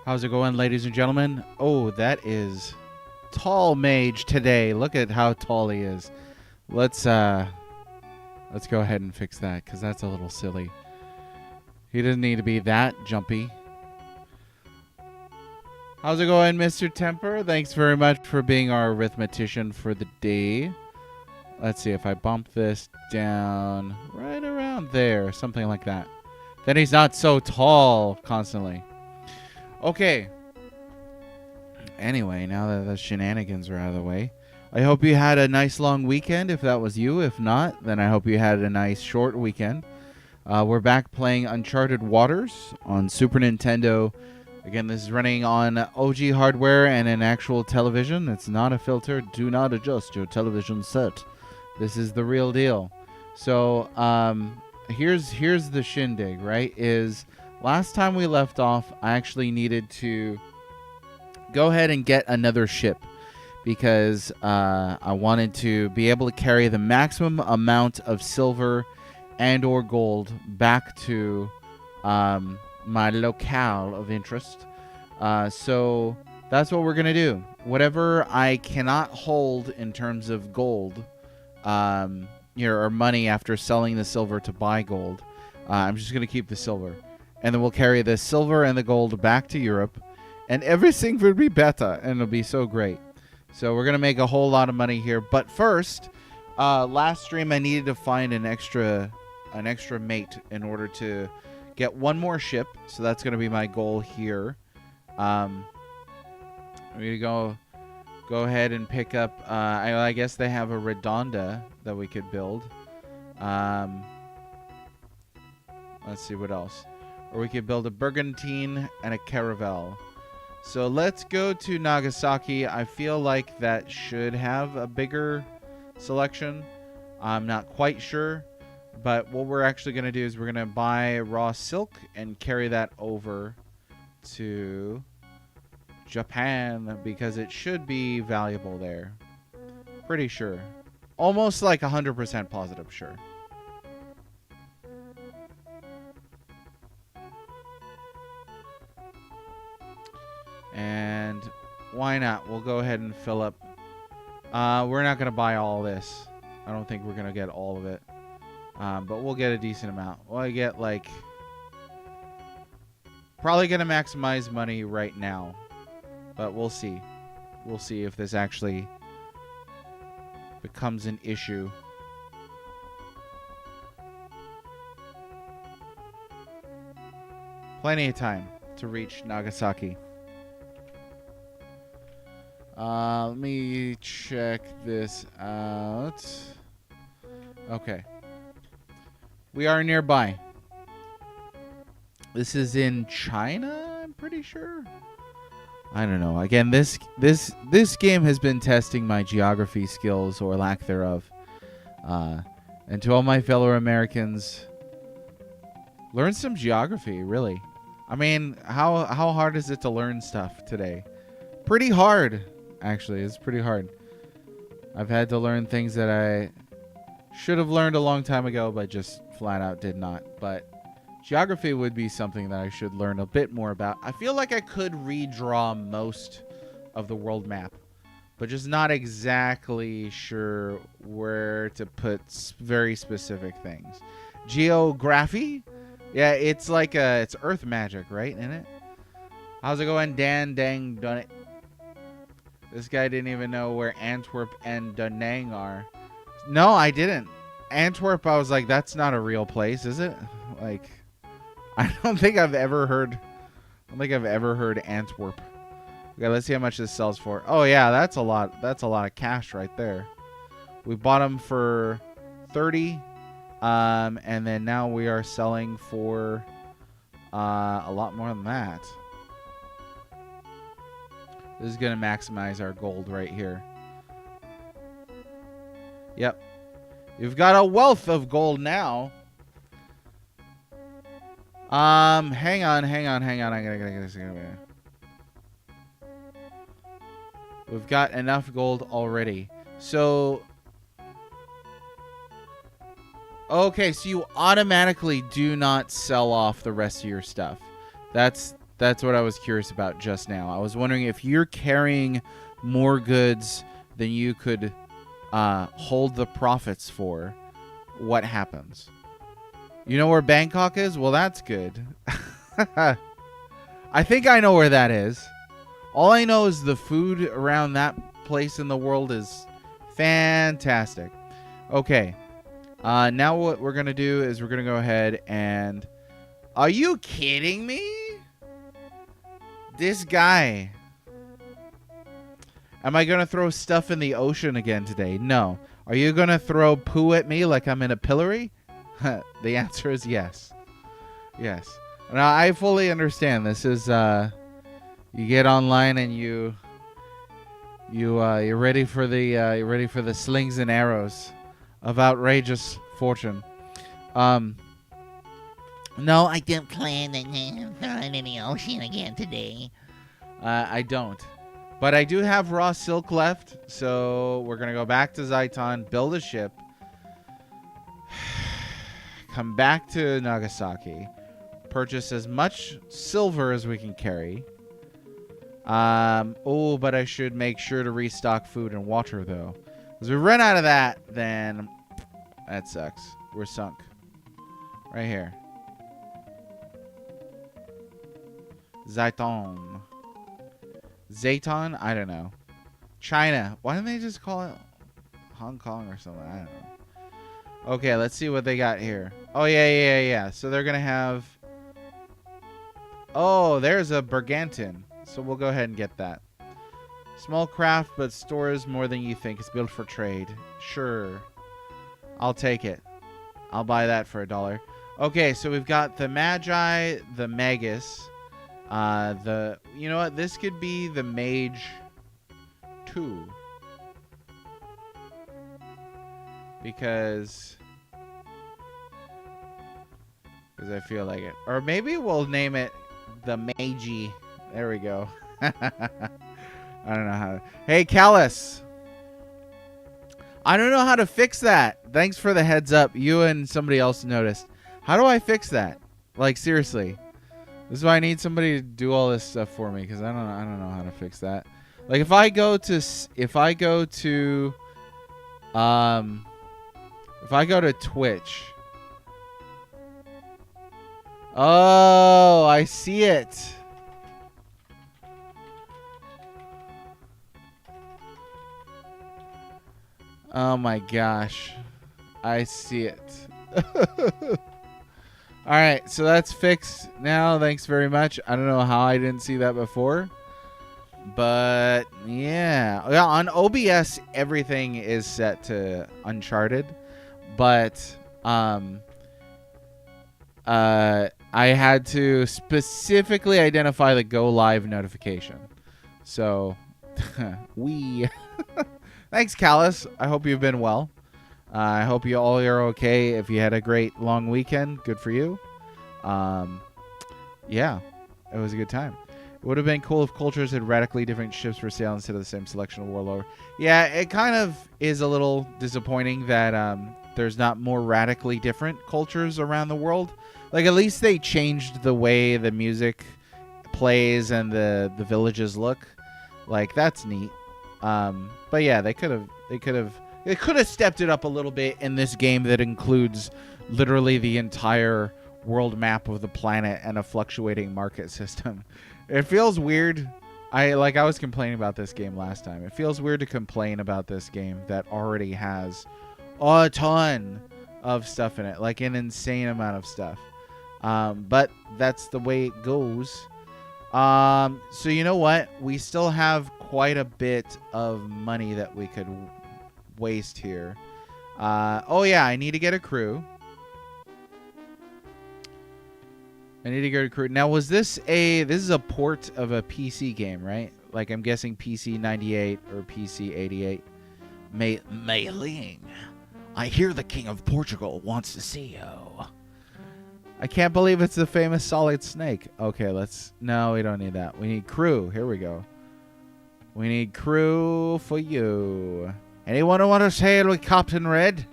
How's it going, ladies and gentlemen? Oh, that is tall mage today. Look at how tall he is. Let's go ahead and fix that because that's a little silly. He doesn't need to be that jumpy. How's it going, Mr. Temper? Thanks very much for being our arithmetician for the day. Let's see if I bump this down right around there, something like that. Then he's not so tall constantly. Okay. Anyway, now that the shenanigans are out of the way, I hope you had a nice long weekend if that was you. If not, then I hope you had a nice short weekend. We're back playing Uncharted Waters on Super Nintendo. Again, this is running on OG hardware and an actual television. It's not a filter. Do not adjust your television set. This is the real deal. So here's the shindig, right? Is last time we left off, I actually needed to go ahead and get another ship because I wanted to be able to carry the maximum amount of silver and or gold back to my locale of interest. So that's what we're going to do. Whatever I cannot hold in terms of gold or money after selling the silver to buy gold, I'm just going to keep the silver. And then we'll carry the silver and the gold back to Europe. And everything will be better. And it'll be so great. So we're going to make a whole lot of money here. But first, last stream I needed to find an extra mate in order to get one more ship. So that's going to be my goal here. I'm going to go ahead and pick up. I guess they have a Redonda that we could build. Let's see what else. Or we could build a Brigantine and a Caravel. So let's go to Nagasaki. I feel like that should have a bigger selection. I'm not quite sure. But what we're actually going to do is we're going to buy raw silk and carry that over to Japan because it should be valuable there. Pretty sure. Almost like 100% positive sure. And why not? We'll go ahead and fill up. We're not going to buy all this. I don't think we're going to get all of it. But we'll get a decent amount. We'll get like... Probably going to maximize money right now. But we'll see. We'll see if this actually becomes an issue. Plenty of time to reach Nagasaki. Let me check this out. Okay. We are nearby. This is in China, I'm pretty sure. I don't know. Again, this game has been testing my geography skills or lack thereof. And to all my fellow Americans, learn some geography, really. I mean, how hard is it to learn stuff today? Pretty hard, actually. It's pretty hard. I've had to learn things that I should have learned a long time ago, but just flat out did not. But geography would be something that I should learn a bit more about. I feel like I could redraw most of the world map, but just not exactly sure where to put very specific things. Geography? Yeah, it's like it's Earth magic, right? Isn't it? How's it going, Dan? Dang, done it. This guy didn't even know where Antwerp and Da Nang are. No, I didn't. Antwerp, I was like, that's not a real place, is it? Like, I don't think I've ever heard Antwerp. Okay, let's see how much this sells for. Oh yeah, that's a lot. That's a lot of cash right there. We bought them for 30, and then now we are selling for a lot more than that. This is gonna maximize our gold right here. Yep. You've got a wealth of gold now. Hang on. We've got enough gold already. So, okay, so you automatically do not sell off the rest of your stuff. That's That's what I was curious about just now. I was wondering if you're carrying more goods than you could hold the profits for, what happens? You know where Bangkok is? Well, that's good. I think I know where that is. All I know is the food around that place in the world is fantastic. Okay. Now what we're going to do is we're going to go ahead and... Are you kidding me? This guy. Am I going to throw stuff in the ocean again today? No. Are you going to throw poo at me like I'm in a pillory? The answer is yes. Yes. Now, I fully understand. This is, you get online and you're ready for the slings and arrows of outrageous fortune. No, I don't plan on throwing in the ocean again today. I don't. But I do have raw silk left, so we're going to go back to Zaitan, build a ship, come back to Nagasaki, purchase as much silver as we can carry. But I should make sure to restock food and water, though. Because we run out of that, then that sucks. We're sunk. Right here. Zaitan. Zaitan? I don't know. China. Why don't they just call it Hong Kong or something? I don't know. Okay, let's see what they got here. Oh, yeah. So they're going to have... Oh, there's a Bergantin. So we'll go ahead and get that. Small craft, but stores more than you think. It's built for trade. Sure. I'll take it. I'll buy that for $1. Okay, so we've got the Magi, the Magus... you know what? This could be the Mage 2. Because I feel like it. Or maybe we'll name it the Magi. There we go. I don't know how to... Hey, Callus. I don't know how to fix that. Thanks for the heads up. You and somebody else noticed. How do I fix that? Like, seriously. This is why I need somebody to do all this stuff for me, because I don't know how to fix that. Like if I go to Twitch. Oh, I see it. Oh my gosh. I see it. All right, so that's fixed now. Thanks very much. I don't know how I didn't see that before. But yeah, on OBS everything is set to Uncharted, but I had to specifically identify the go live notification. So thanks, Callus. I hope you've been well. I hope you all are okay. If you had a great long weekend, good for you. Yeah, it was a good time. It would have been cool if cultures had radically different ships for sale instead of the same selection of warlord. Yeah, it kind of is a little disappointing that there's not more radically different cultures around the world. Like, at least they changed the way the music plays and the villages look. Like, that's neat. But yeah, they could have stepped it up a little bit in this game that includes literally the entire world map of the planet and a fluctuating market system. It feels weird. I was complaining about this game last time. It feels weird to complain about this game that already has a ton of stuff in it, like an insane amount of stuff. But that's the way it goes. So you know what? We still have quite a bit of money that we could waste here. Oh yeah, I need to get a crew. Now, was this is a port of a PC game, right? Like, I'm guessing PC 98 or PC 88. Mei Ling, I hear the King of Portugal wants to see you. I can't believe it's the famous Solid Snake. Okay, no, we don't need that. We need crew. Here we go. We need crew for you. Anyone who want to sail with Captain Red?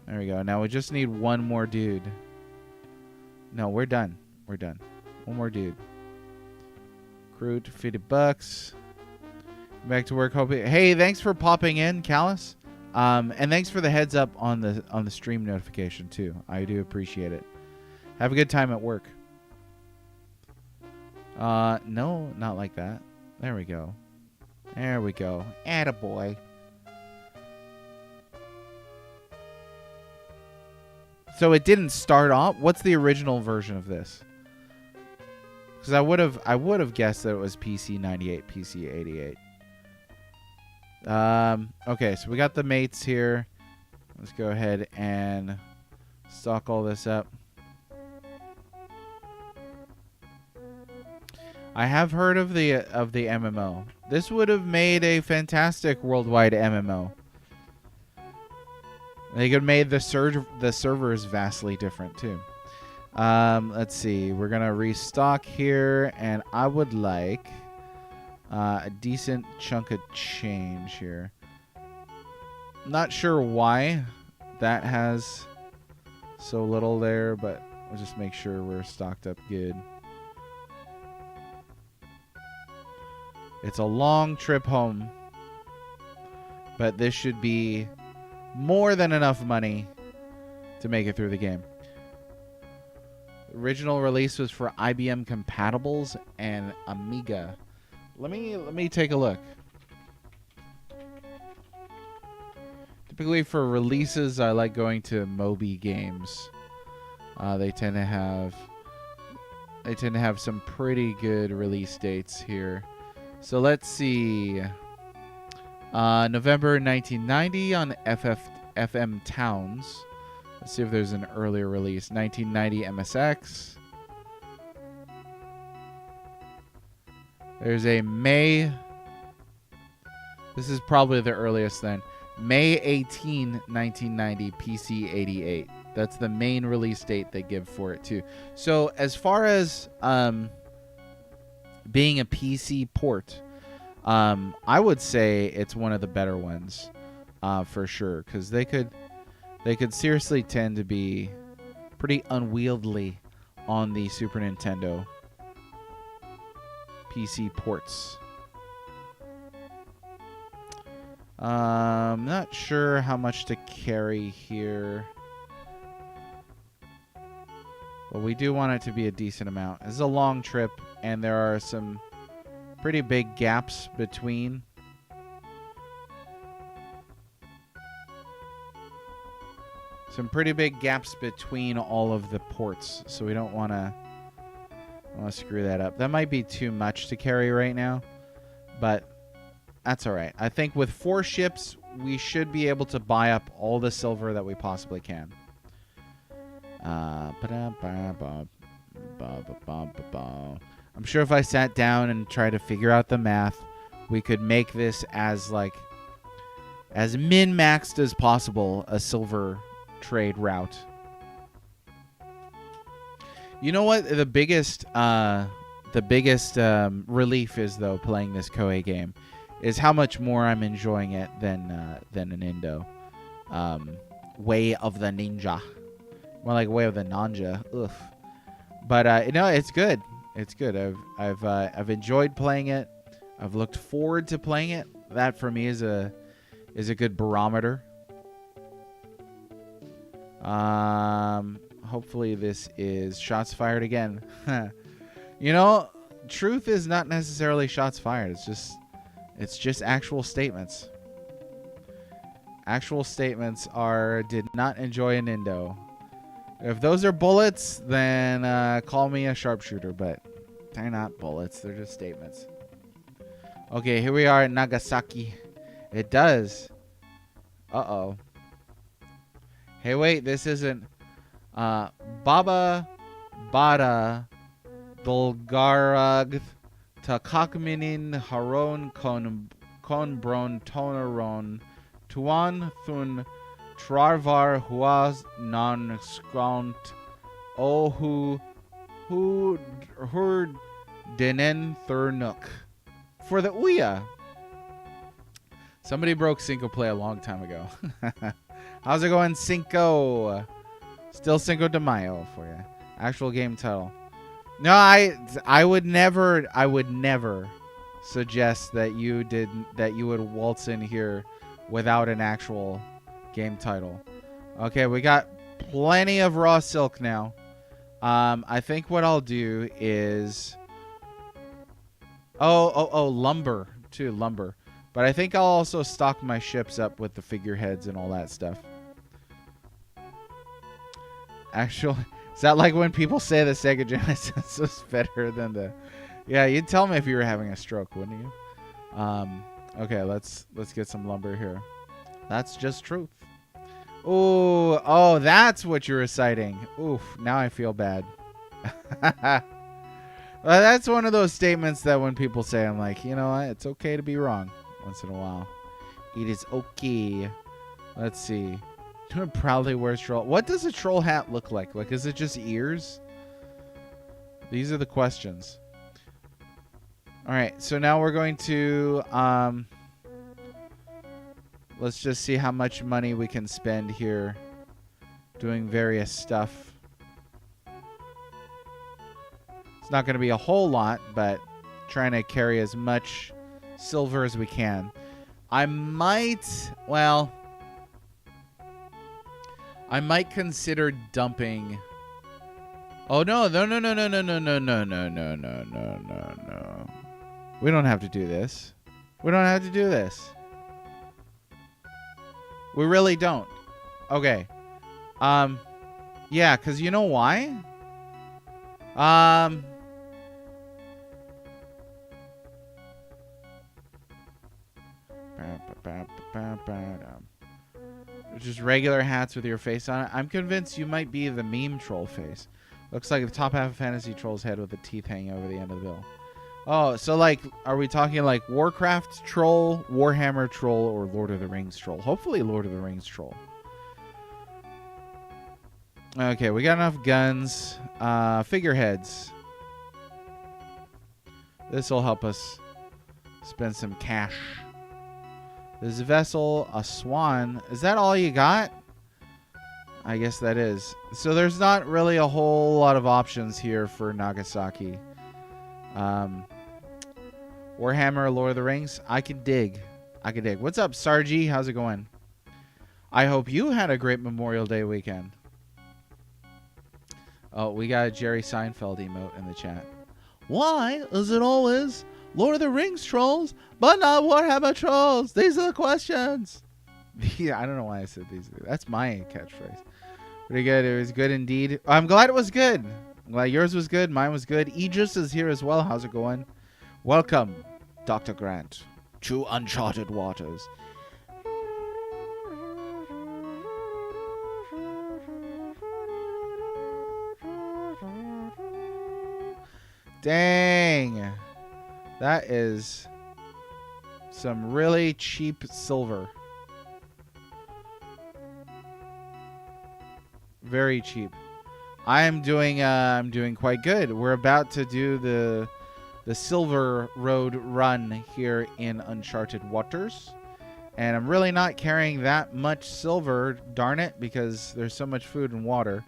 There we go. Now we just need one more dude. No, we're done. We're done. One more dude. Crew to $50. Back to work. Hoping. Hey, thanks for popping in, Callus. And thanks for the heads up on the stream notification too. I do appreciate it. Have a good time at work. No, not like that. There we go. There we go. Attaboy. So it didn't start off. What's the original version of this? Because I would have guessed that it was PC 98, PC 88. Okay, so we got the mates here. Let's go ahead and stock all this up. I have heard of the MMO. This would have made a fantastic worldwide MMO. They could have made the servers vastly different too. Let's see. We're gonna restock here, and I would like a decent chunk of change here. Not sure why that has so little there, but we'll just make sure we're stocked up good. It's a long trip home, but this should be more than enough money to make it through the game. The original release was for IBM compatibles and Amiga. Let me take a look. Typically for releases, I like going to Moby Games. They tend to have some pretty good release dates here. So let's see. November 1990 on FM Towns. Let's see if there's an earlier release. 1990 MSX. There's a May. This is probably the earliest then. May 18, 1990 PC 88. That's the main release date they give for it too. So as far as being a PC port, I would say it's one of the better ones, for sure, because they could seriously tend to be pretty unwieldy on the Super Nintendo PC ports. Not sure how much to carry here, but we do want it to be a decent amount. This is a long trip, and there are some pretty big gaps between. Some pretty big gaps between all of the ports, so we don't want to screw that up. That might be too much to carry right now, but that's all right. I think with 4 ships, we should be able to buy up all the silver that we possibly can. I'm sure if I sat down and tried to figure out the math, we could make this as min-maxed as possible a silver trade route. You know what the biggest relief is, though, playing this Koei game, is how much more I'm enjoying it than an Indo. Way of the Ninja. More like Way of the Nanja. Ugh. But it's good. It's good. I've enjoyed playing it. I've looked forward to playing it. That for me is a good barometer. Hopefully this is shots fired again. Truth is not necessarily shots fired. It's just actual statements. Actual statements are did not enjoy an Indo. If those are bullets, then call me a sharpshooter, but they're not bullets. They're just statements. Okay, here we are at Nagasaki. It does. Uh-oh. Hey, wait, this isn't... Baba Bada Dolgarag Takakminin Haron Konbron Toneron Tuan Thun Trarvar Huaz Non Skont Ohu Hur Denen Thurnuk. For the Ouya. Somebody broke Cinco Play a long time ago. How's it going, Cinco? Still Cinco de Mayo for you. Actual game title. No, I would never suggest that you would waltz in here without an actual game title. Okay, we got plenty of raw silk now. I think what I'll do is lumber too, lumber. But I think I'll also stock my ships up with the figureheads and all that stuff. Actually, is that like when people say the Sega Genesis is better than the... Yeah, you'd tell me if you were having a stroke, wouldn't you? Okay, let's get some lumber here. That's just truth. Ooh, oh, that's what you're reciting. Oof, now I feel bad. Well, that's one of those statements that when people say, I'm like, you know what? It's okay to be wrong once in a while. It is okay. Let's see. Proudly wears troll. What does a troll hat look like? Like, is it just ears? These are the questions. All right, so now we're going to let's just see how much money we can spend here doing various stuff. It's not going to be a whole lot, but trying to carry as much silver as we can. I might consider dumping. Oh no. We don't have to do this. We don't have to do this. We really don't. Okay. Yeah, cuz you know why? Just regular hats with your face on it. I'm convinced you might be the meme troll face. Looks like the top half of Fantasy Troll's head with the teeth hanging over the end of the bill. Oh, so like, are we talking like Warcraft troll, Warhammer troll, or Lord of the Rings troll? Hopefully Lord of the Rings troll. Okay, we got enough guns. Figureheads. This will help us spend some cash. There's a vessel, a swan. Is that all you got? I guess that is. So there's not really a whole lot of options here for Nagasaki. Warhammer, Lord of the Rings. I can dig. What's up, Sargi? How's it going? I hope you had a great Memorial Day weekend. Oh, we got a Jerry Seinfeld emote in the chat. Why is it always Lord of the Rings trolls, but not Warhammer trolls? These are the questions. Yeah, I don't know why I said these. That's my catchphrase. Pretty good. It was good indeed. I'm glad it was good. I'm glad yours was good. Mine was good. Aegis is here as well. How's it going? Welcome, Dr. Grant, to Uncharted Waters. Dang. That is some really cheap silver. Very cheap. I'm doing quite good. We're about to do the Silver Road run here in Uncharted Waters. And I'm really not carrying that much silver, darn it, because there's so much food and water.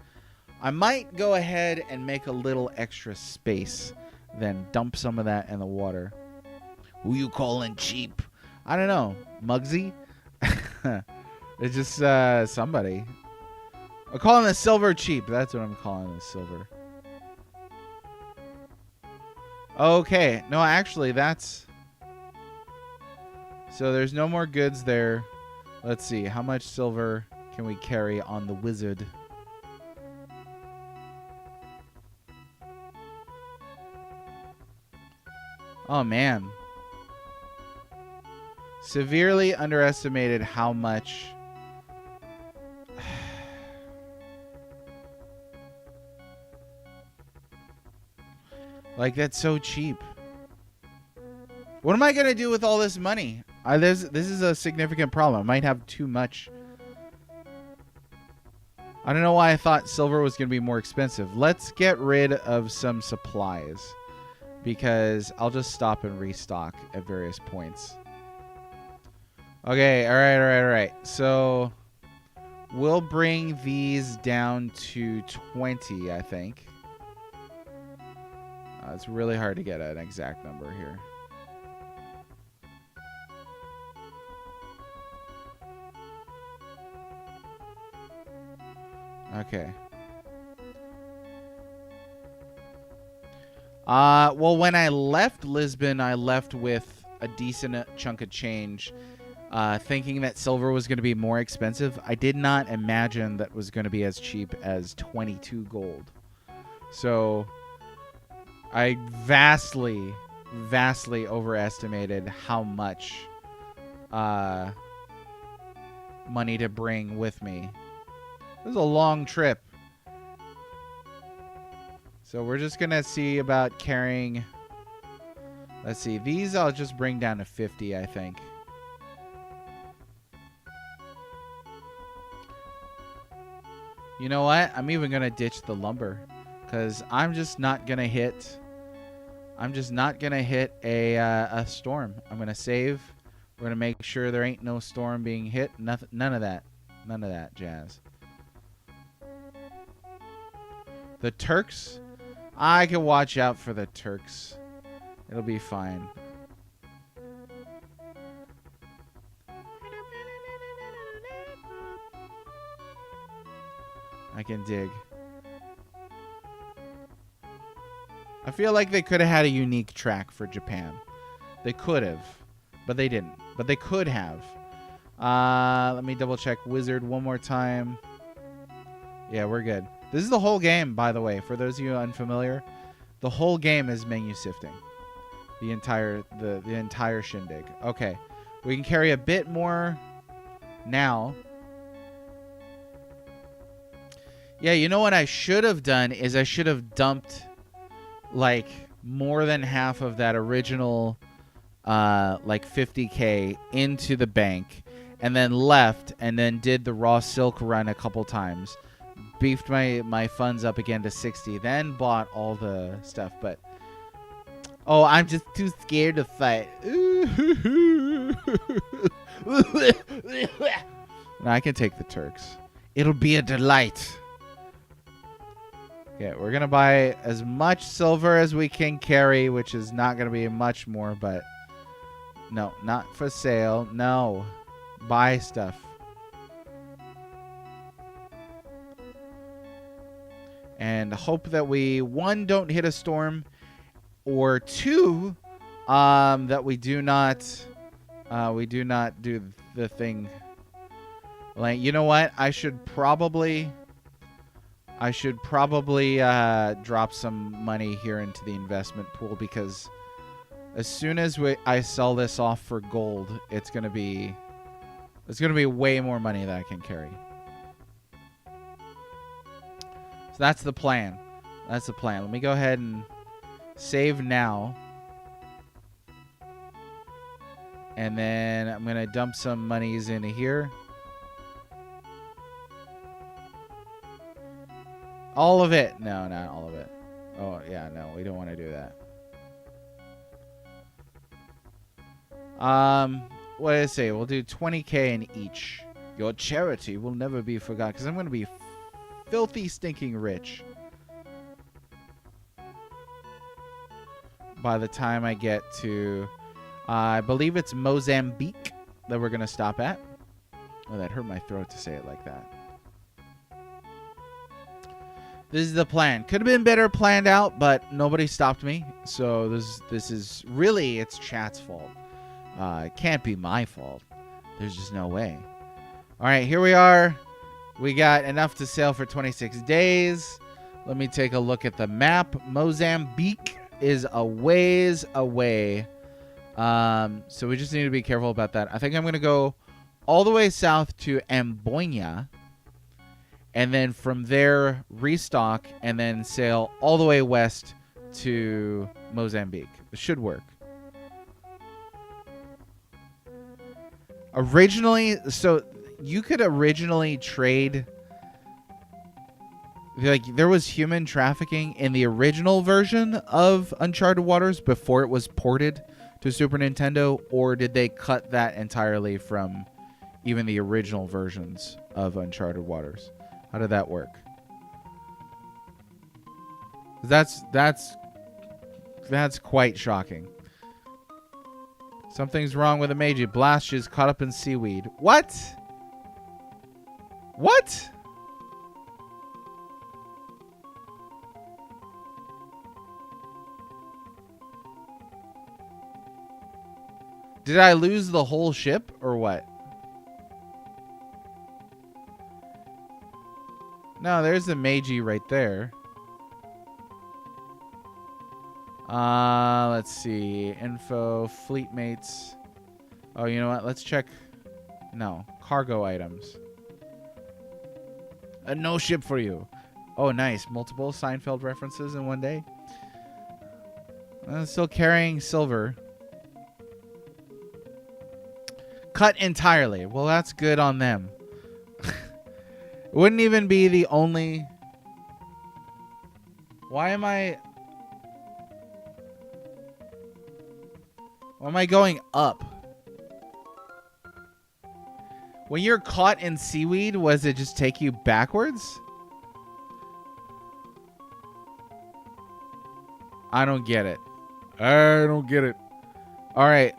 I might go ahead and make a little extra space, then dump some of that in the water. Who you calling cheap? I don't know. Muggsy? It's just somebody. I'm calling the silver cheap. That's what I'm calling the silver. Okay. No, actually, that's... So there's no more goods there. Let's see. How much silver can we carry on the wizard? Oh, man. Severely underestimated how much... Like, that's so cheap. What am I going to do with all this money? This is a significant problem. I might have too much. I don't know why I thought silver was going to be more expensive. Let's get rid of some supplies, because I'll just stop and restock at various points. Okay, all right. So we'll bring these down to 20, I think. It's really hard to get an exact number here. Okay. Well, when I left Lisbon, I left with a decent chunk of change, thinking that silver was going to be more expensive. I did not imagine that was going to be as cheap as 22 gold. So I vastly overestimated how much money to bring with me. It was a long trip. So we're just going to see about carrying... Let's see. These I'll just bring down to 50, I think. You know what? I'm even going to ditch the lumber. Because I'm just not going to hit... I'm just not going to hit a storm. I'm going to save. We're going to make sure there ain't no storm being hit. Nothing, none of that. None of that jazz. The Turks... I can watch out for the Turks. It'll be fine. I can dig. I feel like they could have had a unique track for Japan. They could have, but they didn't. But they could have. Let me double check Wizard one more time. Yeah, we're good. This is the whole game, by the way. For those of you unfamiliar, the whole game is menu sifting. The entire shindig. Okay, we can carry a bit more now. Yeah, you know what I should have done is I should have dumped like more than half of that original like 50K into the bank and then left and then did the raw silk run a couple times. Beefed my funds up again to 60, then bought all the stuff, but oh, I'm just too scared to fight. I can take the Turks. It'll be a delight. Okay, we're gonna buy as much silver as we can carry, which is not gonna be much more, but no, not for sale. No, buy stuff. And hope that we, one, don't hit a storm, or two, that we do not do the thing. Like, you know what? I should probably drop some money here into the investment pool, because as soon as I sell this off for gold, it's gonna be way more money that I can carry. That's the plan. That's the plan. Let me go ahead and save now. And then I'm going to dump some monies into here. All of it. No, not all of it. Oh, yeah, no. We don't want to do that. What did I say? We'll do 20K in each. Your charity will never be forgotten. Because I'm going to be filthy stinking rich by the time I get to I believe it's Mozambique that we're gonna stop at. Oh, that hurt my throat to say it like that. This is the plan. Could have been better planned out, but nobody stopped me, so this is really, it's chat's fault. It can't be my fault. There's just no way. All right, here we are. We got enough to sail for 26 days. Let me take a look at the map. Mozambique is a ways away. So we just need to be careful about that. I think I'm going to go all the way south to Amboina. And then from there, restock. And then sail all the way west to Mozambique. It should work. Originally, so... You could originally trade, like, there was human trafficking in the original version of Uncharted Waters before it was ported to Super Nintendo, or did they cut that entirely from even the original versions of Uncharted Waters? How did that work? That's That's quite shocking. Something's wrong with the Meiji. Blast is caught up in seaweed. What? What? Did I lose the whole ship or what? No, there's the Meiji right there. Let's see. Info, fleet mates. Oh, you know what? Let's check. No, cargo items. No ship for you. Oh, nice. Multiple Seinfeld references in one day. Still carrying silver. Cut entirely. Well, that's good on them. Wouldn't even be the only... Why am I going up? When you're caught in seaweed, was it just take you backwards? I don't get it. I don't get it. All right.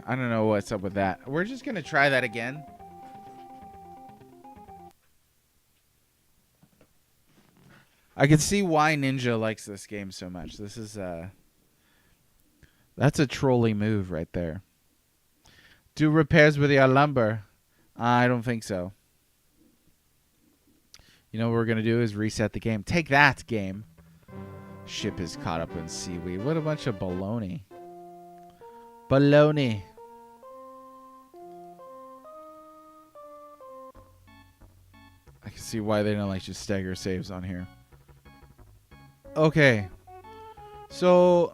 I don't know what's up with that. We're just going to try that again. I can see why Ninja likes this game so much. This is that's a trolley move right there. Do repairs with your lumber. I don't think so. You know what we're going to do is reset the game. Take that, game. Ship is caught up in seaweed. What a bunch of baloney. Baloney. I can see why they don't like just stagger saves on here. Okay. So...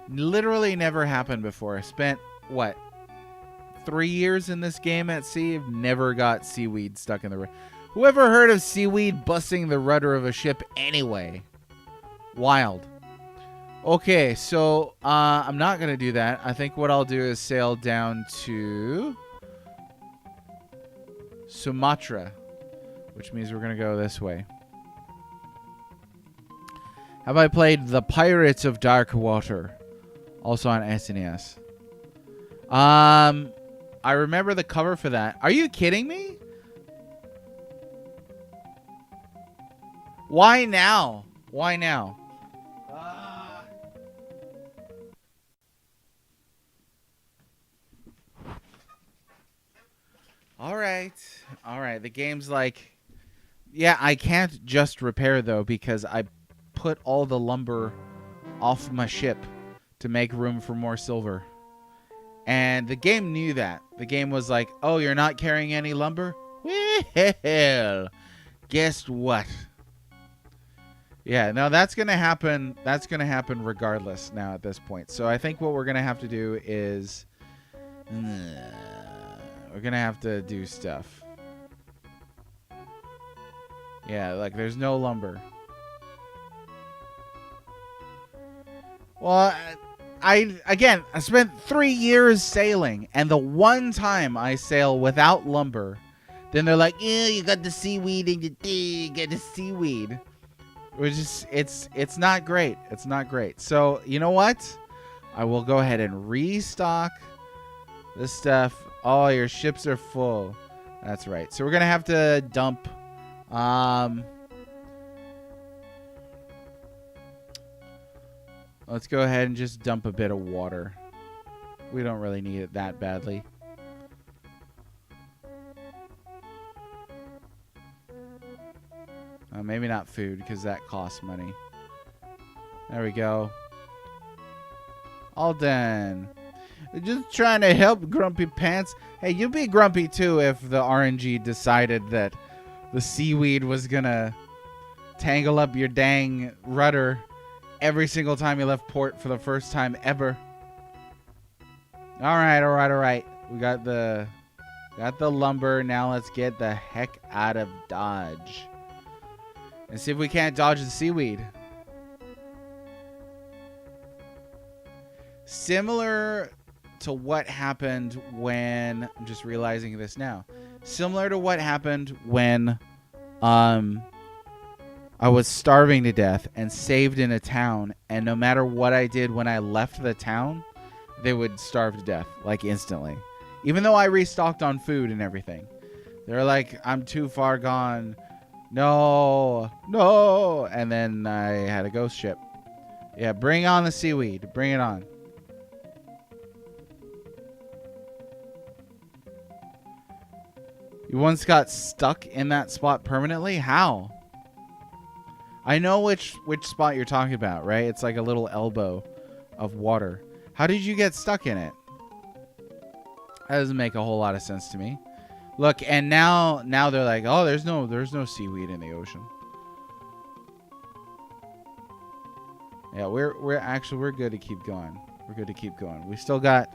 Literally never happened before. I spent, what, 3 years in this game at sea? I've never got seaweed stuck in the... Whoever heard of seaweed busting the rudder of a ship anyway? Wild. Okay, so I'm not going to do that. I think what I'll do is sail down to Sumatra, which means we're going to go this way. Have I played The Pirates of Dark Water? Also on SNES. I remember the cover for that. Are you kidding me? Why now? Why now? All right. All right. The game's like... Yeah, I can't just repair, though, because I put all the lumber off my ship to make room for more silver. And the game knew that. The game was like, oh, you're not carrying any lumber? Well, guess what? Yeah, no, that's going to happen. That's going to happen regardless now at this point. So I think what we're going to have to do is... we're going to have to do stuff. Yeah, like there's no lumber. Well, I spent 3 years sailing, and the one time I sail without lumber, then they're like, yeah, you got the seaweed and you get the seaweed. Which is, it's not great. It's not great. So, you know what? I will go ahead and restock this stuff. Oh, your ships are full. That's right. So we're going to have to dump... let's go ahead and just dump a bit of water. We don't really need it that badly. Maybe not food, because that costs money. There we go. All done. Just trying to help, Grumpy Pants. Hey, you'd be grumpy too if the RNG decided that the seaweed was gonna tangle up your dang rudder every single time you left port for the first time ever. All right. We got the lumber. Now let's get the heck out of Dodge. And see if we can't dodge the seaweed. Similar to what happened when I'm just realizing this now. Similar to what happened when I was starving to death and saved in a town, and no matter what I did when I left the town, they would starve to death, like, instantly. Even though I restocked on food and everything. They're like, I'm too far gone. No. And then I had a ghost ship. Yeah, bring on the seaweed. Bring it on. You once got stuck in that spot permanently? How? I know which spot you're talking about, right? It's like a little elbow of water. How did you get stuck in it? That doesn't make a whole lot of sense to me. Look, and now they're like, oh, there's no seaweed in the ocean. Yeah, we're good to keep going. We're good to keep going. We still got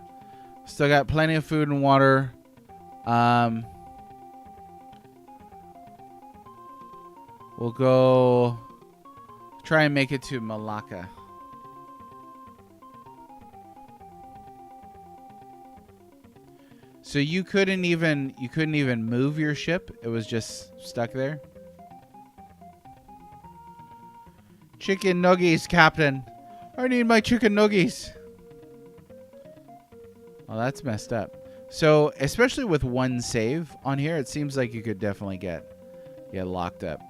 plenty of food and water. We'll go try and make it to Malacca. So you couldn't even move your ship? It was just stuck there? Chicken nuggies, Captain. I need my chicken nuggies. Well, that's messed up. So, especially with one save on here, it seems like you could definitely get locked up.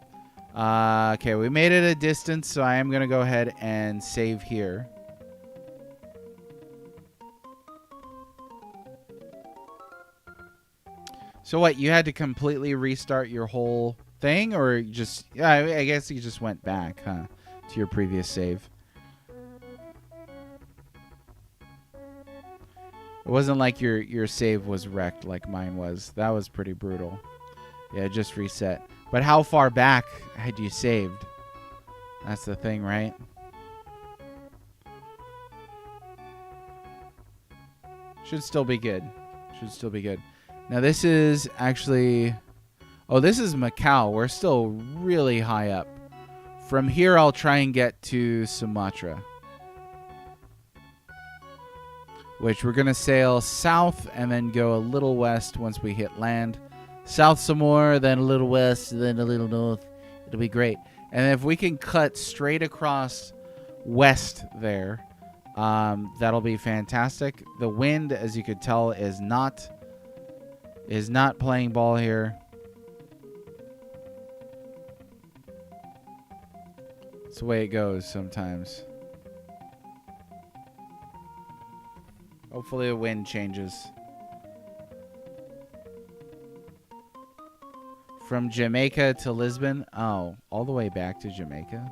Okay, we made it a distance, so I am going to go ahead and save here. So what, you had to completely restart your whole thing, or just... Yeah, I guess you just went back, huh, to your previous save. It wasn't like your save was wrecked like mine was. That was pretty brutal. Yeah, just reset. But how far back had you saved? That's the thing, right? Should still be good. Should still be good. Now this is actually... Oh, this is Macau. We're still really high up. From here, I'll try and get to Sumatra. Which we're going to sail south and then go a little west once we hit land. South some more, then a little west, then a little north. It'll be great. And if we can cut straight across west there, that'll be fantastic. The wind, as you could tell, is not playing ball here. It's the way it goes sometimes. Hopefully the wind changes. From Jamaica to Lisbon? Oh, all the way back to Jamaica?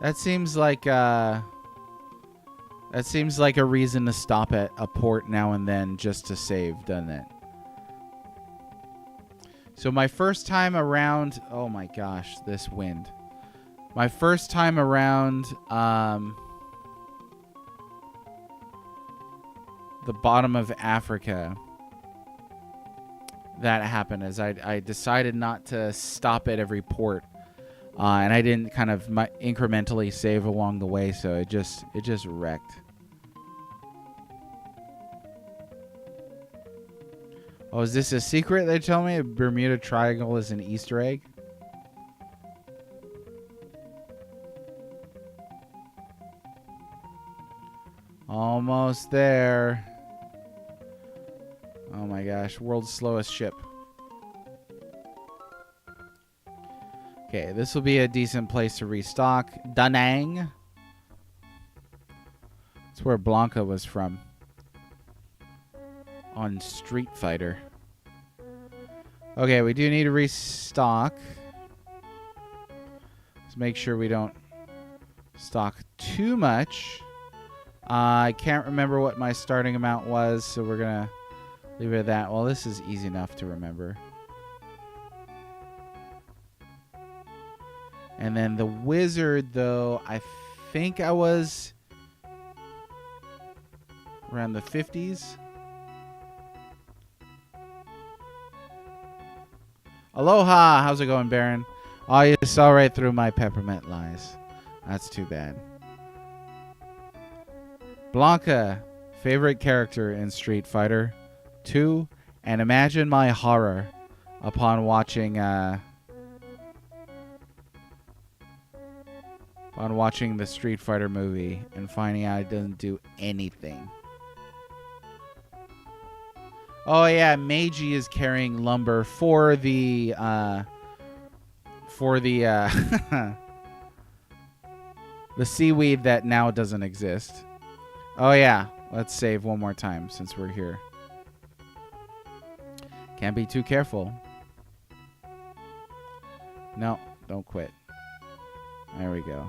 That seems like a reason to stop at a port now and then just to save, doesn't it? So my first time around... Oh my gosh, this wind. My first time around the bottom of Africa... that happened is I decided not to stop at every port, and I didn't kind of incrementally save along the way, so it just wrecked. Oh, is this a secret? They tell me Bermuda Triangle is an Easter egg. Almost there. Oh my gosh, world's slowest ship. Okay, this will be a decent place to restock. Da Nang. That's where Blanca was from. On Street Fighter. Okay, we do need to restock. Let's make sure we don't stock too much. I can't remember what my starting amount was, so we're going to leave it at that. Well, this is easy enough to remember. And then the wizard, though, I think I was around the 50s. Aloha! How's it going, Baron? Oh, you saw right through my peppermint lies. That's too bad. Blanca, favorite character in Street Fighter 2, and imagine my horror upon watching the Street Fighter movie and finding out it doesn't do anything. Oh yeah, Meiji is carrying lumber for the the seaweed that now doesn't exist. Oh yeah, let's save one more time since we're here. Can't be too careful. No, don't quit. There we go.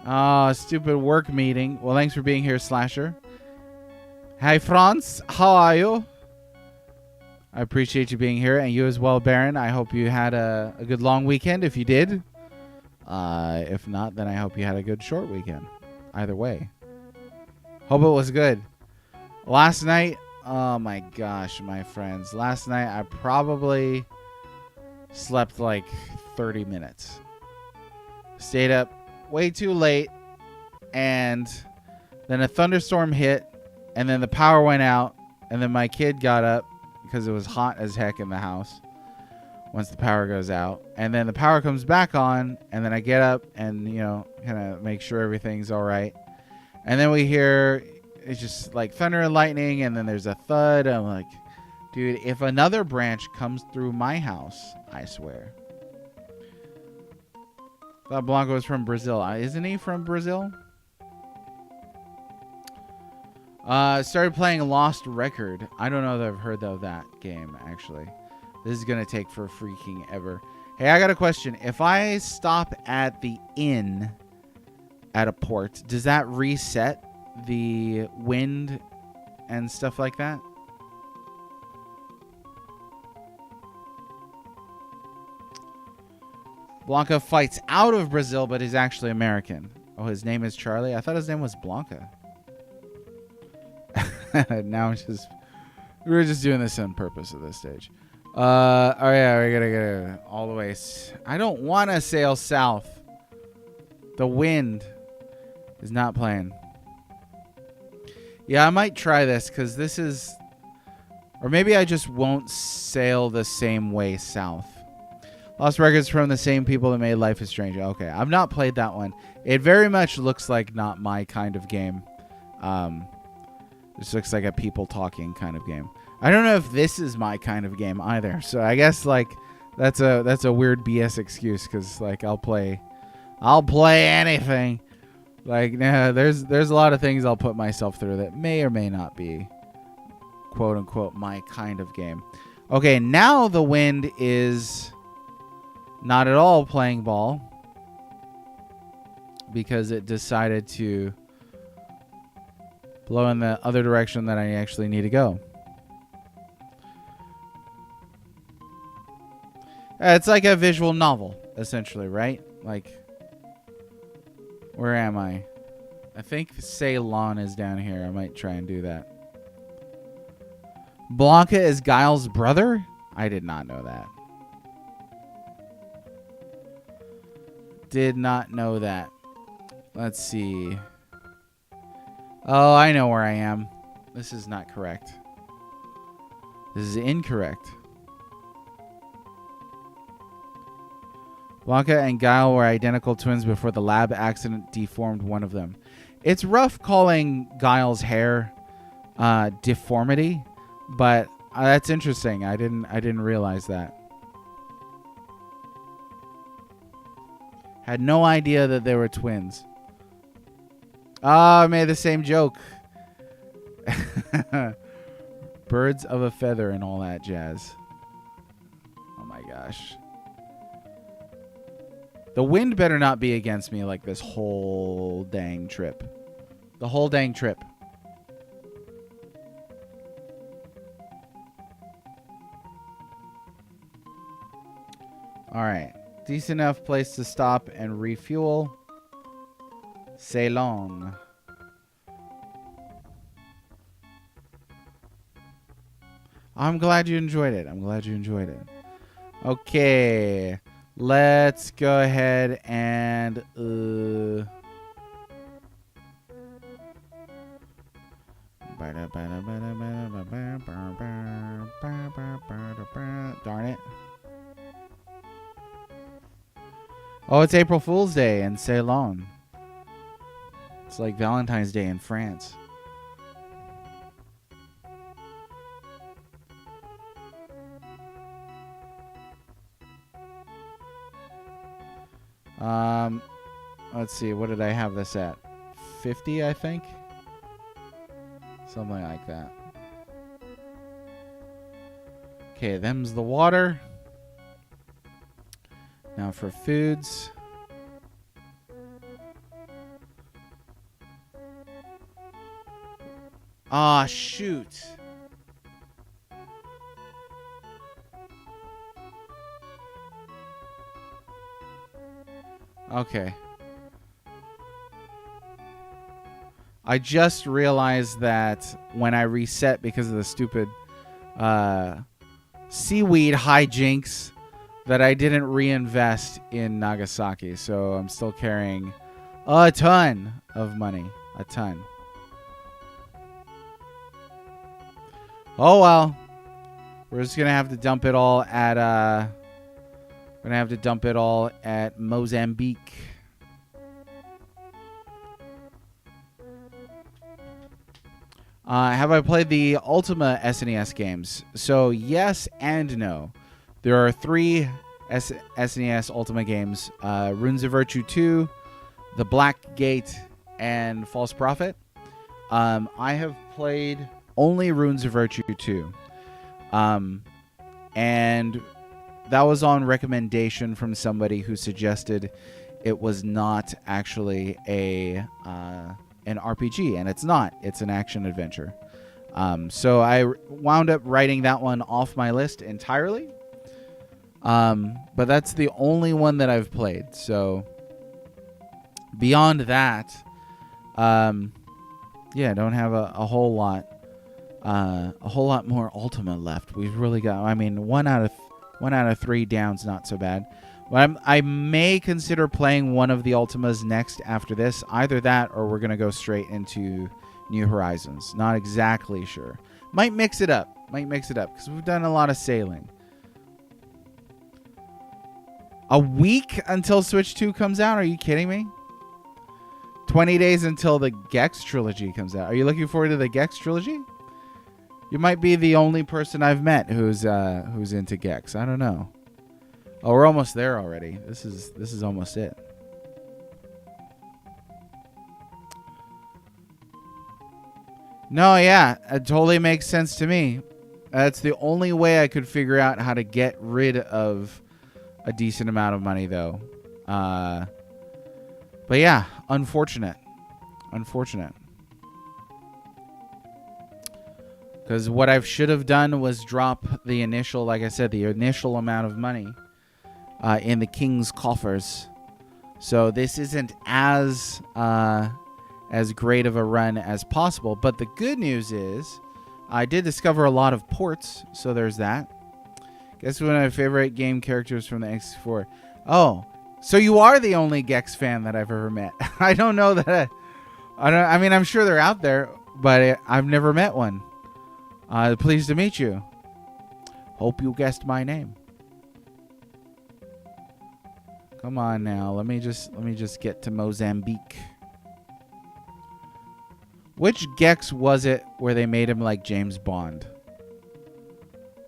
Oh, stupid work meeting. Well, thanks for being here, Slasher. Hi, Franz. How are you? I appreciate you being here, and you as well, Baron. I hope you had a good long weekend, if you did. If not, then I hope you had a good short weekend. Either way. Hope it was good. Last night, oh my gosh, my friends. Last night, I probably slept like 30 minutes. Stayed up way too late, and then a thunderstorm hit, and then the power went out, and then my kid got up because it was hot as heck in the house once the power goes out, and then the power comes back on, and then I get up and, you know, kind of make sure everything's all right, and then we hear it's just like thunder and lightning, and then there's a thud. I'm like, dude, if another branch comes through my house, I swear. Thought Blanco was from Brazil. Isn't he from Brazil? Started playing Lost Record. I don't know that I've heard of that game, actually. This is going to take for freaking ever. Hey, I got a question. If I stop at the inn at a port, does that reset the wind and stuff like that? Blanca fights out of Brazil, but is actually American. Oh, his name is Charlie? I thought his name was Blanca. Now we're just doing this on purpose at this stage. Oh yeah, we gotta get all the way. I don't want to sail south. The wind is not playing. Yeah, I might try this because this is, or maybe I just won't sail the same way south. Lost Records from the same people that made Life is Strange. Okay, I've not played that one. It very much looks like not my kind of game. This looks like a people talking kind of game. I don't know if this is my kind of game either. So I guess like that's a weird BS excuse because like I'll play anything. Like nah, there's a lot of things I'll put myself through that may or may not be quote unquote my kind of game. Okay, now the wind is not at all playing ball because it decided to blow in the other direction that I actually need to go. It's like a visual novel, essentially, right? Like, where am I? I think Ceylon is down here. I might try and do that. Blanca is Guile's brother? I did not know that. Did not know that. Let's see. Oh, I know where I am. This is not correct. This is incorrect. Blanca and Guile were identical twins before the lab accident deformed one of them. It's rough calling Guile's hair deformity, but that's interesting. I didn't realize that. Had no idea that they were twins. I made the same joke. Birds of a feather and all that jazz. Oh my gosh. The wind better not be against me like this whole dang trip. The whole dang trip. Alright. Decent enough place to stop and refuel. Ceylon. I'm glad you enjoyed it. I'm glad you enjoyed it. Okay. Let's go ahead and Oh, it's April Fool's Day in Ceylon. It's like Valentine's Day in France. Let's see. What did I have this at? 50, I think. Something like that. Okay, them's the water. Now for foods. Ah, shoot. Okay. I just realized that when I reset because of the stupid seaweed hijinks that I didn't reinvest in Nagasaki. So I'm still carrying a ton of money. A ton. Oh, well. We're just going to have to dump it all at Mozambique. Have I played the Ultima SNES games? So yes and no. There are 3 SNES Ultima games: Runes of Virtue 2, The Black Gate, and False Prophet. I have played only Runes of Virtue 2, and that was on recommendation from somebody who suggested it was not actually an RPG, and it's not. It's an action adventure. So I wound up writing that one off my list entirely. But that's the only one that I've played. So beyond that, yeah, don't have a whole lot more Ultima left. We've really got. I mean, one out of 3 down's not so bad. But I may consider playing one of the Ultimas next after this. Either that, or we're gonna go straight into New Horizons. Not exactly sure. Might mix it up because we've done a lot of sailing. A week until Switch 2 comes out? Are you kidding me? 20 days until the Gex trilogy comes out. Are you looking forward to the Gex trilogy? You might be the only person I've met who's into Gex. I don't know. Oh, we're almost there already. This is almost it. No, yeah, it totally makes sense to me. That's the only way I could figure out how to get rid of a decent amount of money, though. But yeah, unfortunate. Because what I should have done was drop the initial, like I said, the initial amount of money in the king's coffers. So this isn't as great of a run as possible. But the good news is I did discover a lot of ports, so there's that. Guess one of my favorite game characters from the X4. Oh, so you are the only Gex fan that I've ever met. I don't know that. I mean, I'm sure they're out there, but I've never met one. Pleased to meet you. Hope you guessed my name. Come on now. Let me just get to Mozambique. Which Gex was it where they made him like James Bond?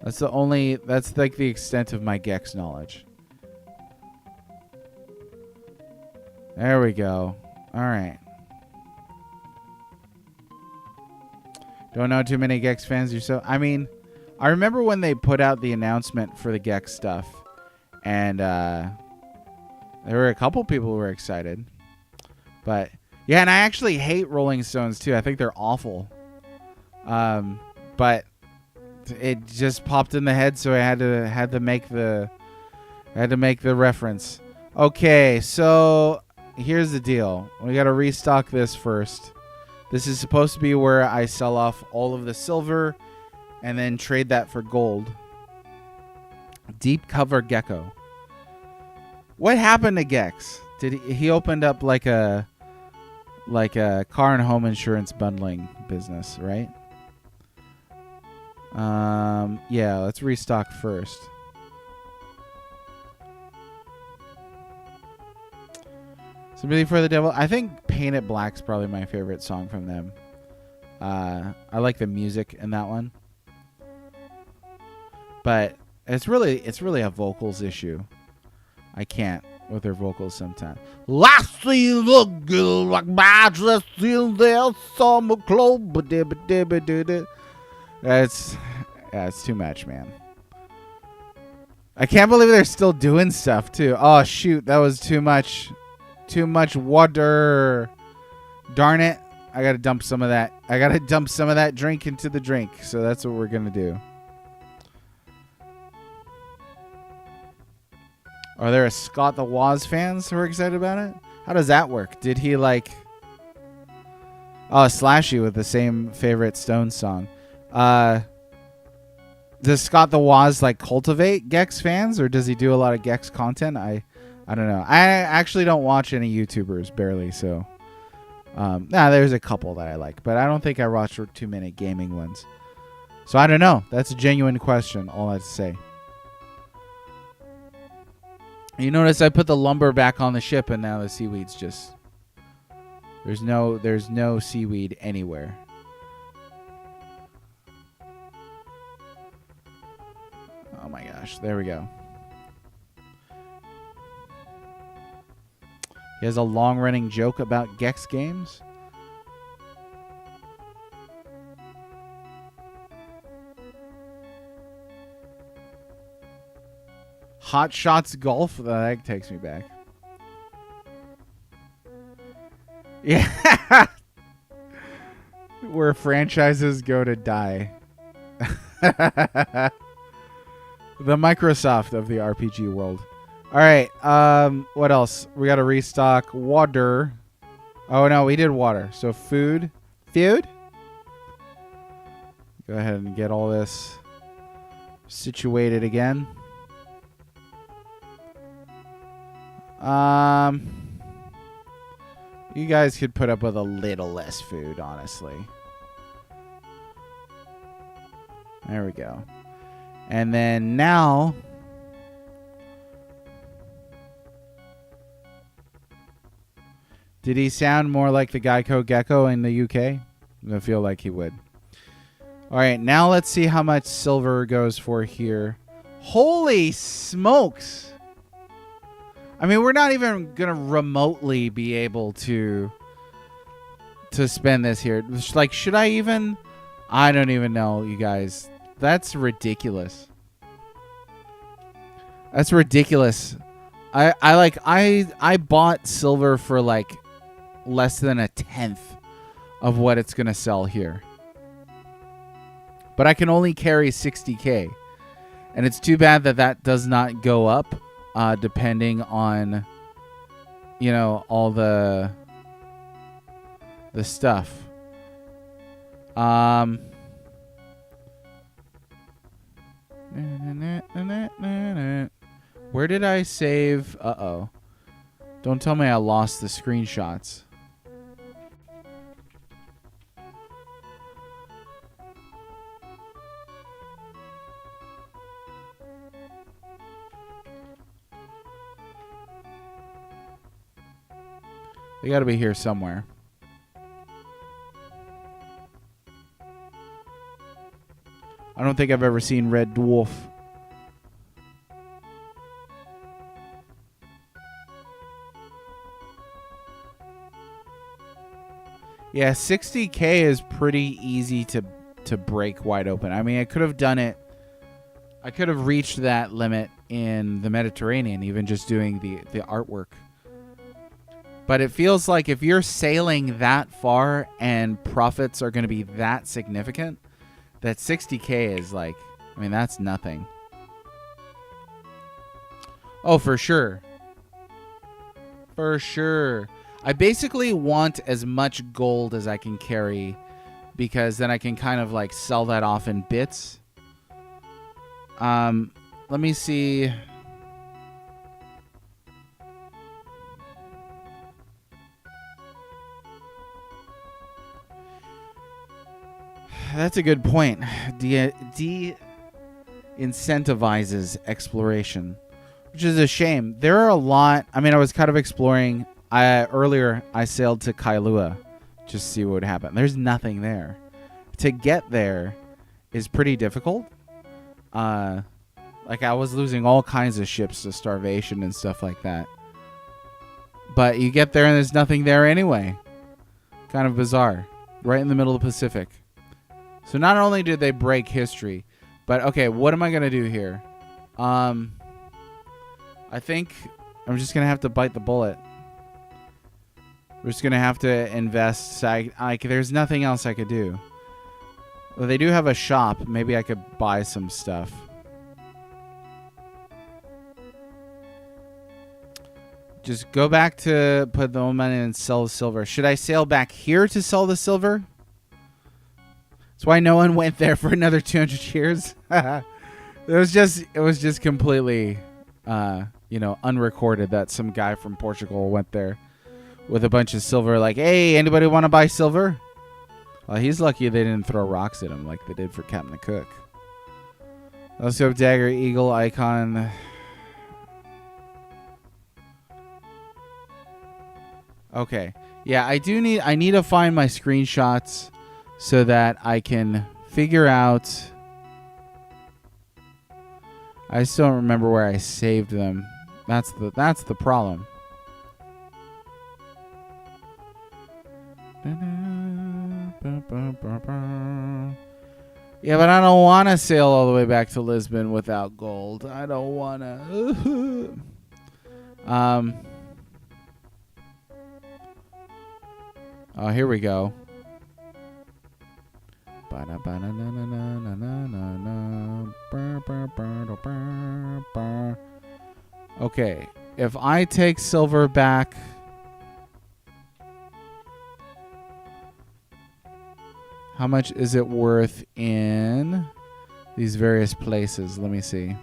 That's like the extent of my Gex knowledge. There we go. All right. Don't know too many Gex fans yourself. I mean, I remember when they put out the announcement for the Gex stuff, and there were a couple people who were excited. But yeah, and I actually hate Rolling Stones too. I think they're awful. But it just popped in the head, so I had to make the reference. Okay, so here's the deal. We got to restock this first. This is supposed to be where I sell off all of the silver and then trade that for gold. Deep cover gecko. What happened to Gex? Did he opened up like a car and home insurance bundling business, right? Yeah, let's restock first. Sympathy for the Devil. I think Paint It Black's probably my favorite song from them. I like the music in that one. But it's really a vocals issue. I can't with their vocals sometimes. Last see the girl like my dress in their summer clothes. It's too much, man. I can't believe they're still doing stuff too. Oh shoot, that was too much. Too much water. Darn it. I gotta dump some of that. I gotta dump some of that drink into the drink. So that's what we're gonna do. Are there a Scott the Woz fans who are excited about it? How does that work? Did he like... Oh, slash you with the same favorite Stones song. Does Scott the Woz like cultivate Gex fans, or does he do a lot of Gex content? I don't know. I actually don't watch any YouTubers, barely, so... there's a couple that I like, but I don't think I watch too many gaming ones. So I don't know. That's a genuine question, all I have to say. You notice I put the lumber back on the ship, and now the seaweed's just... There's no seaweed anywhere. Oh my gosh, there we go. He has a long-running joke about Gex games. Hot Shots Golf? That takes me back. Yeah. Where franchises go to die. The Microsoft of the RPG world. All right. What else? We got to restock water. Oh, no. We did water. So food. Food? Go ahead and get all this situated again. You guys could put up with a little less food, honestly. There we go. And then now... Did he sound more like the Geico Gecko in the UK? I feel like he would. All right, now let's see how much silver goes for here. Holy smokes! I mean, we're not even going to remotely be able to spend this here. Like, should I even? I don't even know, you guys. That's ridiculous. That's ridiculous. I bought silver for like less than a tenth of what it's going to sell here. But I can only carry 60K. And it's too bad that that does not go up. Depending on, you know, all the stuff. Where did I save? Uh-oh. Don't tell me I lost the screenshots. They got to be here somewhere. I don't think I've ever seen Red Dwarf. Yeah, 60K is pretty easy to break wide open. I mean, I could have done it. I could have reached that limit in the Mediterranean, even just doing the artwork. But it feels like if you're sailing that far and profits are going to be that significant, that 60K is like, I mean, that's nothing. Oh, for sure. For sure. I basically want as much gold as I can carry because then I can kind of like sell that off in bits. Let me see. That's a good point. De-incentivizes exploration, which is a shame. There are a lot. I mean, I was kind of exploring earlier I sailed to Kailua just to see what would happen. There's nothing there. To get there is pretty difficult. Like I was losing all kinds of ships to starvation and stuff like that. But you get there and there's nothing there anyway. Kind of bizarre. Right in the middle of the Pacific. So not only did they break history, but okay, what am I going to do here? I think I'm just going to have to bite the bullet. We're just going to have to invest. There's nothing else I could do. Well, they do have a shop. Maybe I could buy some stuff. Just go back to put the money and sell the silver. Should I sail back here to sell the silver? That's why no one went there for another 200 years. It was just completely, unrecorded that some guy from Portugal went there with a bunch of silver. Like, hey, anybody want to buy silver? Well, he's lucky they didn't throw rocks at him like they did for Captain Cook. Let's go dagger, eagle, icon. Okay. Yeah, I need to find my screenshots so that I can figure out. I still don't remember where I saved them. That's the problem. Yeah, but I don't want to sail all the way back to Lisbon without gold. I don't want to. Oh, here we go. Okay, if I take silver back, how much is it worth in these various places? Let me see.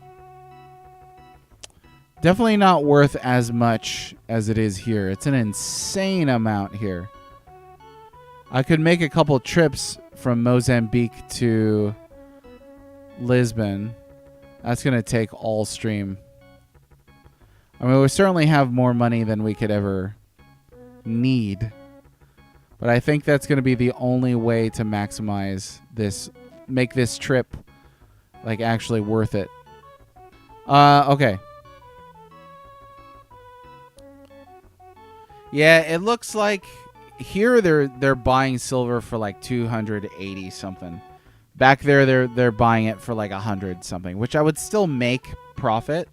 Definitely not worth as much as it is here. It's an insane amount here. I could make a couple trips from Mozambique to Lisbon. That's going to take all stream. I mean, we certainly have more money than we could ever need. But I think that's going to be the only way to maximize this, make this trip like actually worth it. Okay. Yeah, it looks like here they're buying silver for like 280 something. Back there they're buying it for like 100 something, which I would still make profit.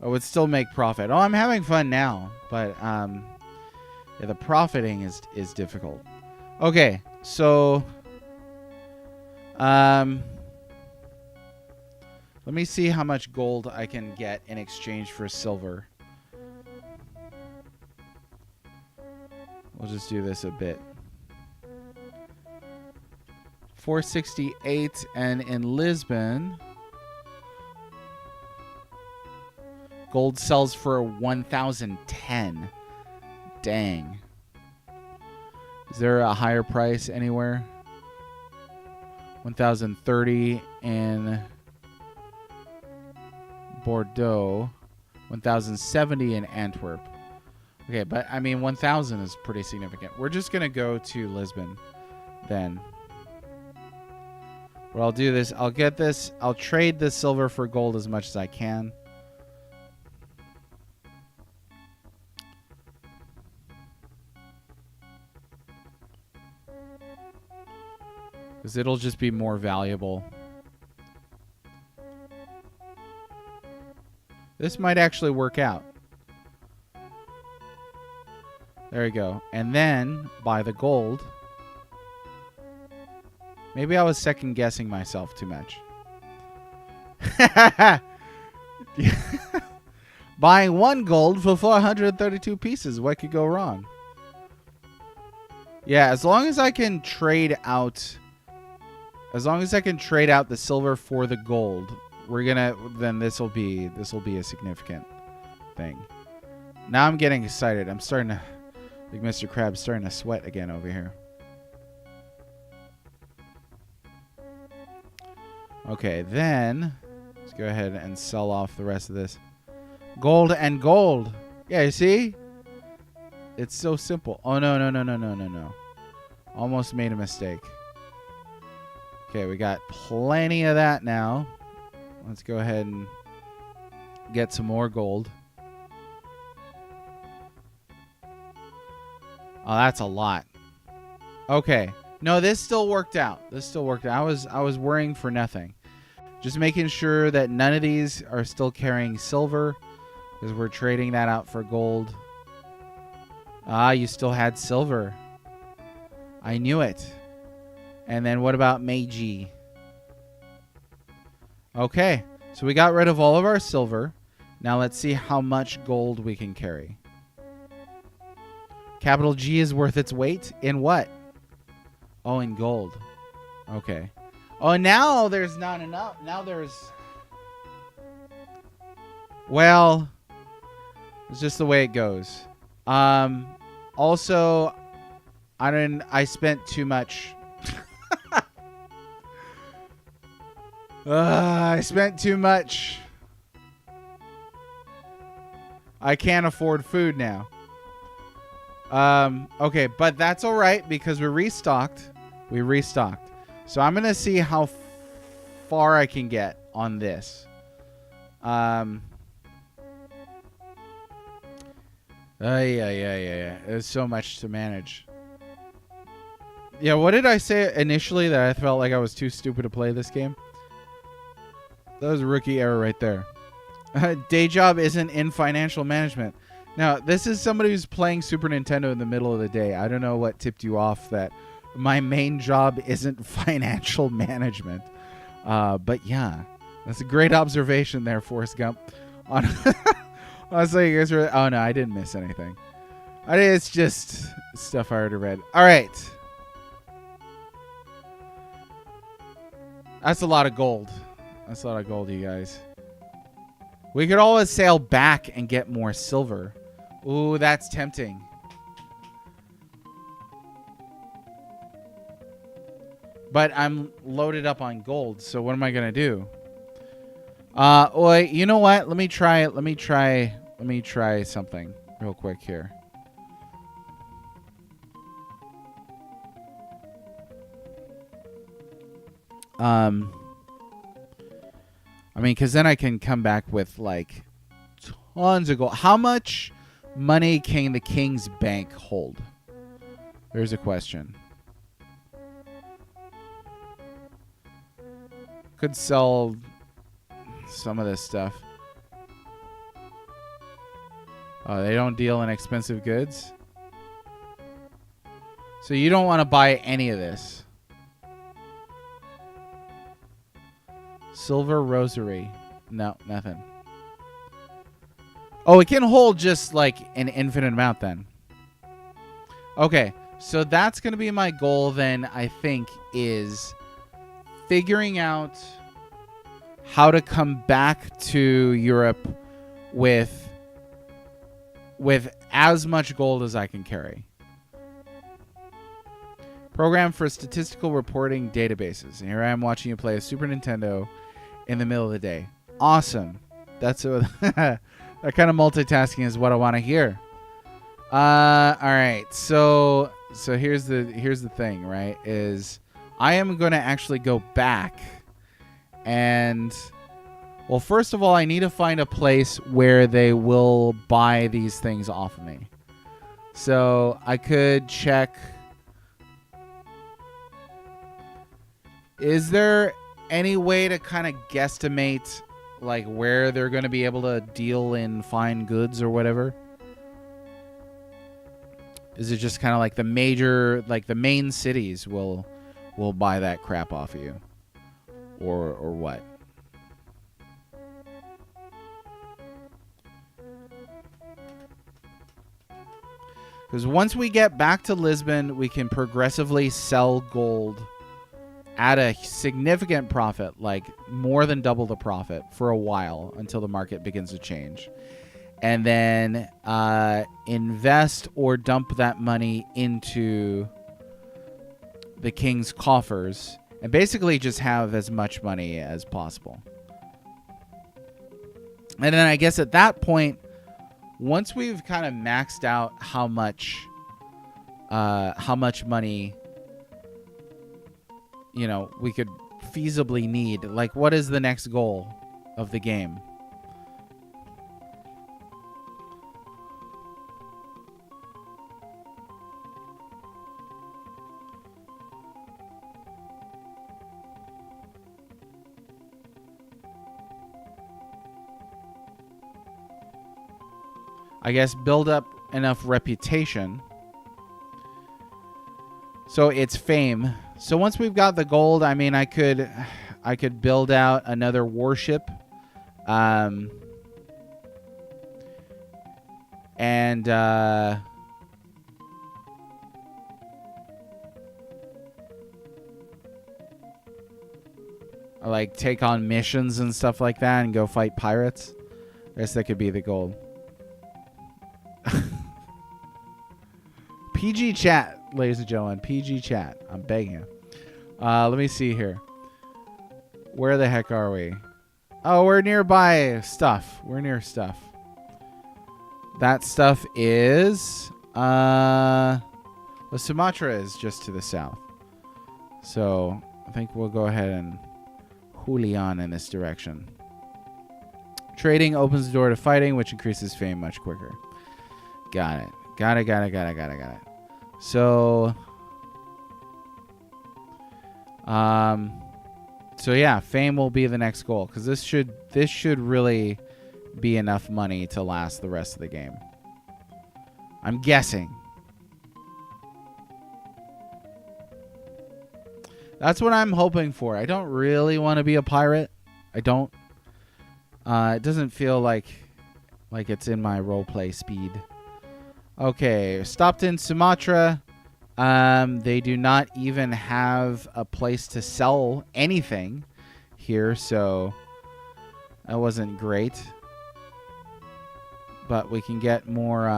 I would still make profit. Oh, I'm having fun now, but yeah, the profiting is difficult. Okay, so let me see how much gold I can get in exchange for silver. We'll just do this a bit. 468, and in Lisbon, gold sells for 1,010. Dang. Is there a higher price anywhere? 1,030 in Bordeaux. 1,070 in Antwerp. Okay, but I mean 1,000 is pretty significant. We're just going to go to Lisbon then. Well, I'll do this. I'll get this. I'll trade the silver for gold as much as I can. Because it'll just be more valuable. This might actually work out. There we go. And then buy the gold. Maybe I was second guessing myself too much. Buying one gold for 432 pieces. What could go wrong? Yeah, as long as I can trade out... As long as I can trade out the silver for the gold, then this will be a significant thing. Now I'm getting excited. I'm starting to, like Mr. Krabs, starting to sweat again over here. Okay, then Let's go ahead and sell off the rest of this. Gold and gold. Yeah, you see? It's so simple. Oh, no, no, no, no, no, no, no. Almost made a mistake. Okay, we got plenty of that now. Let's go ahead and get some more gold. Oh, that's a lot. Okay. No, this still worked out. This still worked out. I was worrying for nothing. Just making sure that none of these are still carrying silver, because we're trading that out for gold. Ah, you still had silver. I knew it. And then what about Meiji? Okay. So we got rid of all of our silver. Now let's see how much gold we can carry. Capital G is worth its weight in what? Oh, in gold. Okay. Oh, now there's not enough. Now there's... Well, it's just the way it goes. Also, I spent too much. I spent too much. I can't afford food now. Okay, but that's all right because we restocked. We restocked. So I'm going to see how far I can get on this. Yeah. There's so much to manage. Yeah, what did I say initially that I felt like I was too stupid to play this game? That was a rookie error right there. Day job isn't in financial management. Now, this is somebody who's playing Super Nintendo in the middle of the day. I don't know what tipped you off that my main job isn't financial management. But yeah, that's a great observation there, Forrest Gump. Honestly, you guys were... Oh, no, I didn't miss anything. It's just stuff I already read. All right. That's a lot of gold. That's a lot of gold, you guys. We could always sail back and get more silver. Ooh, that's tempting. But I'm loaded up on gold, so what am I going to do? You know what? Let me try something real quick here. I mean, because then I can come back with, like, tons of gold. How much money can the King's Bank hold? There's a question. Could sell some of this stuff. Oh, they don't deal in expensive goods? So you don't want to buy any of this. Silver rosary. No, nothing. Oh, it can hold just like an infinite amount then. Okay, so that's going to be my goal then, I think, is figuring out how to come back to Europe with as much gold as I can carry. Program for statistical reporting databases. And here I am watching you play a Super Nintendo in the middle of the day. Awesome. That's that kind of multitasking is what I want to hear. All right. So here's the thing, right? Is I am going to actually go back and, well, first of all, I need to find a place where they will buy these things off of me. So I could check. Is there any way to kind of guesstimate like where they're going to be able to deal in fine goods or whatever? Is it just kind of like the major, like the main cities will buy that crap off of you, or what? Because once we get back to Lisbon, we can progressively sell gold at a significant profit, like more than double the profit for a while until the market begins to change. And then invest or dump that money into the king's coffers and basically just have as much money as possible. And then I guess at that point, once we've kind of maxed out how much money, you know, we could feasibly need, like, what is the next goal of the game? I guess build up enough reputation. So it's fame. So once we've got the gold, I mean, I could build out another warship. Like take on missions and stuff like that and go fight pirates. I guess that could be the goal. PG chat, ladies and gentlemen. PG chat. I'm begging you. Let me see here. Where the heck are we? Oh, we're nearby stuff. We're near stuff. That stuff is... the Sumatra is just to the south. So, I think we'll go ahead and Julian in this direction. Trading opens the door to fighting, which increases fame much quicker. Got it. Got it. So yeah, fame will be the next goal, because this should really be enough money to last the rest of the game. I'm guessing. That's what I'm hoping for. I don't really want to be a pirate. I don't. It doesn't feel like it's in my roleplay speed. Okay, stopped in Sumatra. They do not even have a place to sell anything here, so that wasn't great. But we can get more...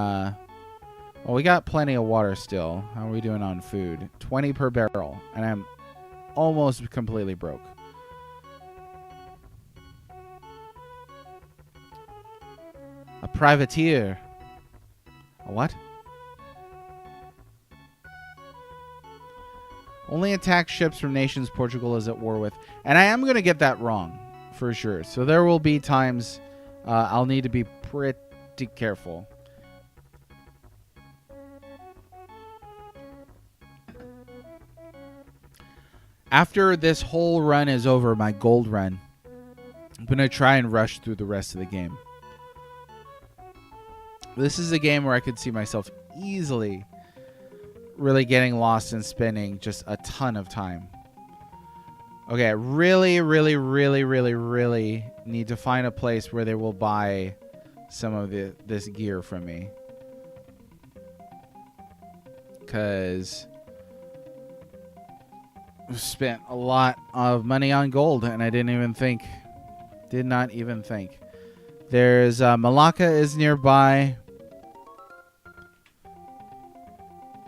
well, we got plenty of water still. How are we doing on food? 20 per barrel, and I'm almost completely broke. A privateer. A what? Only attack ships from nations Portugal is at war with. And I am going to get that wrong, for sure. So there will be times I'll need to be pretty careful. After this whole run is over, my gold run, I'm going to try and rush through the rest of the game. This is a game where I could see myself easily really getting lost and spending just a ton of time. Okay, I really need to find a place where they will buy some of this gear from me. Because I've spent a lot of money on gold and I did not even think. There's Malacca is nearby.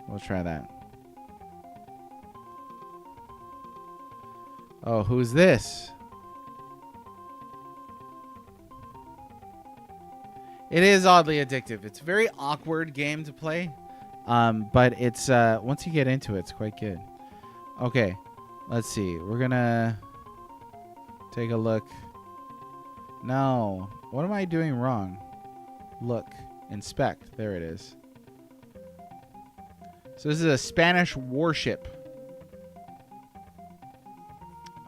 We'll try that. Oh, who's this? It is oddly addictive. It's a very awkward game to play. But it's once you get into it, it's quite good. Okay, let's see. We're gonna take a look. No. What am I doing wrong? Look. Inspect. There it is. So this is a Spanish warship.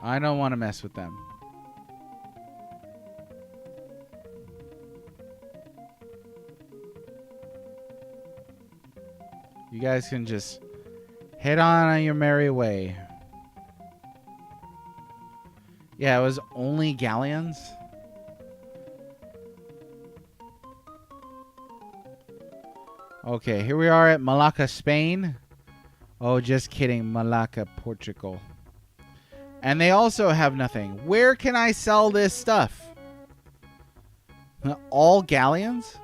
I don't want to mess with them. You guys can just head on your merry way. Yeah, it was only galleons. Okay, here we are at Malacca, Spain. Oh, just kidding. Malacca, Portugal. And they also have nothing. Where can I sell this stuff? All galleons?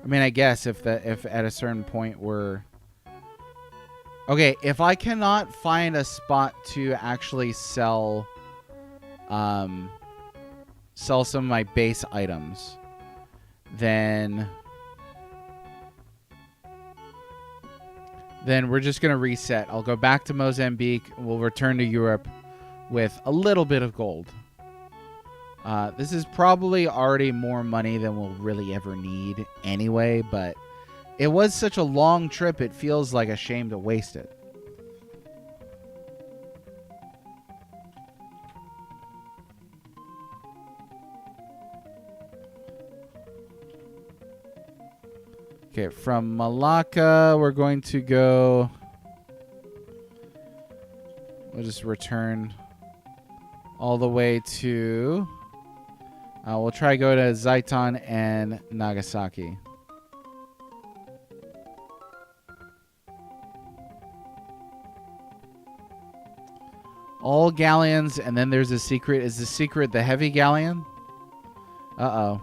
I mean, I guess if at a certain point we're... Okay, if I cannot find a spot to actually sell some of my base items, then we're just going to reset. I'll go back to Mozambique. We'll return to Europe with a little bit of gold. This is probably already more money than we'll really ever need anyway, but it was such a long trip, it feels like a shame to waste it. Okay, from Malacca, we're going to go... We'll just return all the way to... we'll try to go to Zaitan and Nagasaki. All galleons, and then there's a secret. Is the secret the heavy galleon? Uh-oh.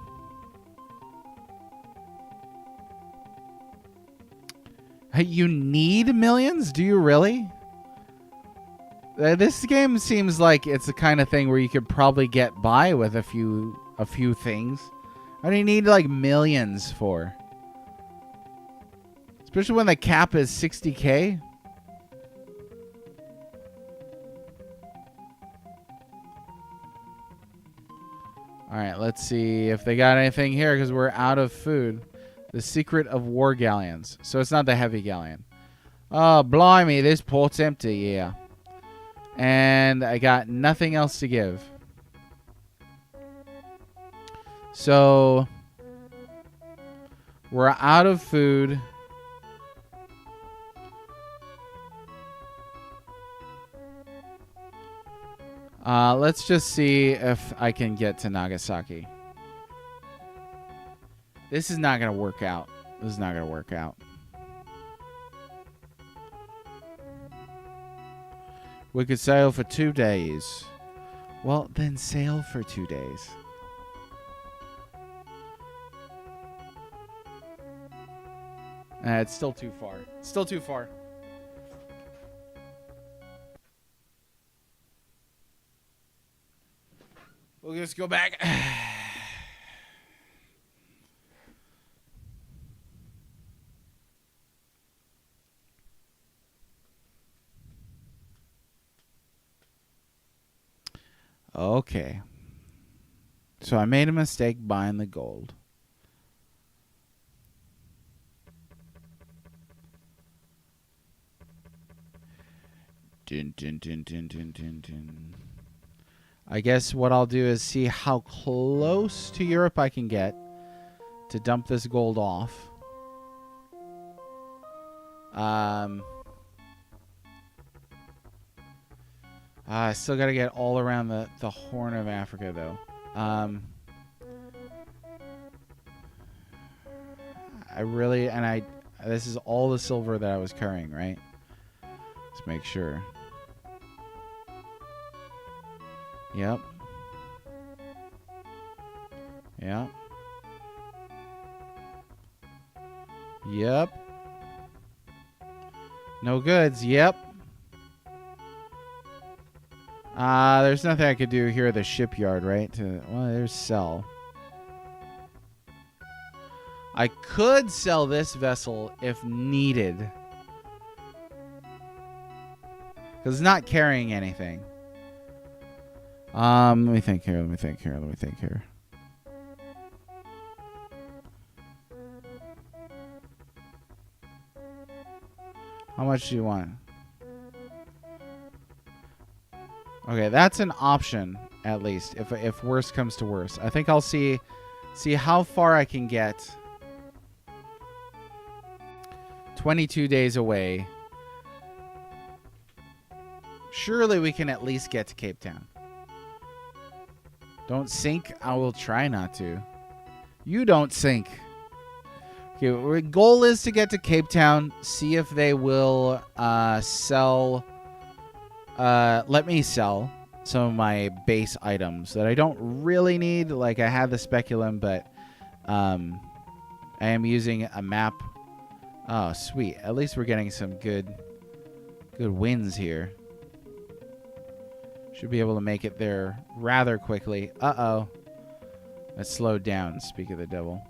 You need millions? Do you really? This game seems like it's the kind of thing where you could probably get by with a few things. What do you need like millions for? Especially when the cap is 60K. All right, let's see if they got anything here because we're out of food. The secret of war galleons. So it's not the heavy galleon. Oh, blimey, this port's empty, yeah. And I got nothing else to give. So we're out of food. Let's just see if I can get to Nagasaki. This is not going to work out. This is not going to work out. We could sail for 2 days. Well, then sail for 2 days. It's still too far. Still too far. We'll just go back. Okay. So I made a mistake buying the gold. Dun, dun, dun, dun, dun, dun, dun. I guess what I'll do is see how close to Europe I can get to dump this gold off. I still got to get all around the Horn of Africa, though. This is all the silver that I was carrying, right? Let's make sure. Yep. Yep. Yep. No goods. Yep. There's nothing I could do here at the shipyard, right? Well, there's sell. I could sell this vessel if needed. Because it's not carrying anything. Let me think here. How much do you want? Okay, that's an option, at least, if worse comes to worse. I think I'll see how far I can get. 22 days away. Surely we can at least get to Cape Town. Don't sink. I will try not to. You don't sink. Okay, our goal is to get to Cape Town. See if they will sell. Let me sell some of my base items that I don't really need. Like I have the speculum, but I am using a map. Oh, sweet. At least we're getting some good wins here. Should be able to make it there rather quickly. Uh-oh. That slowed down, speak of the devil.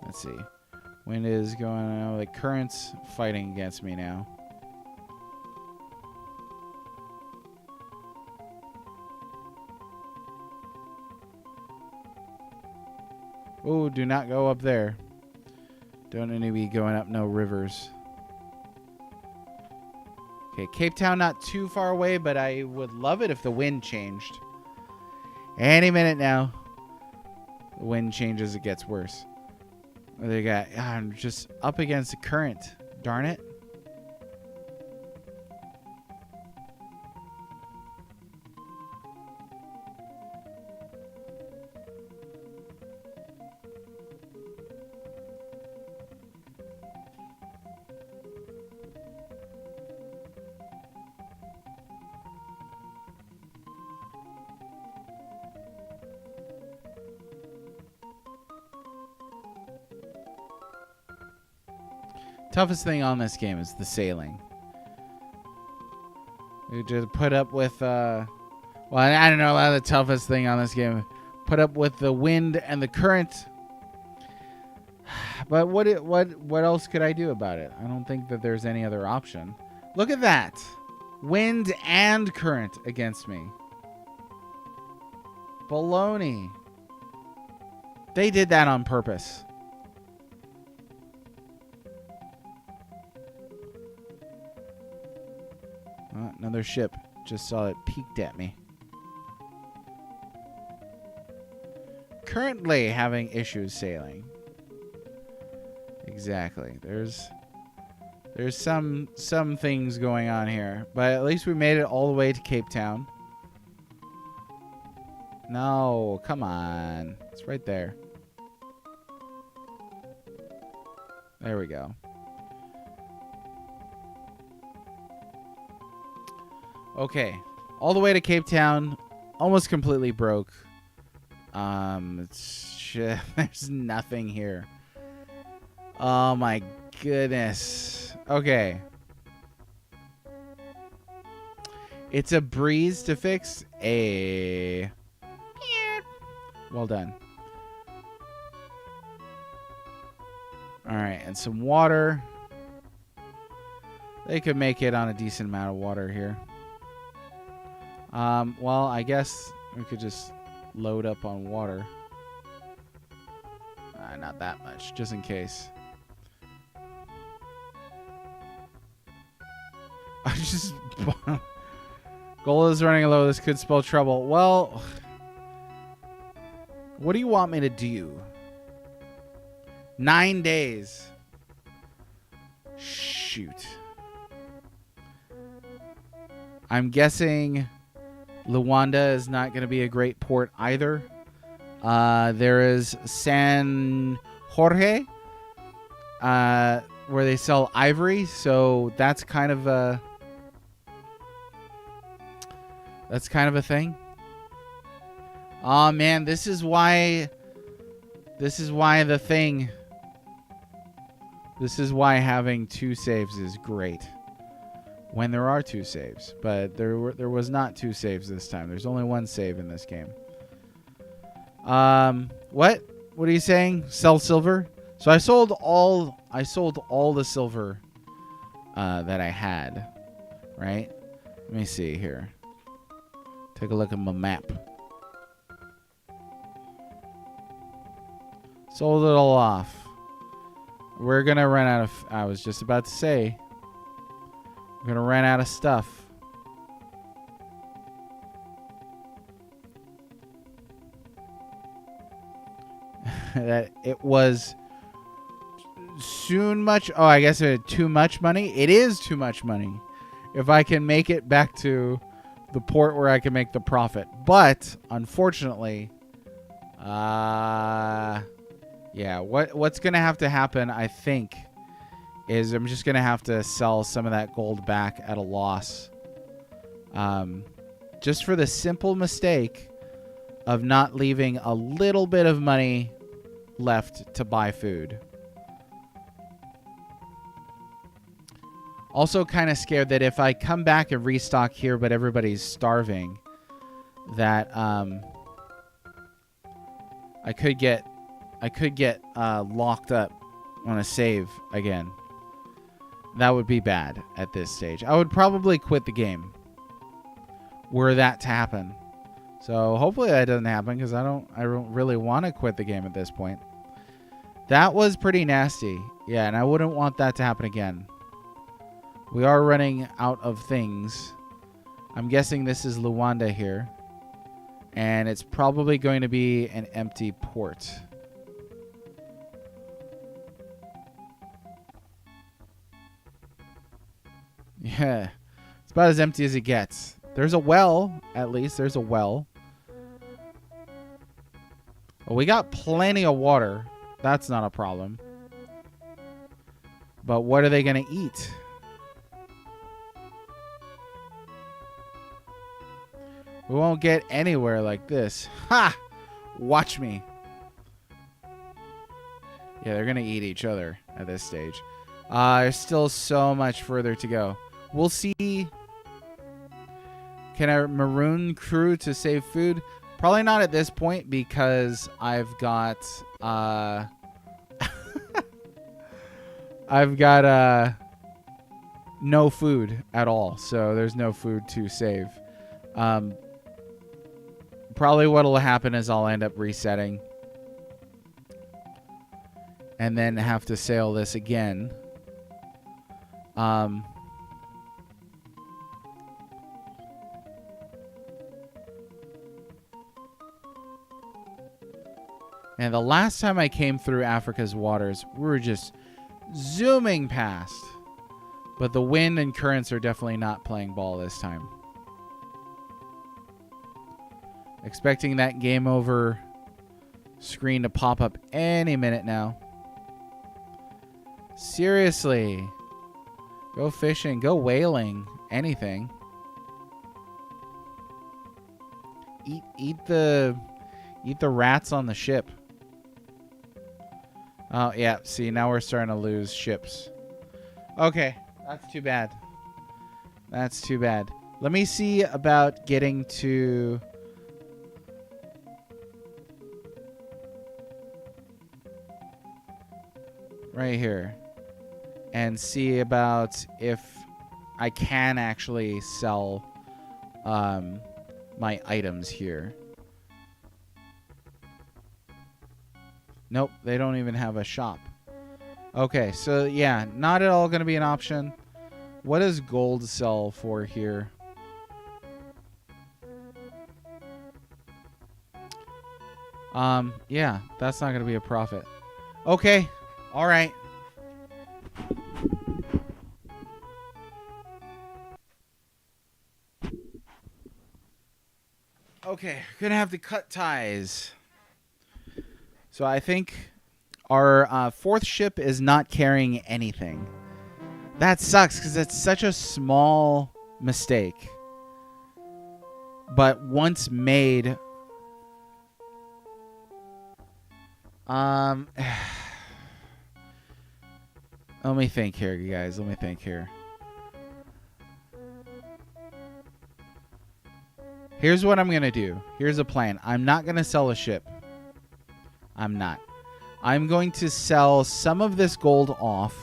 Let's see. Wind is going on. The current's fighting against me now. Oh, do not go up there. Don't need to be going up no rivers. Okay, Cape Town not too far away, but I would love it if the wind changed. Any minute now. The wind changes, it gets worse. They got, I'm just up against the current. Darn it. Toughest thing on this game is the sailing. We just put up with, well, I don't know, the toughest thing on this game. Put up with the wind and the current. But what else could I do about it? I don't think that there's any other option. Look at that. Wind and current against me. Baloney. They did that on purpose. Another ship. Just saw it peeked at me. Currently having issues sailing. Exactly. There's some things going on here, but at least we made it all the way to Cape Town. No, come on. It's right there. There we go. Okay, all the way to Cape Town, almost completely broke. There's nothing here. Oh my goodness. Okay. It's a breeze to fix. Well done. All right, and some water. They could make it on a decent amount of water here. Well, I guess we could just load up on water. Not that much, just in case. I just... Goal is running low. This could spell trouble. Well, what do you want me to do? 9 days. Shoot. I'm guessing Luanda is not going to be a great port either. There is San Jorge, where they sell ivory. So that's kind of a thing. Oh man, this is why having 2 saves is great. When there are 2 saves, but there was not 2 saves this time. There's only 1 save in this game. What are you saying? Sell silver? So I sold all the silver that I had, right? Let me see here. Take a look at my map. Sold it all off. We're gonna run out of. I was just about to say. We're gonna run out of stuff. That it was soon much. Oh, I guess it had too much money. It is too much money. If I can make it back to the port where I can make the profit, but unfortunately, yeah. What's gonna have to happen, I think, is I'm just gonna have to sell some of that gold back at a loss, just for the simple mistake of not leaving a little bit of money left to buy food. Also kind of scared that if I come back and restock here but everybody's starving, that I could get I could get locked up on a save again. That would be bad at this stage. I would probably quit the game were that to happen. So hopefully that doesn't happen because I don't really want to quit the game at this point. That was pretty nasty. Yeah, and I wouldn't want that to happen again. We are running out of things. I'm guessing this is Luanda here. And it's probably going to be an empty port. Yeah. It's about as empty as it gets. There's a well, at least. There's a well. Well, we got plenty of water. That's not a problem. But what are they going to eat? We won't get anywhere like this. Ha! Watch me. Yeah, they're going to eat each other at this stage. There's still so much further to go. We'll see. Can I maroon crew to save food? Probably not at this point because I've got I've got no food at all. So there's no food to save. Probably what'll happen is I'll end up resetting and then have to sail this again. And the last time I came through Africa's waters, we were just zooming past. But the wind and currents are definitely not playing ball this time. Expecting that game over screen to pop up any minute now. Seriously. Go fishing. Go whaling. Anything. Eat the rats on the ship. Oh, yeah. See, now we're starting to lose ships. Okay. That's too bad. That's too bad. Let me see about getting to... right here. And see about if I can actually sell my items here. Nope, they don't even have a shop. Okay, so yeah, not at all going to be an option. What does gold sell for here? Yeah, that's not going to be a profit. Okay, all right. Okay, gonna have to cut ties. So I think our fourth ship is not carrying anything. That sucks because it's such a small mistake. But once made... let me think here, guys. Let me think here. Here's what I'm going to do. Here's a plan. I'm not going to sell a ship. I'm not. I'm going to sell some of this gold off.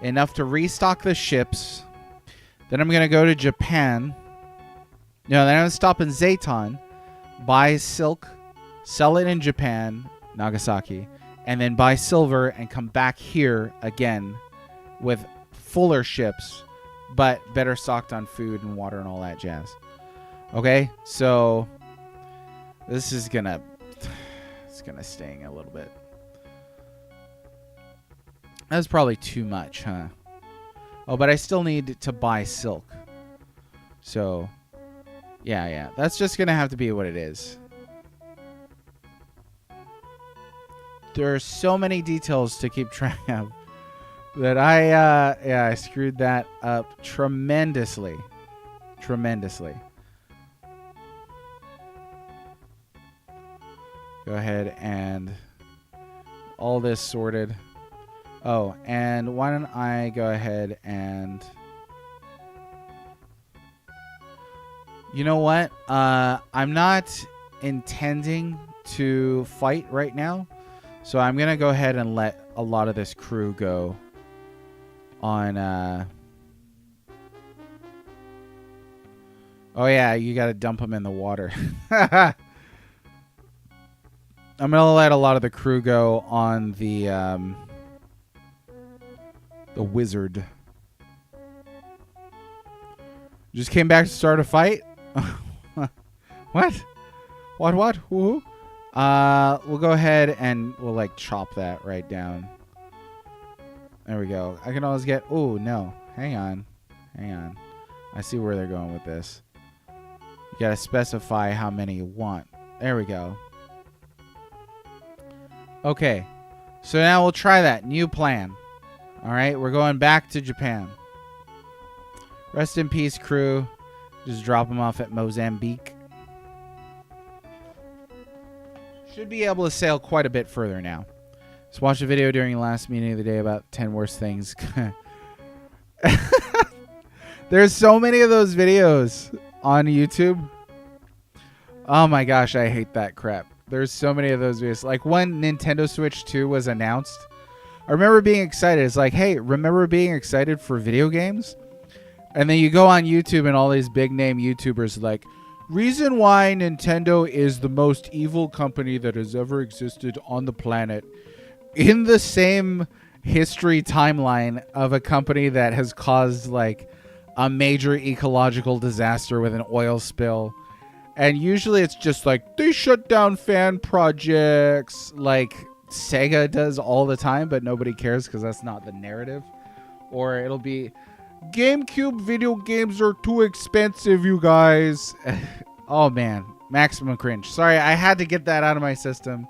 Enough to restock the ships. Then I'm going to go to Japan. No, then I'm going to stop in Zayton. Buy silk. Sell it in Japan. Nagasaki. And then buy silver and come back here again with fuller ships. But better stocked on food and water and all that jazz. Okay, so this is gonna sting a little bit. That's probably too much, huh? Oh, but I still need to buy silk. So, yeah, that's just gonna have to be what it is. There are so many details to keep track of. That I screwed that up tremendously. Tremendously. Go ahead and all this sorted. Oh, and why don't I go ahead and... You know what? I'm not intending to fight right now. So I'm going to go ahead and let a lot of this crew go on... Oh, yeah, you got to dump them in the water. I'm going to let a lot of the crew go on the wizard. Just came back to start a fight? What? What? Who? We'll go ahead and we'll, like, chop that right down. There we go. I can always get... Oh, no. Hang on. I see where they're going with this. You gotta specify how many you want. There we go. Okay. So now we'll try that. New plan. Alright, we're going back to Japan. Rest in peace, crew. Just drop them off at Mozambique. Should be able to sail quite a bit further now. Just watched a video during the last meeting of the day about 10 worst things. There's so many of those videos on YouTube. Oh my gosh, I hate that crap. There's so many of those videos. Like when Nintendo Switch 2 was announced, I remember being excited. It's like, hey, remember being excited for video games? And then you go on YouTube and all these big name YouTubers like, reason why Nintendo is the most evil company that has ever existed on the planet. In the same history timeline of a company that has caused like a major ecological disaster with an oil spill. And usually it's just like, they shut down fan projects like Sega does all the time, but nobody cares because that's not the narrative. Or it'll be, GameCube video games are too expensive, you guys. Oh, man. Maximum cringe. Sorry, I had to get that out of my system.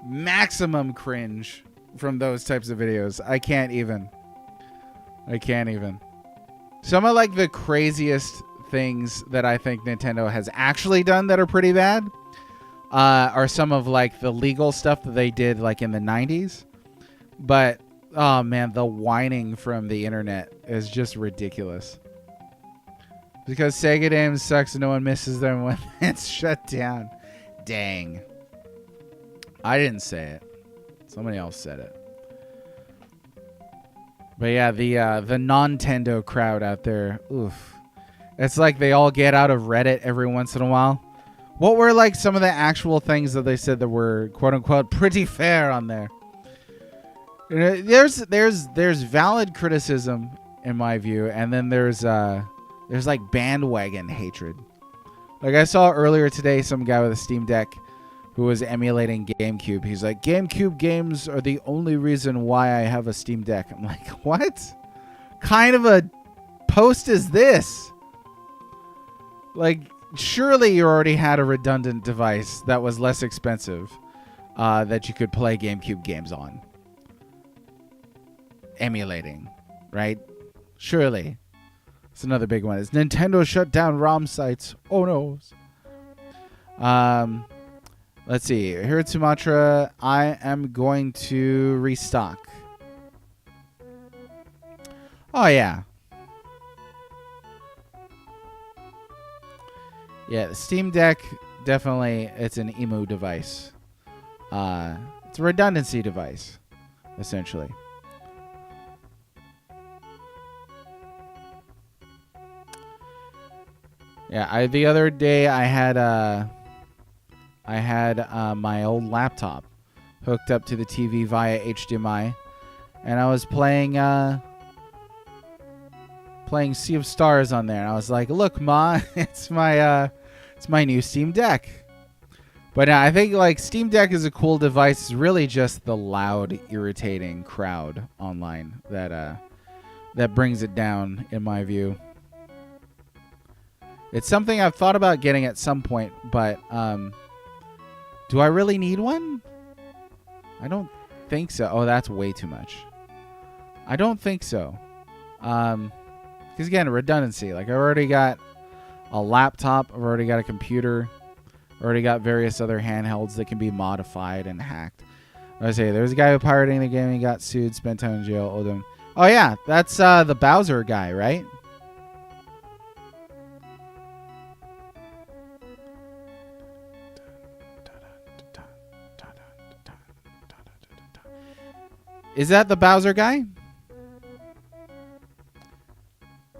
Maximum cringe from those types of videos. I can't even. Some of like the craziest things that I think Nintendo has actually done that are pretty bad are some of like the legal stuff that they did like in the 90s. But oh man, the whining from the internet is just ridiculous. Because Sega games sucks and no one misses them when it's shut down. Dang. I didn't say it. Somebody else said it. But yeah, the non-Tendo crowd out there, oof. It's like they all get out of Reddit every once in a while. What were like some of the actual things that they said that were quote unquote pretty fair on there? You know, there's valid criticism in my view, and then there's like bandwagon hatred. Like I saw earlier today some guy with a Steam Deck who was emulating GameCube. He's like, GameCube games are the only reason why I have a Steam Deck. I'm like, what kind of a post is this? Like, surely you already had a redundant device that was less expensive that you could play GameCube games on. Emulating, right? Surely. It's another big one. Is Nintendo shut down ROM sites? Oh no. Let's see. Here at Sumatra, I am going to restock. Oh yeah. Yeah, the Steam Deck, definitely, it's an emu device. It's a redundancy device, essentially. Yeah, the other day I had my old laptop hooked up to the TV via HDMI, and I was playing Sea of Stars on there. And I was like, "Look, Ma, it's my new Steam Deck." But I think like Steam Deck is a cool device. It's really just the loud, irritating crowd online that brings it down, in my view. It's something I've thought about getting at some point, but do I really need one? I don't think so. Oh, that's way too much. I don't think so. Because again, redundancy. Like, I've already got a laptop. I've already got a computer. I've already got various other handhelds that can be modified and hacked. I say, there's a guy who pirating the game. He got sued, spent time in jail, owed him. Oh, yeah. That's the Bowser guy, right? Is that the Bowser guy?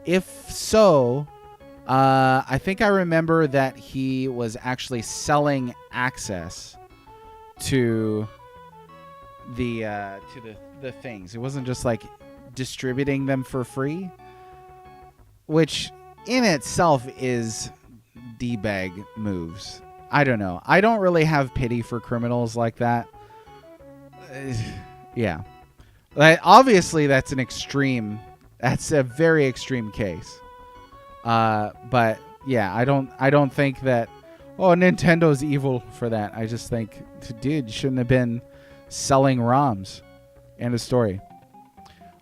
If so, I think I remember that he was actually selling access to the things. It wasn't just like distributing them for free, which in itself is D-bag moves. I don't know. I don't really have pity for criminals like that. Yeah. Like, obviously, that's an extreme. That's a very extreme case. But yeah, I don't think that. Oh, Nintendo's evil for that. I just think, dude, you shouldn't have been selling ROMs. End of story.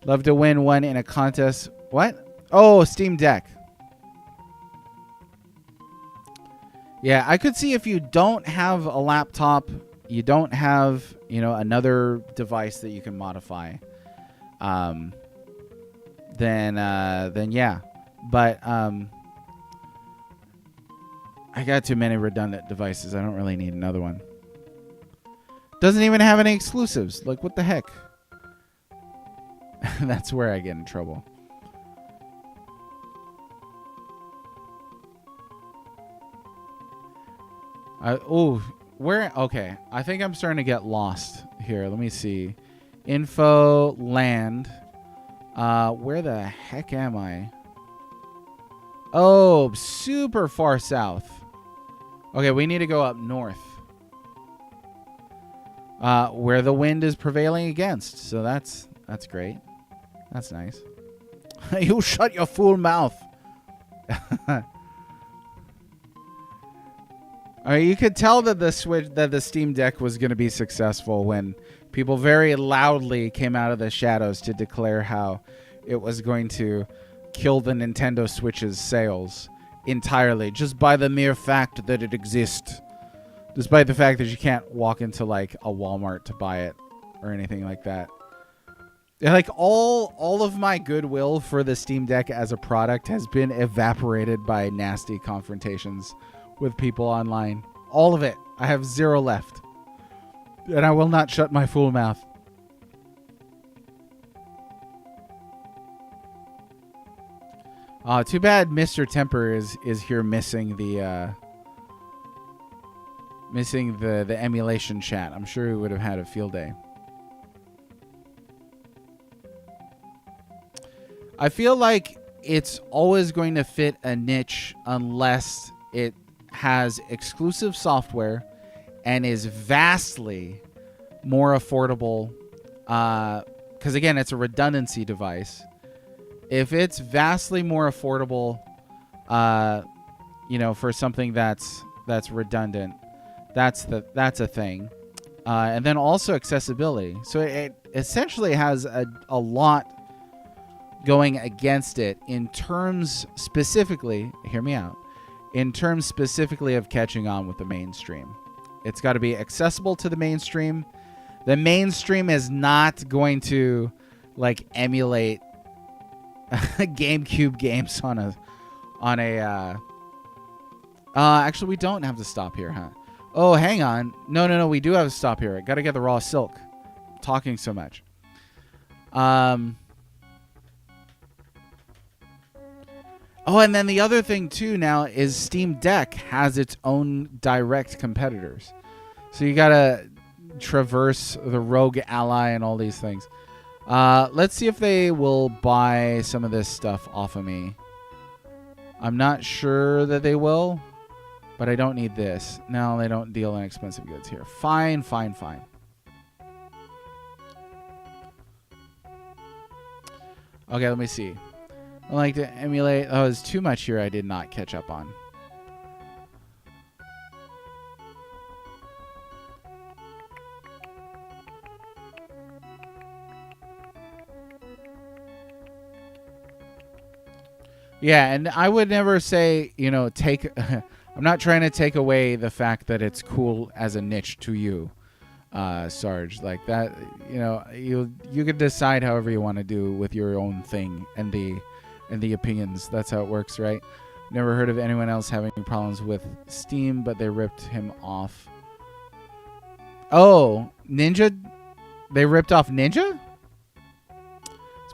Love to win one in a contest. What? Oh, Steam Deck. Yeah, I could see if you don't have a laptop, you don't have, another device that you can modify. Then yeah. But I got too many redundant devices. I don't really need another one. Doesn't even have any exclusives. Like, what the heck? That's where I get in trouble. Where? Okay. I think I'm starting to get lost here. Let me see. Info, land. Where the heck am I? Oh, super far south. Okay, we need to go up north. Where the wind is prevailing against. So that's great. That's nice. You shut your fool mouth. You could tell that the Steam Deck was going to be successful when people very loudly came out of the shadows to declare how it was going to kill the Nintendo Switch's sales entirely just by the mere fact that it exists. Despite the fact that you can't walk into like a Walmart to buy it or anything like that. Like all of my goodwill for the Steam Deck as a product has been evaporated by nasty confrontations with people online. All of it. I have zero left. And I will not shut my fool mouth. Too bad Mr. Temper is here missing the emulation chat. I'm sure he would have had a field day. I feel like it's always going to fit a niche unless it has exclusive software and is vastly more affordable. Because again, it's a redundancy device. If it's vastly more affordable, for something that's redundant, that's a thing. And then also accessibility. So it essentially has a lot going against it in terms specifically, hear me out, in terms specifically of catching on with the mainstream. It's got to be accessible to the mainstream. The mainstream is not going to like emulate GameCube games on a actually we don't have to stop here, huh? Oh, hang on. No, we do have to stop here. I got to get the raw silk. I'm talking so much. Oh, and then the other thing, too, now is Steam Deck has its own direct competitors. So you got to traverse the Rogue Ally and all these things. Let's see if they will buy some of this stuff off of me. I'm not sure that they will, but I don't need this. No, they don't deal in expensive goods here. Fine. Okay, let me see. I like to emulate. Oh, there's too much here I did not catch up on. Yeah, and I would never say, take... I'm not trying to take away the fact that it's cool as a niche to you, Sarge. Like that, you can decide however you want to do with your own thing and the opinions. That's how it works, right? Never heard of anyone else having problems with Steam, but they ripped him off. Oh, Ninja? They ripped off Ninja?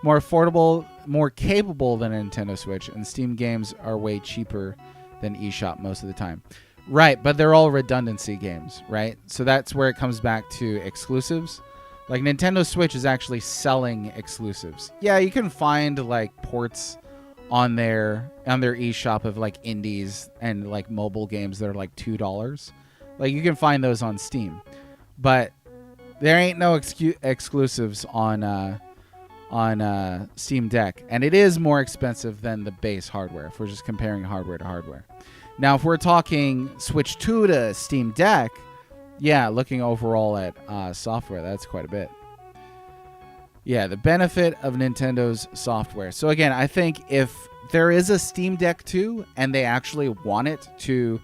more affordable, more capable than a Nintendo Switch, and Steam games are way cheaper than eShop most of the time. Right, but they're all redundancy games, right? So that's where it comes back to exclusives. Like Nintendo Switch is actually selling exclusives. Yeah, you can find like ports on their eShop of like indies and like mobile games that are like $2. Like you can find those on Steam. But there ain't no exclusives on Steam Deck, and it is more expensive than the base hardware if we're just comparing hardware to hardware. Now, if we're talking Switch 2 to Steam Deck, yeah, looking overall at software, that's quite a bit. Yeah, the benefit of Nintendo's software. So again, I think if there is a Steam Deck 2 and they actually want it to,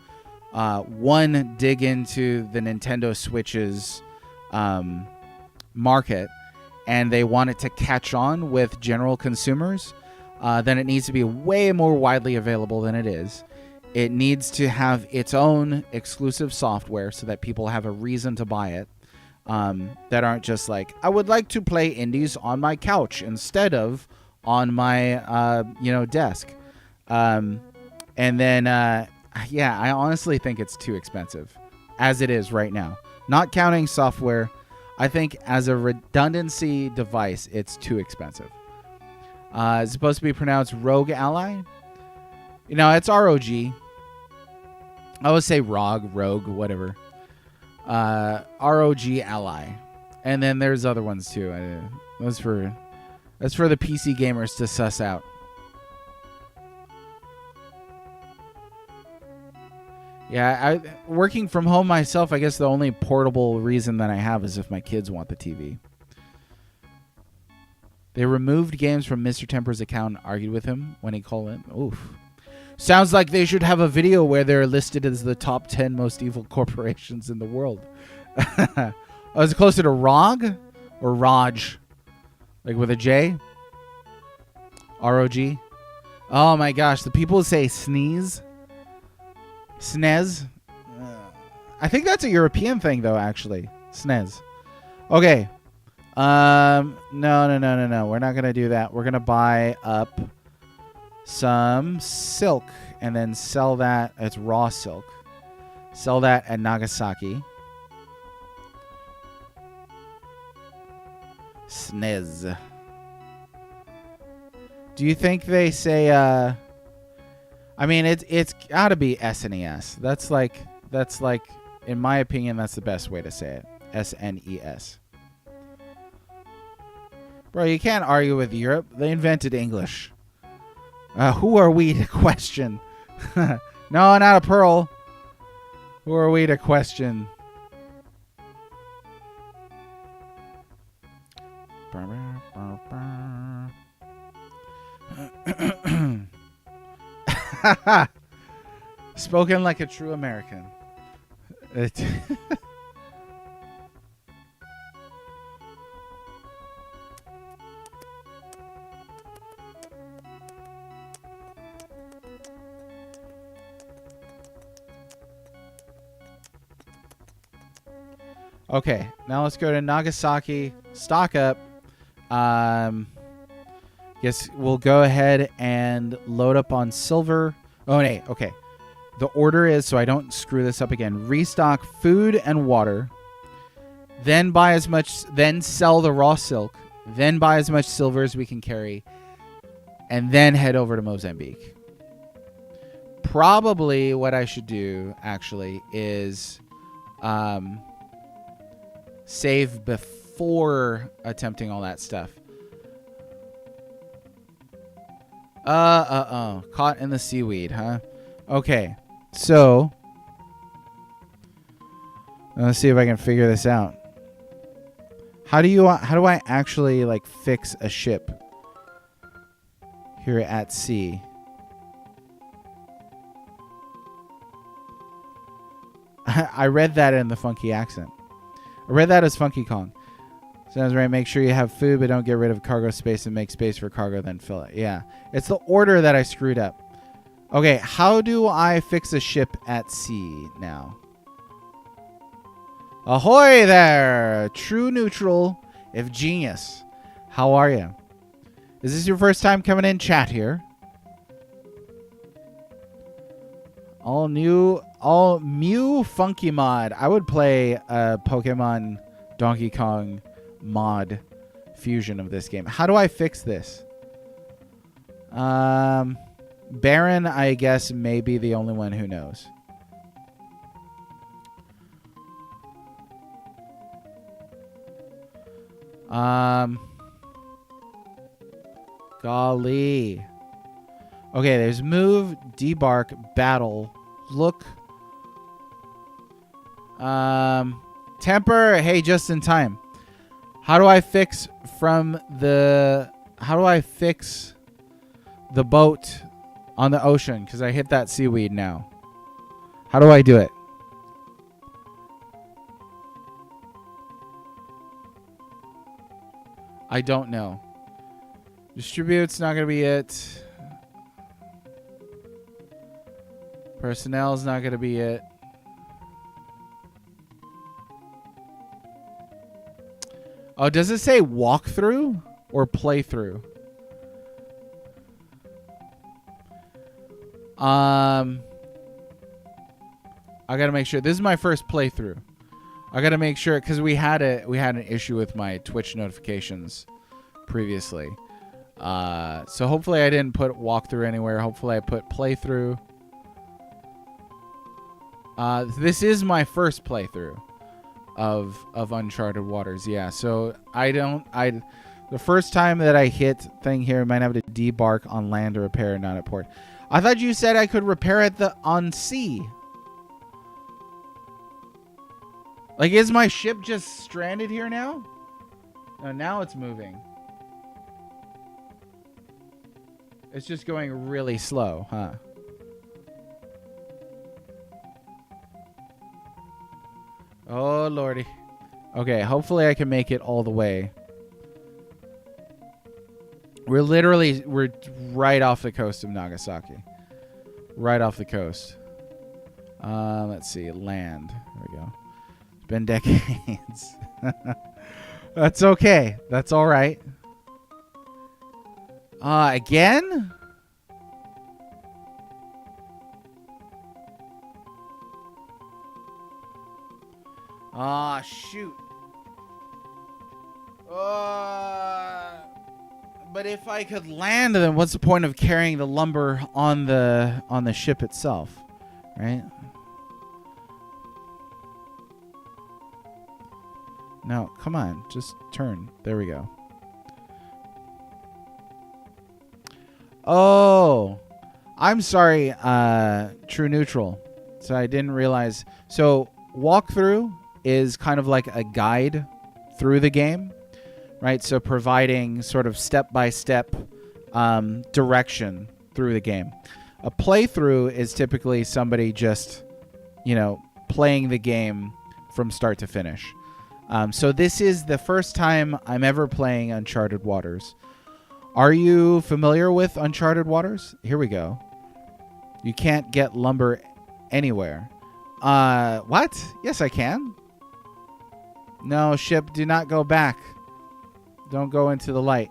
one, dig into the Nintendo Switch's market, and they want it to catch on with general consumers, then it needs to be way more widely available than it is. It needs to have its own exclusive software so that people have a reason to buy it, that aren't just like, I would like to play indies on my couch instead of on my desk. And then I honestly think it's too expensive as it is right now. Not counting software, I think as a redundancy device, it's too expensive. It's supposed to be pronounced Rogue Ally. It's ROG. I would say Rogue, whatever. ROG Ally. And then there's other ones too. That's for the PC gamers to suss out. Yeah, working from home myself, I guess the only portable reason that I have is if my kids want the TV. They removed games from Mr. Temper's account and argued with him when he called in. Oof. Sounds like they should have a video where they're listed as the top 10 most evil corporations in the world. I was closer to ROG or Raj? Like with a J? ROG? Oh my gosh, the people who say SNES. SNES? I think that's a European thing though, actually. SNES. Okay. No. We're not going to do that. We're going to buy up some silk and then sell that. It's raw silk. Sell that at Nagasaki. SNES. Do you think they say I mean it's got to be SNES. That's like in my opinion that's the best way to say it. SNES. Bro, you can't argue with Europe. They invented English. Who are we to question? No, not a pearl. Who are we to question? Spoken like a true American. Okay, now let's go to Nagasaki. Stock up. Guess we'll go ahead and load up on silver. Oh, no, okay. The order is, so I don't screw this up again, restock food and water, then buy as much, then sell the raw silk, then buy as much silver as we can carry, and then head over to Mozambique. Probably what I should do, actually, is save before attempting all that stuff. Caught in the seaweed, huh? Okay, so let's see if I can figure this out. How do I actually like fix a ship here at sea? I read that in the funky accent. I read that as Funky Kong. Sounds right. Make sure you have food, but don't get rid of cargo space and make space for cargo, then fill it. Yeah. It's the order that I screwed up. Okay, how do I fix a ship at sea now? Ahoy there! True neutral, if genius. How are you? Is this your first time coming in chat here? All Mew Funky mod. I would play a Pokemon Donkey Kong mod fusion of this game. How do I fix this? Baron, I guess, may be the only one who knows. Golly. Okay, there's move, debark, battle, look. Temper, hey, just in time. How do I fix the boat on the ocean? Because I hit that seaweed now. How do I do it? I don't know. Distribute's not going to be it. Personnel's not going to be it. Oh, does it say walkthrough or playthrough? I gotta make sure. This is my first playthrough. I gotta make sure because we had an issue with my Twitch notifications previously. So hopefully I didn't put walkthrough anywhere. Hopefully I put playthrough. This is my first playthrough of Uncharted Waters. Yeah. So the first time that I hit thing here, I might have to debark on land to repair, not at port. I thought you said I could repair it on sea. Like, is my ship just stranded here now? No, now it's moving. It's just going really slow, huh? Oh, lordy. Okay, hopefully I can make it all the way. We're right off the coast of Nagasaki. Right off the coast. Let's see. Land. There we go. It's been decades. That's okay. That's all right. Again? Ah, shoot. But if I could land, then what's the point of carrying the lumber on the ship itself, right? No, come on, just turn. There we go. Oh, I'm sorry, True Neutral. So I didn't realize. So walkthrough is kind of like a guide through the game. Right, so providing sort of step-by-step direction through the game. A playthrough is typically somebody just, playing the game from start to finish. So this is the first time I'm ever playing Uncharted Waters. Are you familiar with Uncharted Waters? Here we go. You can't get lumber anywhere. What? Yes, I can. No, ship, do not go back. Don't go into the light.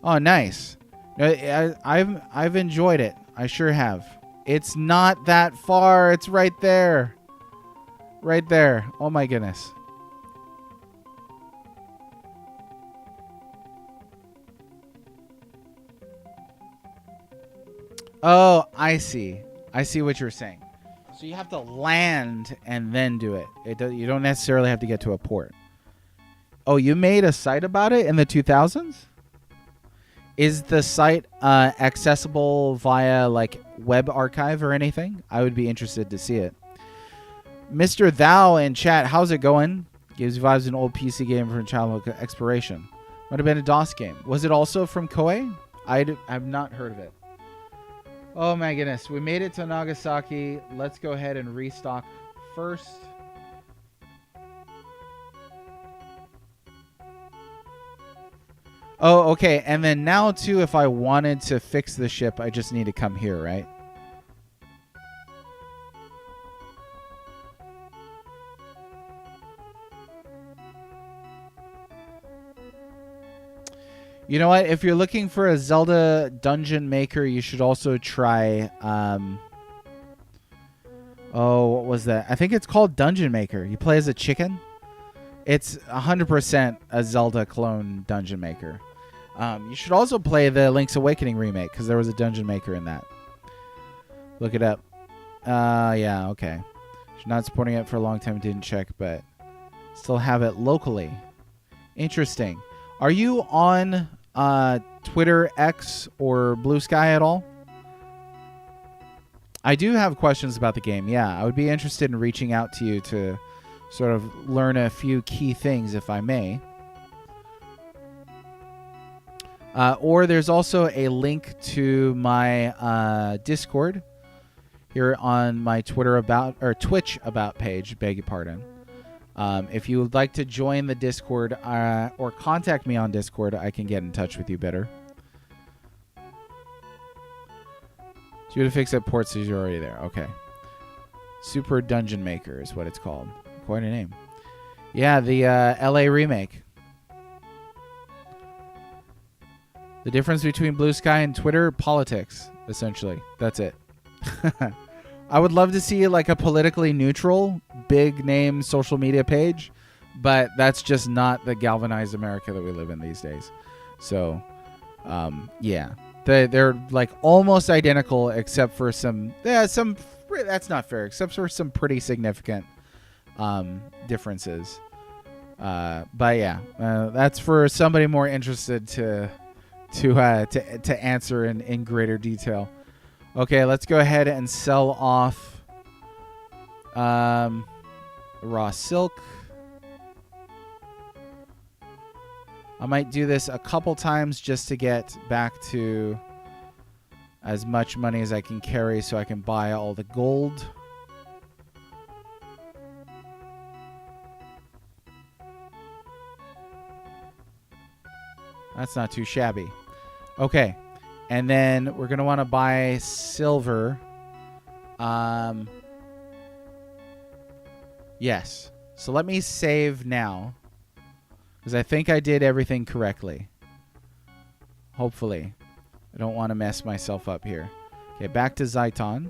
Oh, nice. I've enjoyed it. I sure have. It's not that far. It's right there. Right there. Oh my goodness. Oh, I see. I see what you're saying. So you have to land and then do it. You don't necessarily have to get to a port. Oh, you made a site about it in the 2000s? Is the site accessible via like web archive or anything? I would be interested to see it. Mr. Thou in chat, how's it going? Gives you vibes an old PC game from childhood exploration. Might have been a DOS game. Was it also from Koei? I've not heard of it. Oh my goodness. We made it to Nagasaki. Let's go ahead and restock first. Oh, okay. And then now, too, if I wanted to fix the ship, I just need to come here, right? You know what? If you're looking for a Zelda dungeon maker, you should also try. Oh, what was that? I think it's called Dungeon Maker. You play as a chicken. It's 100% a Zelda clone Dungeon Maker. You should also play the Link's Awakening remake because there was a Dungeon Maker in that. Look it up. Yeah, okay. Not supporting it for a long time. Didn't check, but still have it locally. Interesting. Are you on Twitter, X, or Blue Sky at all? I do have questions about the game. Yeah, I would be interested in reaching out to you to sort of learn a few key things, if I may. Or there's also a link to my Discord here on my Twitch about page. Beg your pardon. If you would like to join the Discord or contact me on Discord, I can get in touch with you better. Due to fix up ports, you're already there. Okay. Super Dungeon Maker is what it's called. Quite a name. Yeah, the LA remake. The difference between Blue Sky and Twitter, politics, essentially. That's it. I would love to see like a politically neutral, big name social media page, but that's just not the galvanized America that we live in these days. So, yeah. They're like almost identical except for some that's not fair, except for some pretty significant differences. But yeah, that's for somebody more interested to answer in greater detail. Okay, let's go ahead and sell off raw silk. I might do this a couple times just to get back to as much money as I can carry so I can buy all the gold. That's not too shabby. Okay. And then we're going to want to buy silver. Yes. So let me save now. Because I think I did everything correctly. Hopefully. I don't want to mess myself up here. Okay, back to Zaiton.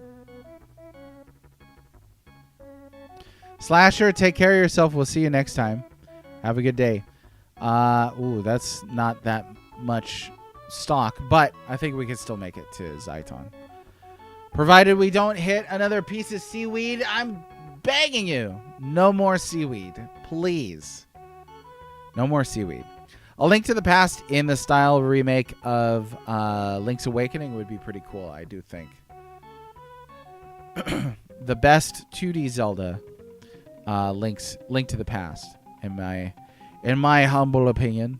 Slasher, take care of yourself. We'll see you next time. Have a good day. Ooh, that's not that much stock, but I think we can still make it to Zaiton. Provided we don't hit another piece of seaweed, I'm begging you. No more seaweed. Please. No more seaweed. A Link to the Past in the style remake of Link's Awakening would be pretty cool, I do think. The best 2D Zelda, Link to the Past, in my humble opinion.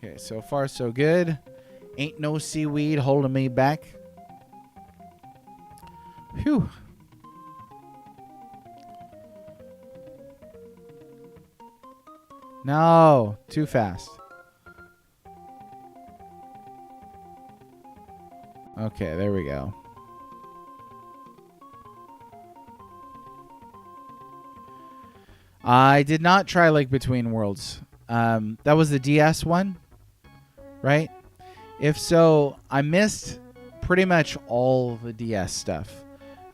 Okay, so far so good. Ain't no seaweed holding me back. Phew. No, too fast. Okay, there we go. I did not try Link Between Worlds. That was the DS one, right? If so, I missed pretty much all the DS stuff.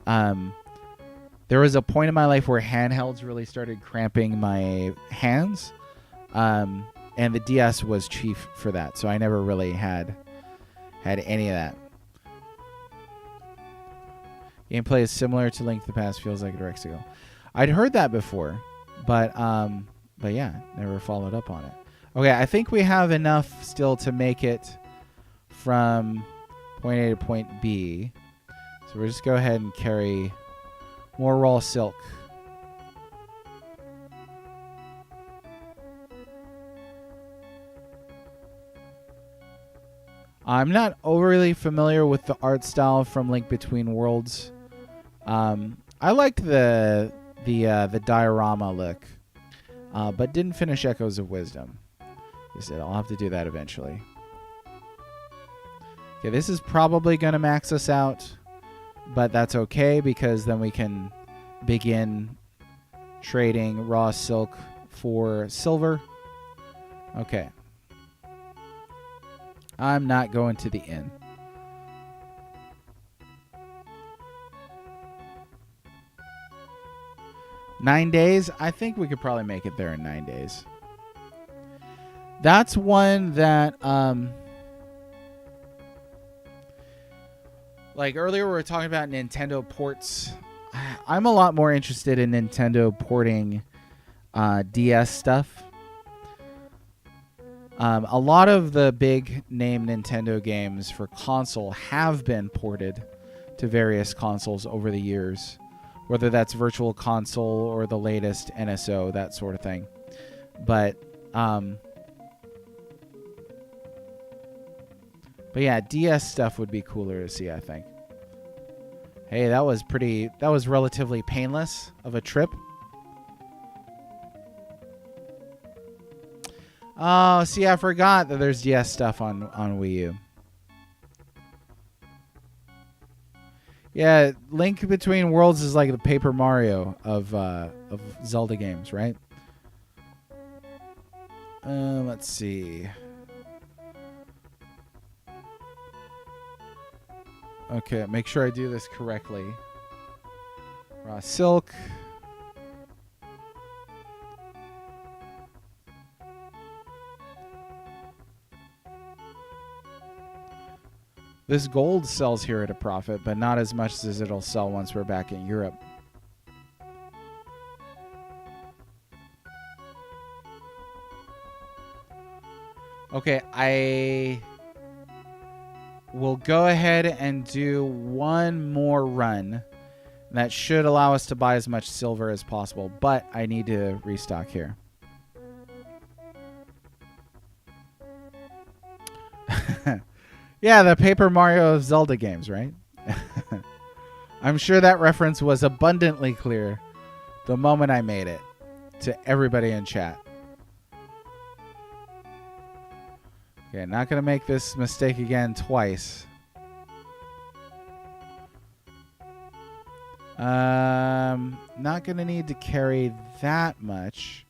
There was a point in my life where handhelds really started cramping my hands. And the DS was chief for that, so I never really had any of that. Gameplay is similar to Link to the Past, feels like a direct sequel. I'd heard that before, but yeah, never followed up on it. Okay, I think we have enough still to make it from point A to point B. So we'll just go ahead and carry more raw silk. I'm not overly familiar with the art style from Link Between Worlds. I liked the diorama look, but didn't finish Echoes of Wisdom. You said I'll have to do that eventually. Okay, this is probably going to max us out, but that's okay because then we can begin trading raw silk for silver. Okay. I'm not going to the inn. Nine days? I think we could probably make it there in 9 days. That's one that, like earlier we were talking about Nintendo ports. I'm a lot more interested in Nintendo porting DS stuff. A lot of the big name Nintendo games for console have been ported to various consoles over the years, whether that's Virtual Console or the latest NSO, that sort of thing. But yeah, DS stuff would be cooler to see, I think. Hey, that was relatively painless of a trip. Oh, see, I forgot that there's DS stuff on Wii U. Yeah, Link Between Worlds is like the Paper Mario of Zelda games, right? Let's see. Okay, make sure I do this correctly. Raw silk. This gold sells here at a profit, but not as much as it'll sell once we're back in Europe. Okay, I will go ahead and do one more run. That should allow us to buy as much silver as possible, but I need to restock here. Yeah, the Paper Mario of Zelda games, right? I'm sure that reference was abundantly clear the moment I made it to everybody in chat. Okay, not going to make this mistake again twice. Not going to need to carry that much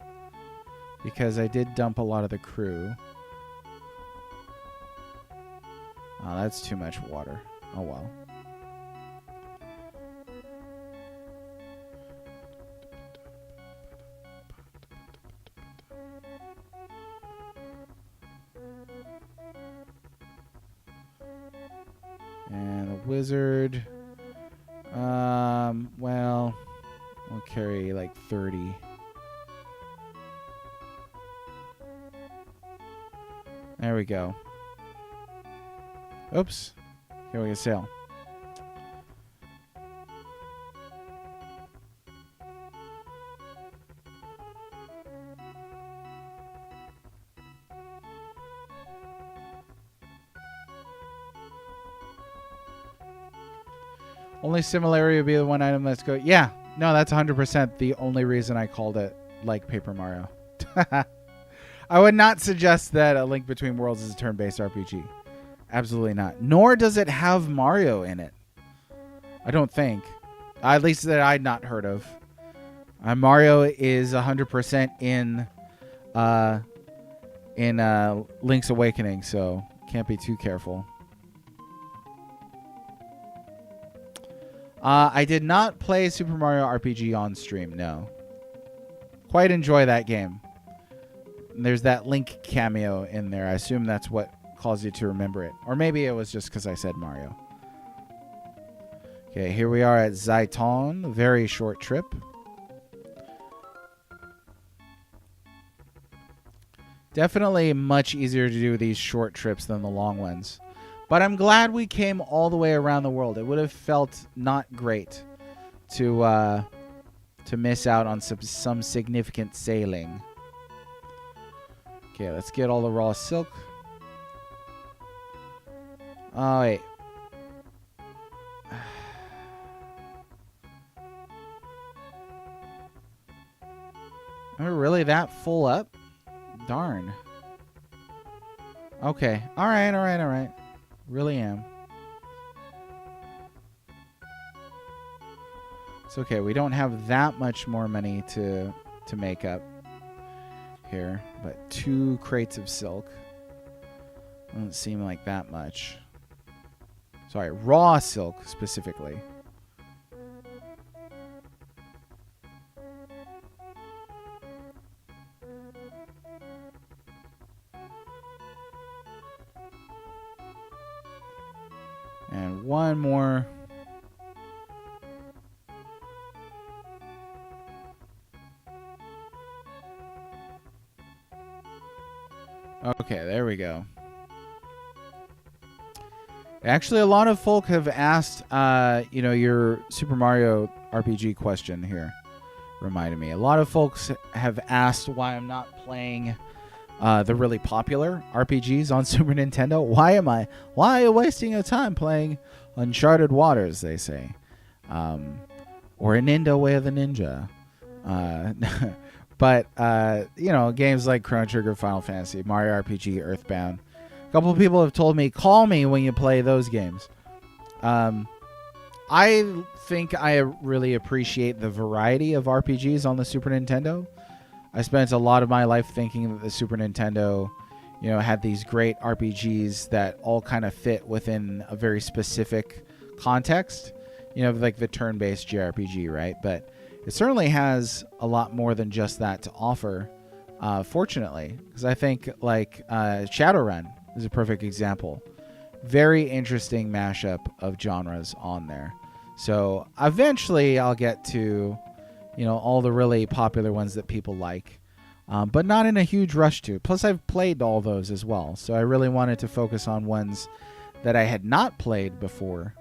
because I did dump a lot of the crew. Oh, that's too much water. Oh, well. And the wizard. Well, we'll carry like 30. There we go. Oops. Here we go, sail. Only similarity would be the one item that's go. Yeah, no, that's 100% the only reason I called it like Paper Mario. I would not suggest that A Link Between Worlds is a turn-based RPG. Absolutely not. Nor does it have Mario in it. I don't think. At least that I'd not heard of. Mario is 100% in Link's Awakening, so can't be too careful. I did not play Super Mario RPG on stream, no. Quite enjoy that game. And there's that Link cameo in there. I assume that's what caused you to remember it. Or maybe it was just because I said Mario. Okay, here we are at Zaiton. Very short trip. Definitely much easier to do these short trips than the long ones. But I'm glad we came all the way around the world. It would have felt not great to miss out on some significant sailing. Okay, let's get all the raw silk. Oh, wait. Am I really that full up? Darn. Okay. All right. Really am. It's okay. We don't have that much more money to make up here, but 2 crates of silk doesn't seem like that much. Sorry, raw silk specifically. And one more. Okay, there we go. Actually, a lot of folk have asked, your Super Mario RPG question here reminded me. A lot of folks have asked why I'm not playing the really popular RPGs on Super Nintendo. Why are you wasting your time playing Uncharted Waters, they say. Or a Nindo Way of the Ninja. But, games like Chrono Trigger, Final Fantasy, Mario RPG, Earthbound. A couple of people have told me, call me when you play those games. I think I really appreciate the variety of RPGs on the Super Nintendo. I spent a lot of my life thinking that the Super Nintendo, had these great RPGs that all kind of fit within a very specific context. Like the turn-based JRPG, right? But it certainly has a lot more than just that to offer, fortunately. Because I think, Shadowrun is a perfect example. Very interesting mashup of genres on there. So eventually I'll get to, all the really popular ones that people like. But not in a huge rush to. Plus, I've played all those as well. So I really wanted to focus on ones that I had not played before.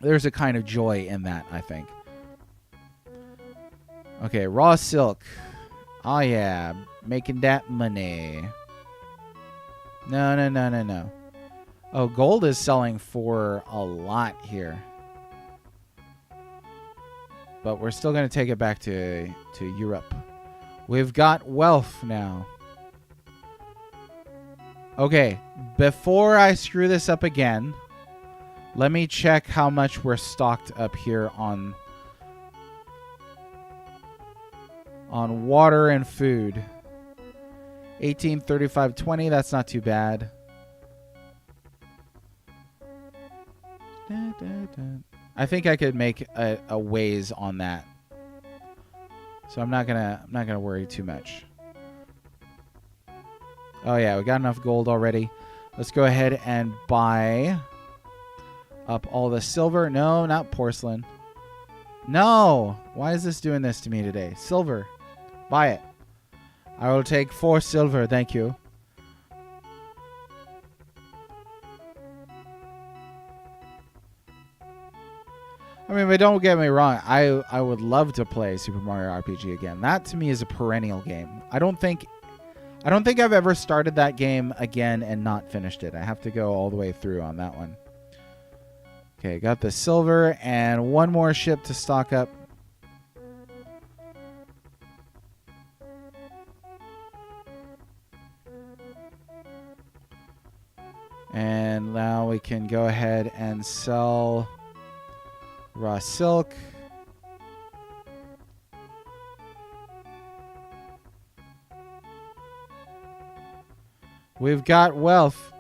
There's a kind of joy in that, I think. Okay, raw silk. Oh, yeah. Making that money. No. Oh, gold is selling for a lot here. But we're still going to take it back to Europe. We've got wealth now. Okay, before I screw this up again, let me check how much we're stocked up here on water and food. 18, 35, 20. That's not too bad. I think I could make a ways on that. So I'm not gonna worry too much. Oh yeah, we got enough gold already. Let's go ahead and buy up all the silver. No, not porcelain. No! Why is this doing this to me today? Silver. Buy it. I will take 4 silver, thank you. I mean, but don't get me wrong. I would love to play Super Mario RPG again. That to me is a perennial game. I don't think I've ever started that game again and not finished it. I have to go all the way through on that one. Okay, got the silver and one more ship to stock up. And now we can go ahead and sell raw silk. We've got wealth.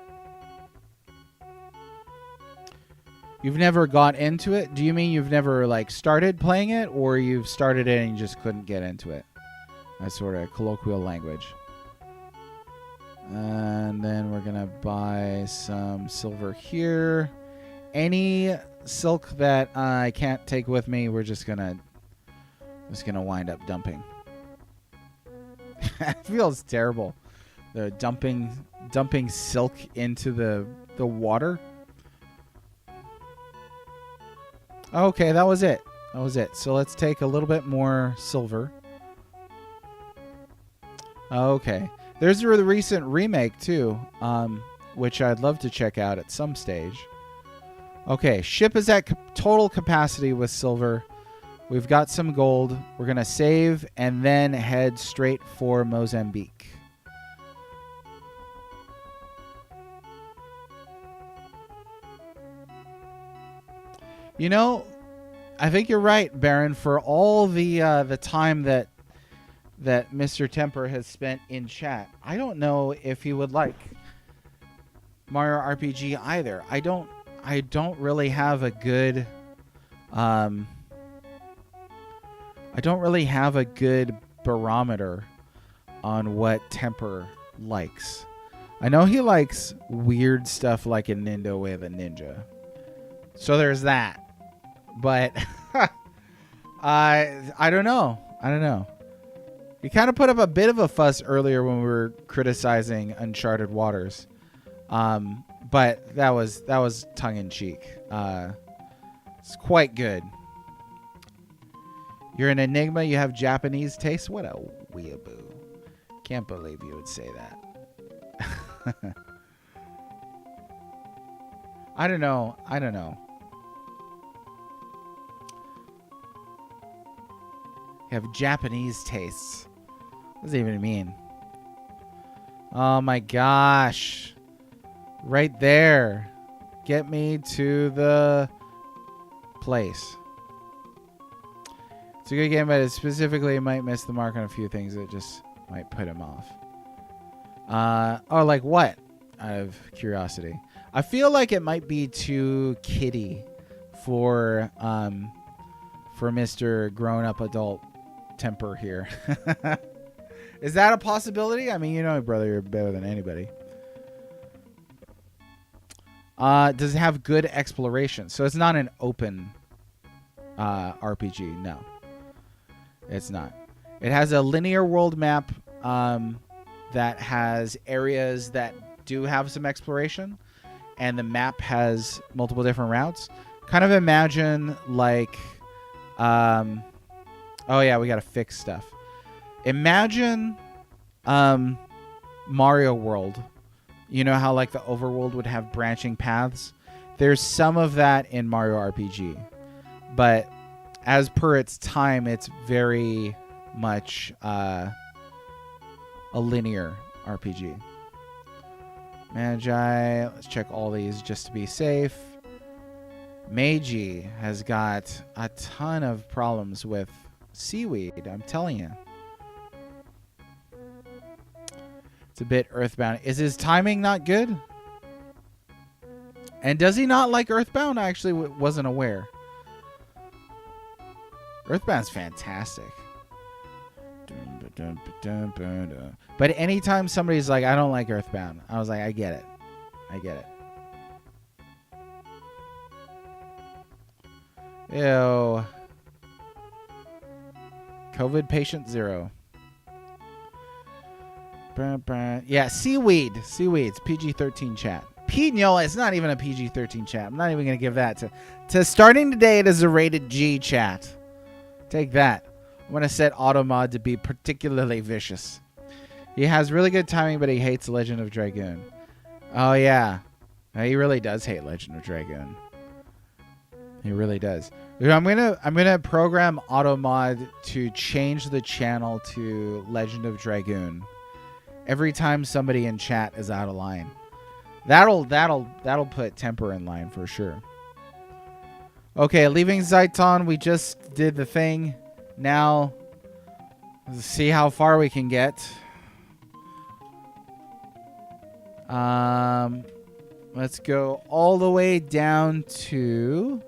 You've never got into it? Do you mean you've never started playing it, or you've started it and you just couldn't get into it? That's sort of colloquial language. And then we're going to buy some silver here. Any silk that I can't take with me, we're just gonna wind up dumping. It feels terrible. The dumping silk into the water. Okay, that was it. So let's take a little bit more silver. Okay. There's the recent remake too, which I'd love to check out at some stage. Okay, ship is at total capacity with silver. We've got some gold. We're going to save and then head straight for Mozambique. I think you're right, Baron. For all the time that Mr. Temper has spent in chat, I don't know if he would like Mario RPG either. I don't really have a good barometer on what Temper likes. I know he likes weird stuff like a Nintendo with a ninja. So there's that. But I don't know. You kind of put up a bit of a fuss earlier when we were criticizing Uncharted Waters. But that was tongue in cheek. It's quite good. You're an enigma. You have Japanese taste. What a weeaboo. Can't believe you would say that. I don't know. You have Japanese tastes. What does that even mean? Oh my gosh. Right there. Get me to the place. It's a good game, but it specifically might miss the mark on a few things that just might put him off. Like what? Out of curiosity. I feel like it might be too kiddie for Mr. grown-up adult Temper here. Is that a possibility? I mean, you know, brother, you're better than anybody. Does it have good exploration? So it's not an open RPG. No, it's not. It has a linear world map that has areas that do have some exploration, and the map has multiple different routes. Kind of imagine like, oh yeah, we gotta fix stuff. Imagine Mario World. You know how like the overworld would have branching paths? There's some of that in Mario RPG. But as per its time, it's very much a linear RPG. Magi, let's check all these just to be safe. Meiji has got a ton of problems with seaweed, I'm telling you. It's a bit Earthbound. Is his timing not good? And does he not like Earthbound? I actually wasn't aware. Earthbound's fantastic. But anytime somebody's like, I don't like Earthbound, I was like, I get it. Ew. COVID patient 0. Yeah, seaweed. Seaweed's PG-13 chat. No, it's not even a PG-13 chat. I'm not even going to give that to starting today. It is a rated G chat. Take that. I'm going to set Automod to be particularly vicious. He has really good timing, but he hates Legend of Dragoon. Oh, yeah. He really does hate Legend of Dragoon. He really does. I'm gonna program Automod to change the channel to Legend of Dragoon every time somebody in chat is out of line. That'll put Temper in line for sure. Okay, leaving Zaiton, we just did the thing. Now, let's see how far we can get. Let's go all the way down to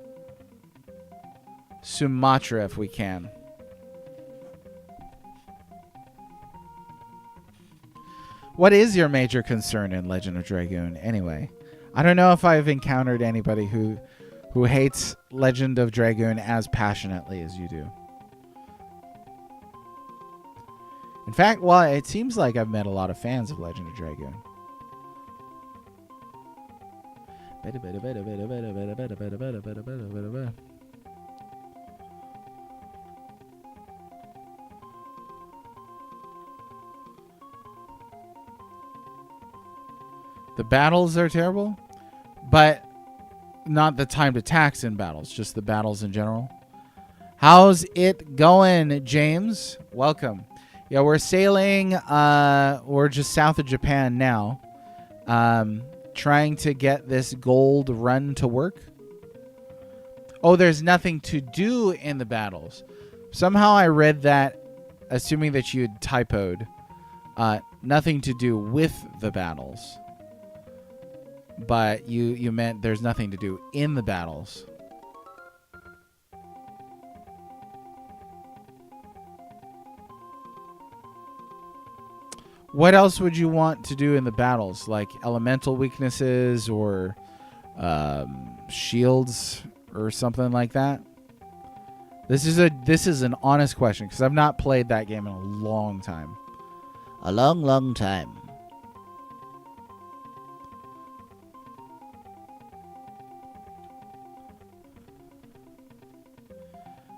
Sumatra if we can. What is your major concern in Legend of Dragoon anyway? I don't know if I've encountered anybody who hates Legend of Dragoon as passionately as you do. In fact, well, it seems like I've met a lot of fans of Legend of Dragoon. The battles are terrible, but not the timed attacks in battles, just the battles in general. How's it going, James? Welcome. Yeah, we're sailing. We're just south of Japan now. Trying to get this gold run to work. Oh, there's nothing to do in the battles. Somehow I read that, assuming that you had typoed, nothing to do with the battles. But you meant there's nothing to do in the battles. What else would you want to do in the battles? Like elemental weaknesses or shields or something like that? This is an honest question because I've not played that game in a long time. A long, long time.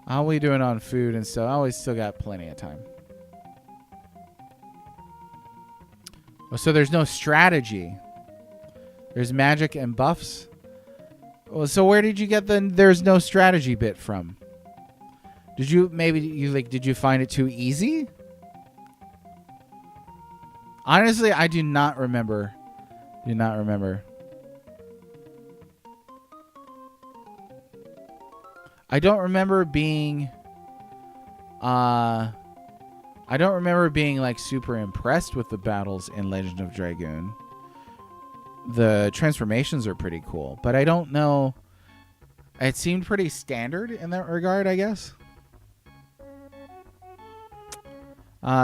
How are we doing on food and stuff? Oh, we still got plenty of time. Oh, so there's no strategy. There's magic and buffs. Well, so where did you get the there's no strategy bit from? Did you did you find it too easy? Honestly, I do not remember. Do not remember. I don't remember being like super impressed with the battles in Legend of Dragoon. The transformations are pretty cool, but I don't know. It seemed pretty standard in that regard, I guess.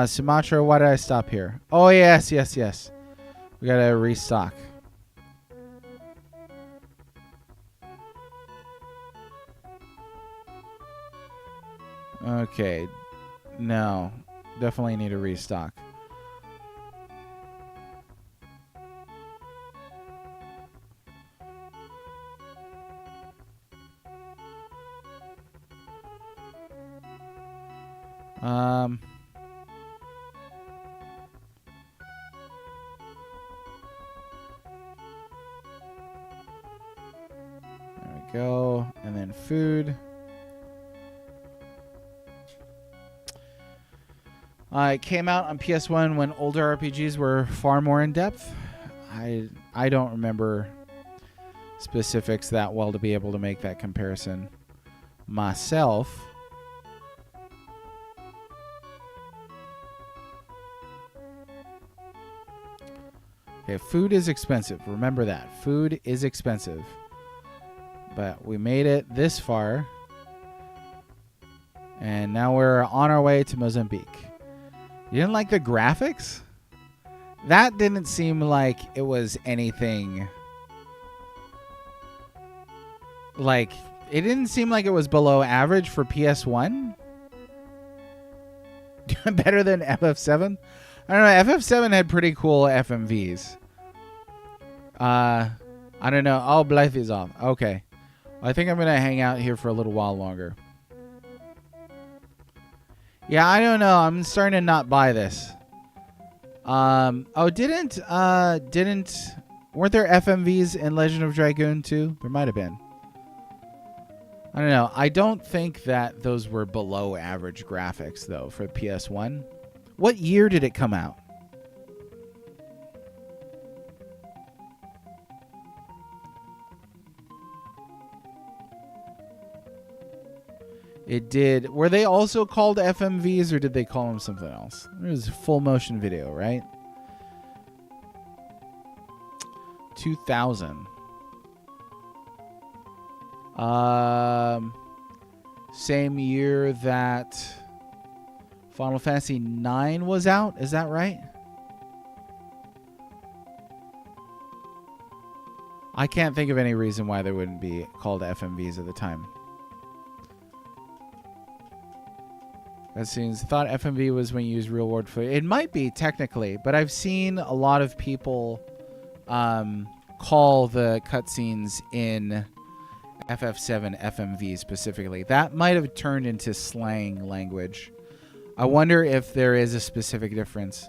Sumatra, why did I stop here? Oh, yes. We gotta restock. Okay. No. Definitely need a restock. There we go. And then food. It came out on PS1 when older RPGs were far more in depth. I don't remember specifics that well to be able to make that comparison myself. Okay, food is expensive. Remember that. Food is expensive. But we made it this far. And now we're on our way to Mozambique. You didn't like the graphics? That didn't seem like it was anything. Like, it didn't seem like it was below average for PS1. Better than FF7? I don't know. FF7 had pretty cool FMVs. I don't know. Oh, Blythe is off. Okay. I think I'm going to hang out here for a little while longer. Yeah, I don't know. I'm starting to not buy this. Weren't there FMVs in Legend of Dragoon too? There might have been. I don't know. I don't think that those were below average graphics though for PS1. What year did it come out? It did. Were they also called FMVs or did they call them something else? It was full motion video, right? 2000. Same year that Final Fantasy IX was out. Is that right? I can't think of any reason why they wouldn't be called FMVs at the time. That seems thought FMV was when you use real world footage. It might be technically, but I've seen a lot of people call the cutscenes in FF7 FMV specifically. That might have turned into slang language. I wonder if there is a specific difference.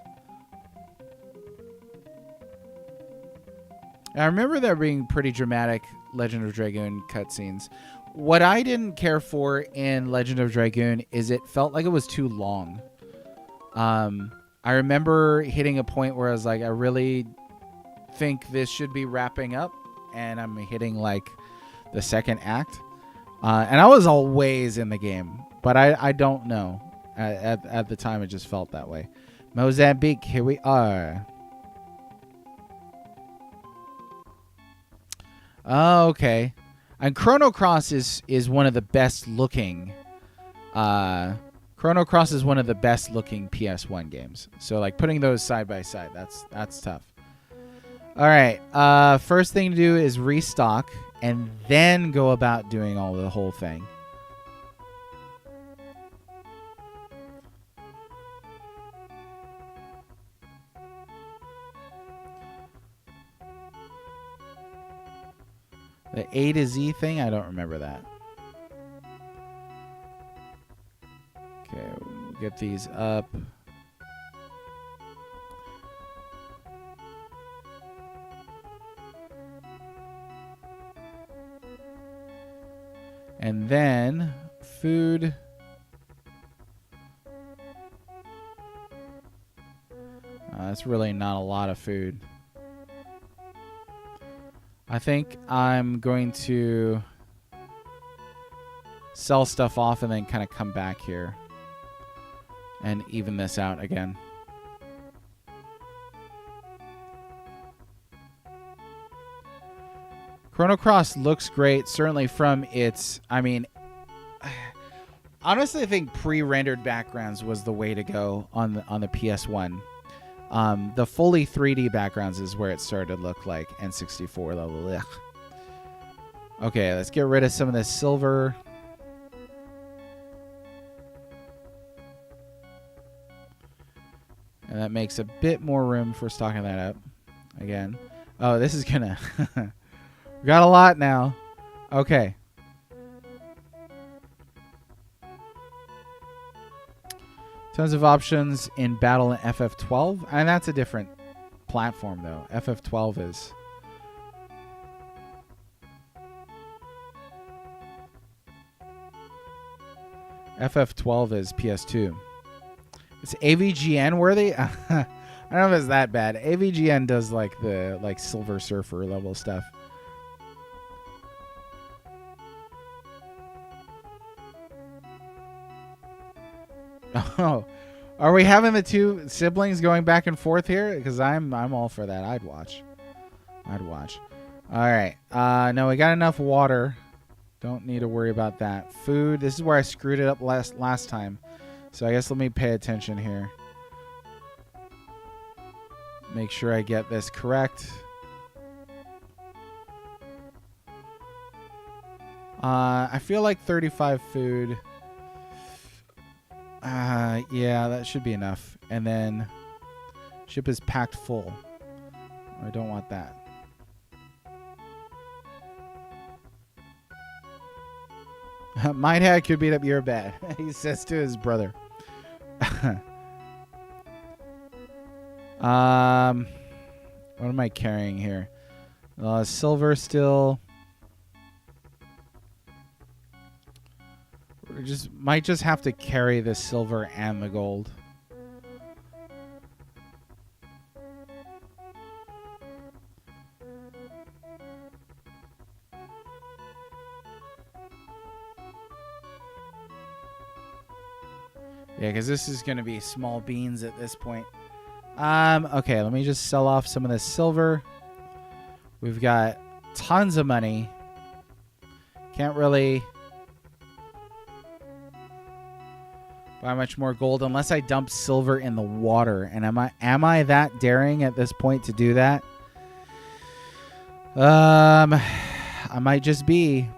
I remember there being pretty dramatic Legend of Dragoon cutscenes. What I didn't care for in Legend of Dragoon is it felt like it was too long. I remember hitting a point where I was like, I really think this should be wrapping up, and I'm hitting like the second act. And I was always in the game, but I don't know. At the time, it just felt that way. Mozambique, here we are. Oh, okay. And Chrono Cross is one of the best looking. Chrono Cross is one of the best looking PS1 games. So like putting those side by side, that's tough. All right. First thing to do is restock and then go about doing all the whole thing. The A to Z thing, I don't remember that. Okay, we'll get these up. And then food. That's really not a lot of food. I think I'm going to sell stuff off and then kind of come back here and even this out again. Chrono Cross looks great, certainly from its, I mean, honestly I think pre-rendered backgrounds was the way to go on the PS1. The fully 3D backgrounds is where it started to look like N64 level. Ugh. Okay, let's get rid of some of this silver. And that makes a bit more room for stocking that up again. Oh, this is gonna... We got a lot now. Okay. Tons of options in battle in FF12. And that's a different platform, though. FF12 is... FF12 is PS2. It's AVGN worthy? I don't know if it's that bad. AVGN does like the Silver Surfer level stuff. Oh, are we having the two siblings going back and forth here? Because I'm all for that. I'd watch. All right. No, we got enough water. Don't need to worry about that. Food. This is where I screwed it up last time. So I guess let me pay attention here. Make sure I get this correct. I feel like 35 food. Yeah, that should be enough. And then ship is packed full. I don't want that. My dad could beat up your bed. He says to his brother. What am I carrying here? Silver still. We might just have to carry the silver and the gold. Yeah, because this is going to be small beans at this point. Okay, let me just sell off some of this silver. We've got tons of money. Can't really buy much more gold unless I dump silver in the water. And am I that daring at this point to do that? I might just be.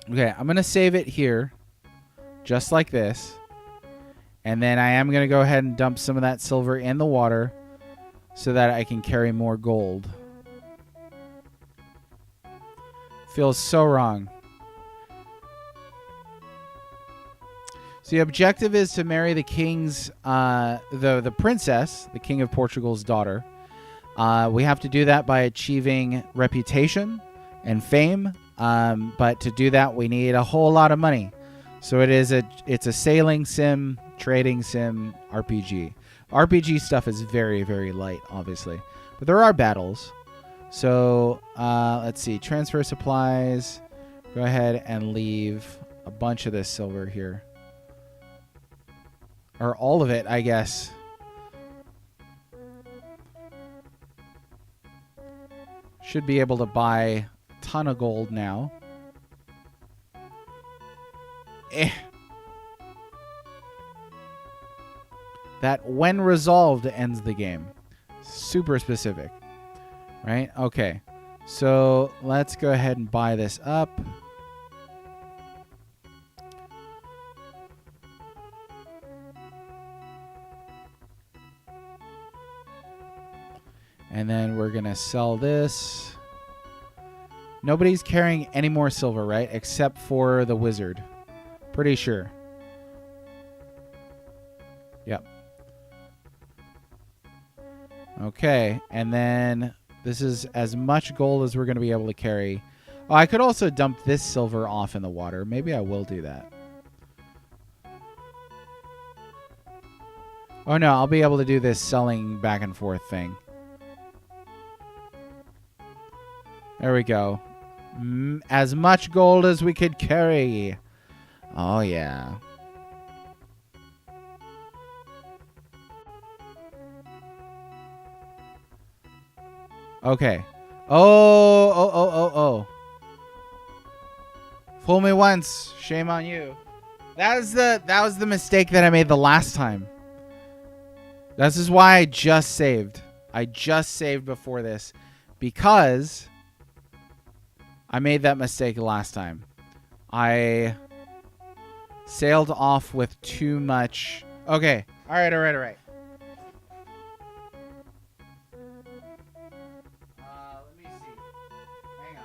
Okay, I'm going to save it here. Just like this. And then I am going to go ahead and dump some of that silver in the water so that I can carry more gold. Feels so wrong. So the objective is to marry the king's, the princess, the king of Portugal's daughter. We have to do that by achieving reputation and fame. But to do that, we need a whole lot of money. So it's a sailing sim, trading sim, RPG. RPG stuff is very, very light, obviously. But there are battles. So let's see. Transfer supplies. Go ahead and leave a bunch of this silver here. Or all of it, I guess. Should be able to buy a ton of gold now. That when resolved ends the game. Super specific. Right? Okay. So let's go ahead and buy this up. And then we're going to sell this. Nobody's carrying any more silver, right? Except for the wizard. Pretty sure. Yep. Okay. And then this is as much gold as we're going to be able to carry. Oh, I could also dump this silver off in the water. Maybe I will do that. Oh, no. I'll be able to do this selling back and forth thing. There we go. As much gold as we could carry. Oh, yeah. Okay. Oh. Fool me once, shame on you. That was the mistake that I made the last time. This is why I just saved. I just saved before this because I made that mistake last time. I sailed off with too much. Okay. All right. Let me see. Hang on.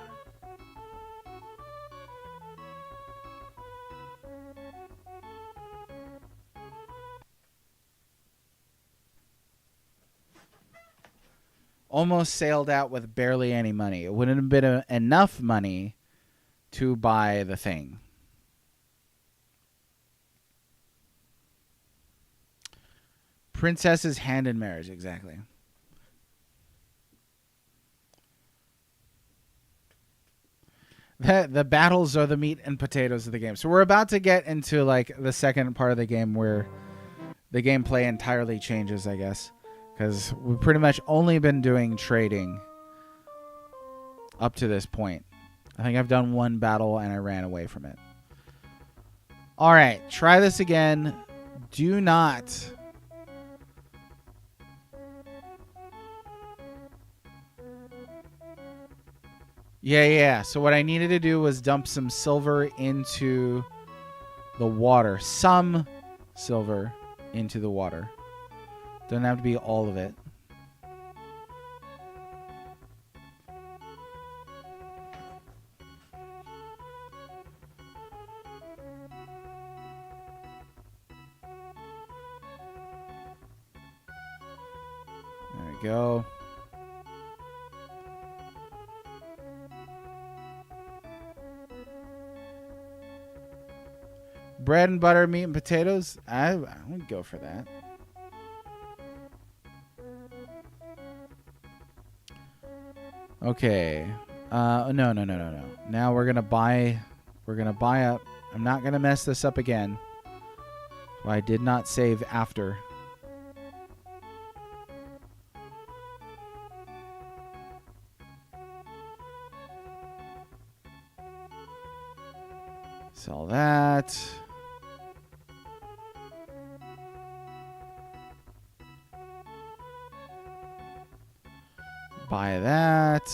Almost sailed out with barely any money. It wouldn't have been enough money to buy the thing. Princess's hand in marriage, exactly. The battles are the meat and potatoes of the game. So we're about to get into like the second part of the game where the gameplay entirely changes, I guess. Because we've pretty much only been doing trading up to this point. I think I've done one battle and I ran away from it. All right, try this again. Do not. Yeah. So what I needed to do was dump some silver into the water. Some silver into the water. Doesn't have to be all of it. There we go. Bread and butter, meat and potatoes. I would go for that. Okay. No. Now we're gonna buy up. I'm not gonna mess this up again. I did not save after. Sell that. Buy that.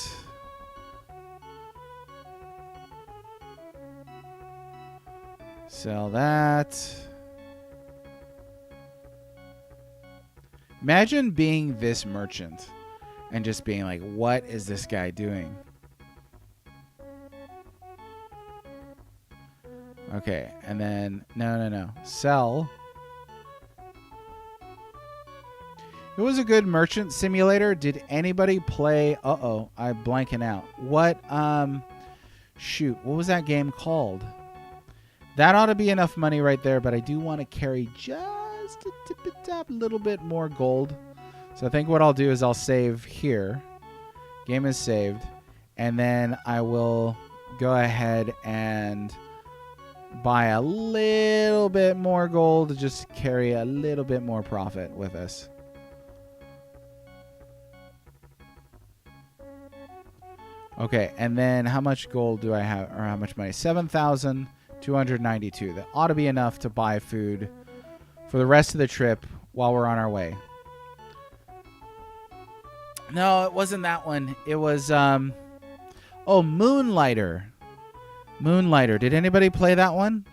Sell that. Imagine being this merchant and just being like, what is this guy doing? Okay, and then, no. Sell. It was a good merchant simulator. Did anybody play? Uh-oh, I'm blanking out. What? Shoot, what was that game called? That ought to be enough money right there, but I do want to carry just a tip-a-top little bit more gold. So I think what I'll do is I'll save here. Game is saved. And then I will go ahead and buy a little bit more gold to just carry a little bit more profit with us. Okay, and then how much gold do I have, or how much money? 7,292. That ought to be enough to buy food for the rest of the trip while we're on our way. No, it wasn't that one. It was, Moonlighter. Moonlighter. Did anybody play that one?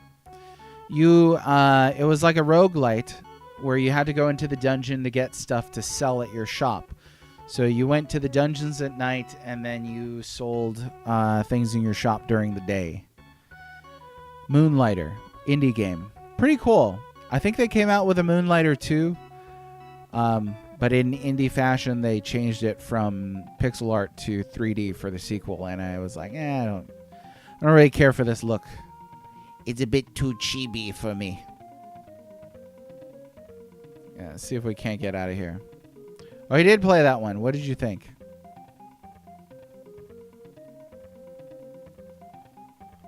It was like a roguelite where you had to go into the dungeon to get stuff to sell at your shop. So you went to the dungeons at night, and then you sold things in your shop during the day. Moonlighter. Indie game. Pretty cool. I think they came out with a Moonlighter 2. But in indie fashion, they changed it from pixel art to 3D for the sequel. And I was like, I don't really care for this look. It's a bit too chibi for me. Yeah, let's see if we can't get out of here. Oh, he did play that one. What did you think?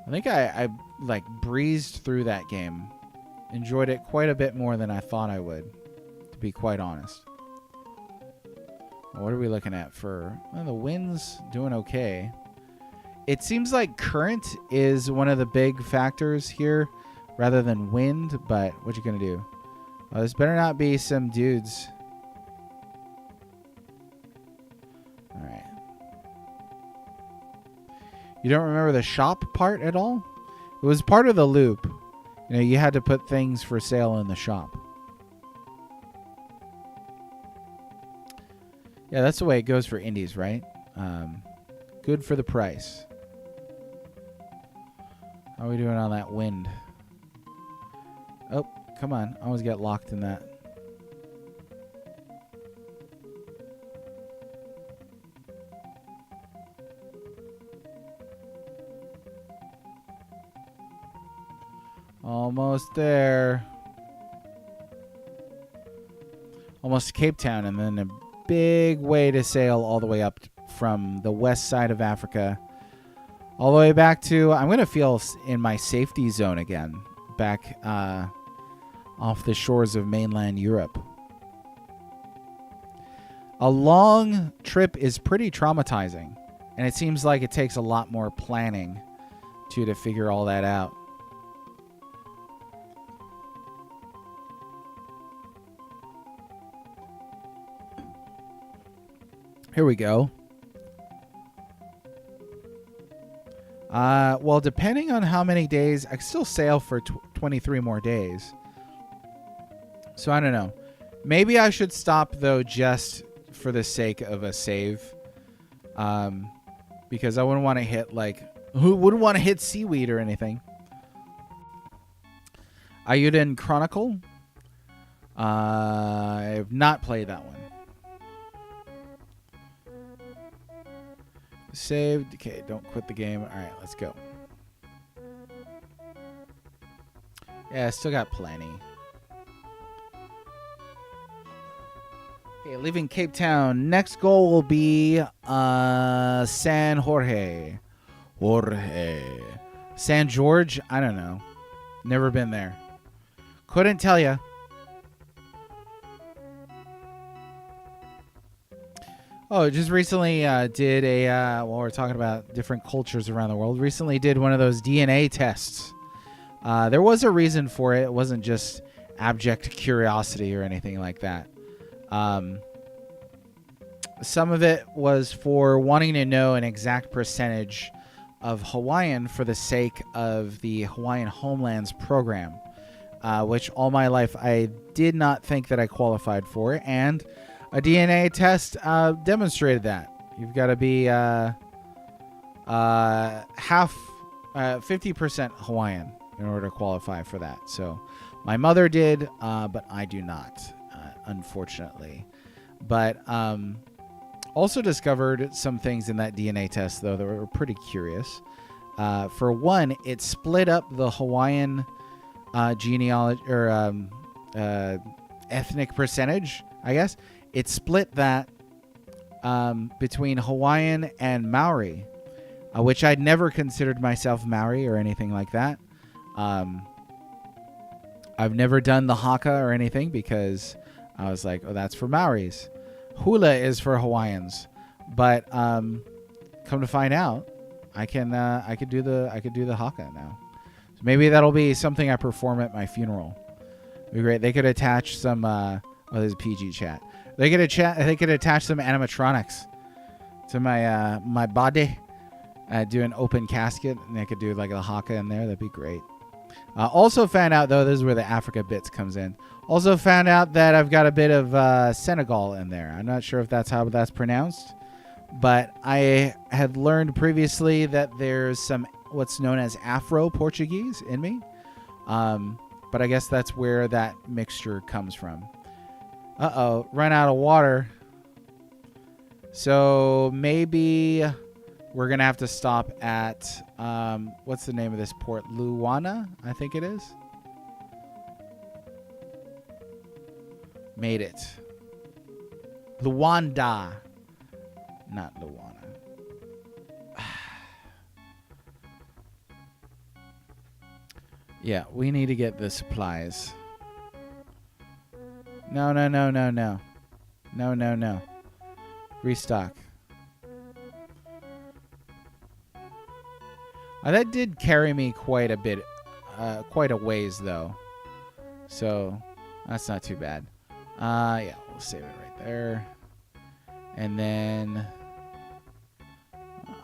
I think I like breezed through that game. Enjoyed it quite a bit more than I thought I would, to be quite honest. What are we looking at for... Well, the wind's doing okay. It seems like current is one of the big factors here rather than wind, but what you going to do? Oh, this better not be some dudes... You don't remember the shop part at all? It was part of the loop. You know, you had to put things for sale in the shop. Yeah, that's the way it goes for indies, right? Good for the price. How are we doing on that wind? Oh, come on. I always get locked in that. Almost there. Almost to Cape Town, and then a big way to sail all the way up from the west side of Africa all the way back to... I'm going to feel in my safety zone again, back off the shores of mainland Europe. A long trip is pretty traumatizing, and it seems like it takes a lot more planning to figure all that out. Here we go. Well, depending on how many days, I can still sail for 23 more days. So I don't know. Maybe I should stop, though, just for the sake of a save. Because I wouldn't want to hit, who wouldn't want to hit seaweed or anything? Ayuden Chronicle? I have not played that one. Saved. Okay, don't quit the game. All right, let's go. Yeah, I still got plenty. Okay, leaving Cape Town. Next goal will be San Jorge. San George? I don't know. Never been there. Couldn't tell you. Oh, just recently did a, while we're talking about different cultures around the world, recently did one of those DNA tests. There was a reason for it. It wasn't just abject curiosity or anything like that. Some of it was for wanting to know an exact percentage of Hawaiian for the sake of the Hawaiian Homelands program, which all my life I did not think that I qualified for, and a DNA test demonstrated that. You've got to be 50% Hawaiian in order to qualify for that. So my mother did, but I do not, unfortunately. But also discovered some things in that DNA test, though, that were pretty curious. For one, it split up the Hawaiian genealogy or ethnic percentage, I guess. It split that between Hawaiian and Maori, which I'd never considered myself Maori or anything like that. I've never done the haka or anything because I was like, oh, that's for Maoris. Hula is for Hawaiians. But come to find out, I could do the haka now. So maybe that'll be something I perform at my funeral. It'd be great. They could attach some this is PG chat. They could attach some animatronics to my my body. Do an open casket, and they could do like a haka in there. That'd be great. Also found out, though, this is where the Africa bits comes in. Also found out that I've got a bit of Senegal in there. I'm not sure if that's how that's pronounced, but I had learned previously that there's some what's known as Afro-Portuguese in me. But I guess that's where that mixture comes from. Uh-oh, run out of water. So maybe we're going to have to stop at, what's the name of this port? Luana, I think it is. Made it. Luanda. Not Luana. Yeah, we need to get the supplies. No. No. Restock. That did carry me quite a bit, quite a ways, though. So, that's not too bad. Yeah, we'll save it right there. And then,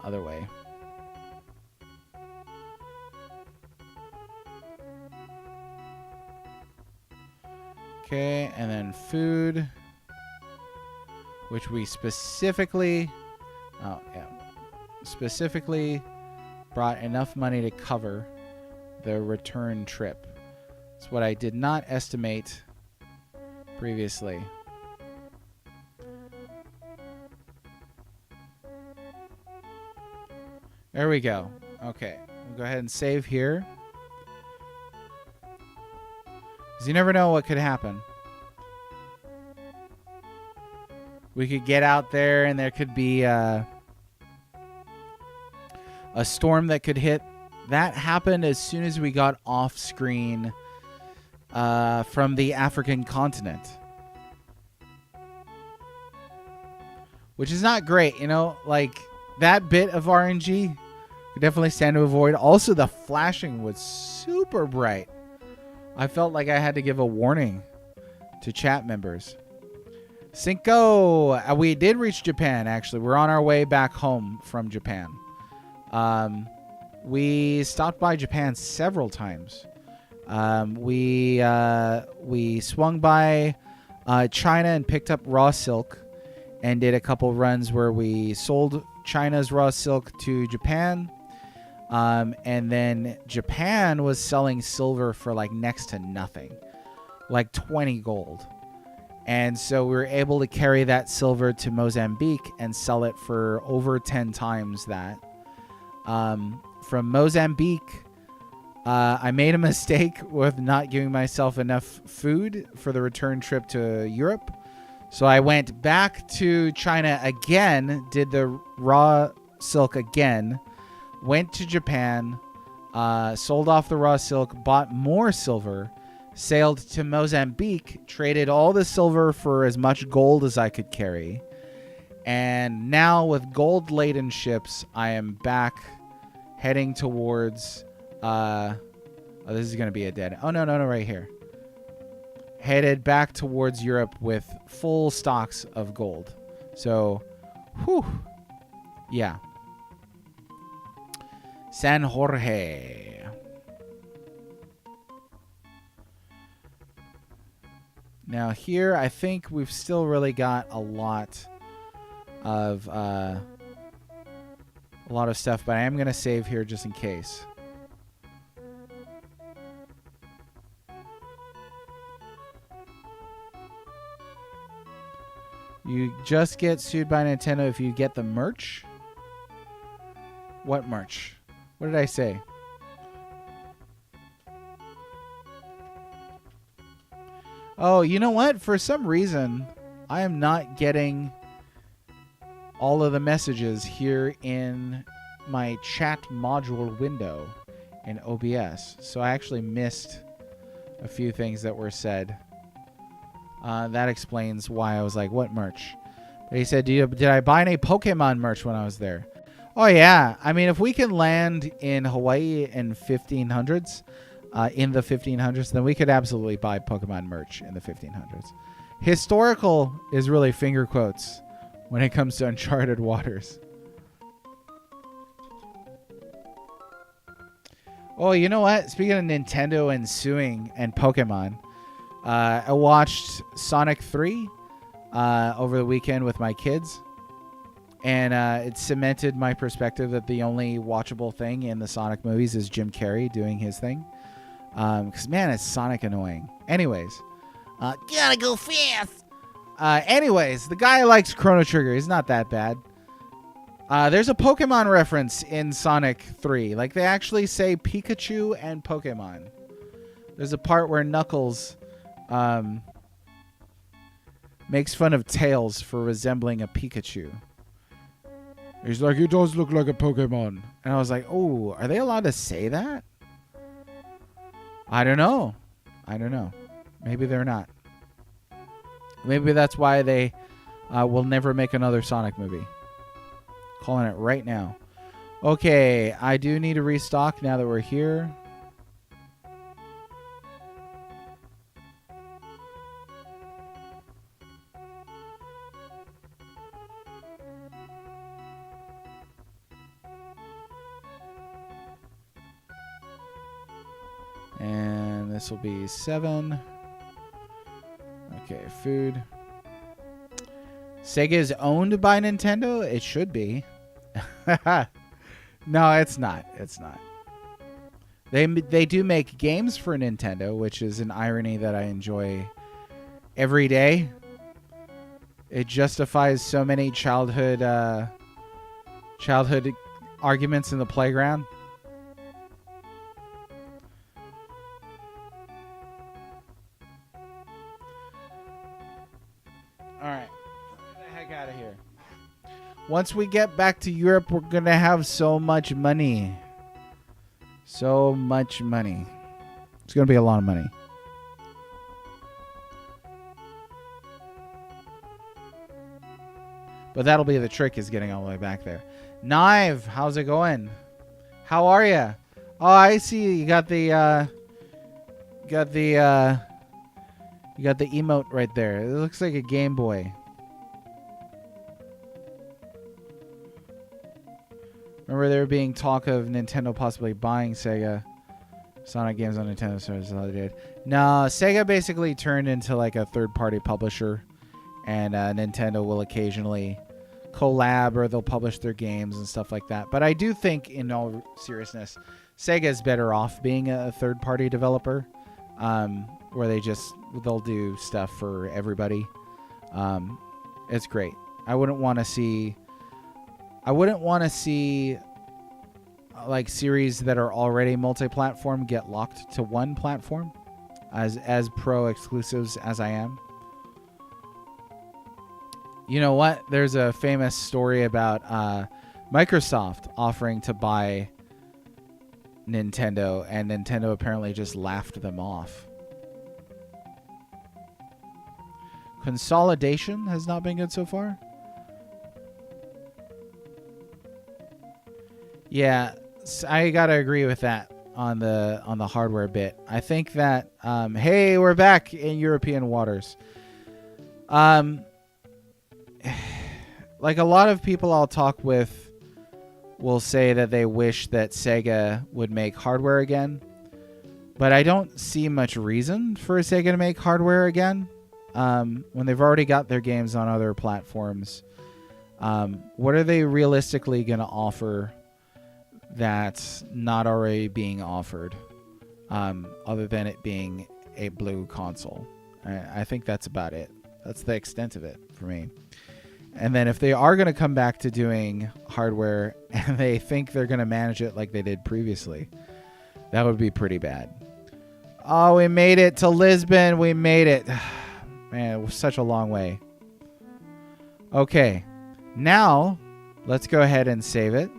other way. Okay, and then food, which we specifically, brought enough money to cover the return trip. It's what I did not estimate previously. There we go. Okay, we'll go ahead and save here. Because you never know what could happen. We could get out there and there could be a storm that could hit. That happened as soon as we got off screen from the African continent. Which is not great, you know, like that bit of RNG could definitely stand to avoid. Also, the flashing was super bright. I felt like I had to give a warning to chat members. Cinco, we did reach Japan, actually. We're on our way back home from Japan. We stopped by Japan several times. We swung by China and picked up raw silk and did a couple runs where we sold China's raw silk to Japan. And then Japan was selling silver for like next to nothing, like 20 gold. And so we were able to carry that silver to Mozambique and sell it for over 10 times that. From Mozambique, I made a mistake with not giving myself enough food for the return trip to Europe. So I went back to China again, did the raw silk again, went to Japan, sold off the raw silk, bought more silver, sailed to Mozambique, traded all the silver for as much gold as I could carry. And now with gold-laden ships, I am back heading towards... oh, this is going to be a dead... Oh, no, right here. Headed back towards Europe with full stocks of gold. So, whew. Yeah. San Jorge. Now here, I think we've still really got a lot of stuff, but I am going to save here just in case. You just get sued by Nintendo if you get the merch. What merch? What did I say? Oh, you know what? For some reason, I am not getting all of the messages here in my chat module window in OBS. So I actually missed a few things that were said. That explains why I was like, what merch? But he said, did I buy any Pokemon merch when I was there? Oh, yeah. I mean, if we can land in Hawaii in 1500s, in the 1500s, then we could absolutely buy Pokemon merch in the 1500s. Historical is really finger quotes when it comes to Uncharted Waters. Oh, you know what? Speaking of Nintendo and suing and Pokemon, I watched Sonic 3 over the weekend with my kids. And it cemented my perspective that the only watchable thing in the Sonic movies is Jim Carrey doing his thing. Because, man, it's Sonic annoying. Anyways. Gotta go fast. Anyways, the guy likes Chrono Trigger. He's not that bad. There's a Pokemon reference in Sonic 3. Like, they actually say Pikachu and Pokemon. There's a part where Knuckles makes fun of Tails for resembling a Pikachu. He's like, he does look like a Pokemon. And I was like, oh, are they allowed to say that? I don't know. Maybe they're not. Maybe that's why they will never make another Sonic movie. Calling it right now. Okay, I do need to restock now that we're here. And this will be 7. Okay, food. Sega is owned by Nintendo? It should be. No, it's not. It's not. They do make games for Nintendo, which is an irony that I enjoy every day. It justifies so many childhood arguments in the playground. All right. Get the heck out of here. Once we get back to Europe, we're going to have so much money. So much money. It's going to be a lot of money. But that'll be the trick, is getting all the way back there. Knive, how's it going? How are you? Oh, I see you got the emote right there. It looks like a Game Boy. Remember there being talk of Nintendo possibly buying Sega Sonic games on Nintendo Switch the other day. No, Sega basically turned into like a third-party publisher, and Nintendo will occasionally collab or they'll publish their games and stuff like that. But I do think, in all seriousness, Sega is better off being a third-party developer, where they'll do stuff for everybody. It's great. I wouldn't want to see like series that are already multi-platform get locked to one platform, as pro exclusives as I am. You know what? There's a famous story about Microsoft offering to buy Nintendo, and Nintendo apparently just laughed them off. Consolidation has not been good so far. Yeah, I gotta agree with that on the hardware bit. I think that hey, we're back in European waters. Like a lot of people I'll talk with will say that they wish that Sega would make hardware again, but I don't see much reason for Sega to make hardware again when they've already got their games on other platforms. What are they realistically going to offer that's not already being offered, other than it being a blue console? I think that's about it. That's the extent of it for me. And then if they are going to come back to doing hardware and they think they're going to manage it like they did previously, that would be pretty bad. Oh, we made it to Lisbon. We made it. Man, it was such a long way. Okay. Now, let's go ahead and save it.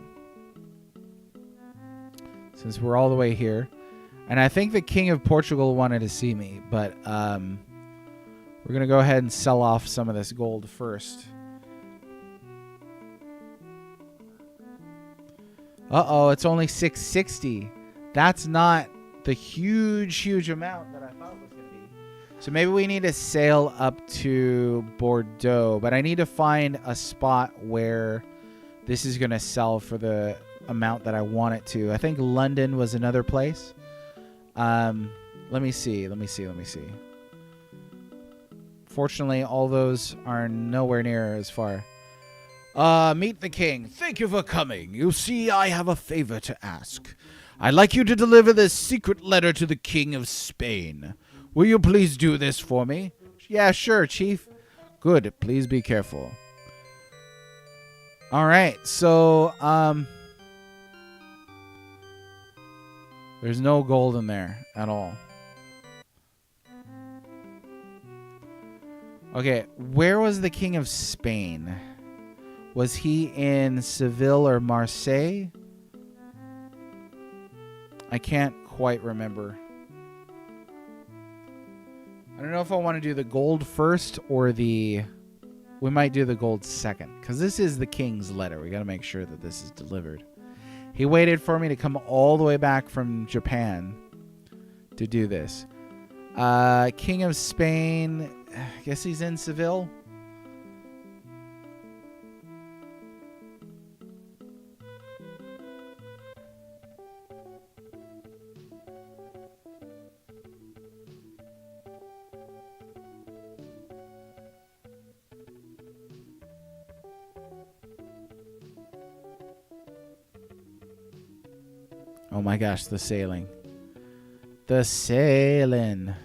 Since we're all the way here. And I think the King of Portugal wanted to see me, but we're going to go ahead and sell off some of this gold first. Uh-oh, it's only 660. That's not the huge amount that I thought it was going to be. So maybe we need to sail up to Bordeaux, but I need to find a spot where this is going to sell for the amount that I want it to. I think London was another place. Let me see. Fortunately, all those are nowhere near as far. Meet the king. Thank you for coming. You see, I have a favor to ask. I'd like you to deliver this secret letter to the King of Spain. Will you please do this for me? Yeah, sure, Chief. Good. Please be careful. All right. So, there's no gold in there at all. Okay, where was the King of Spain? Was he in Seville or Marseille? I can't quite remember. I don't know if I want to do the gold first or the... We might do the gold second, because this is the king's letter. We got to make sure that this is delivered. He waited for me to come all the way back from Japan to do this. King of Spain, I guess he's in Seville. Oh my gosh, the sailing. The sailing.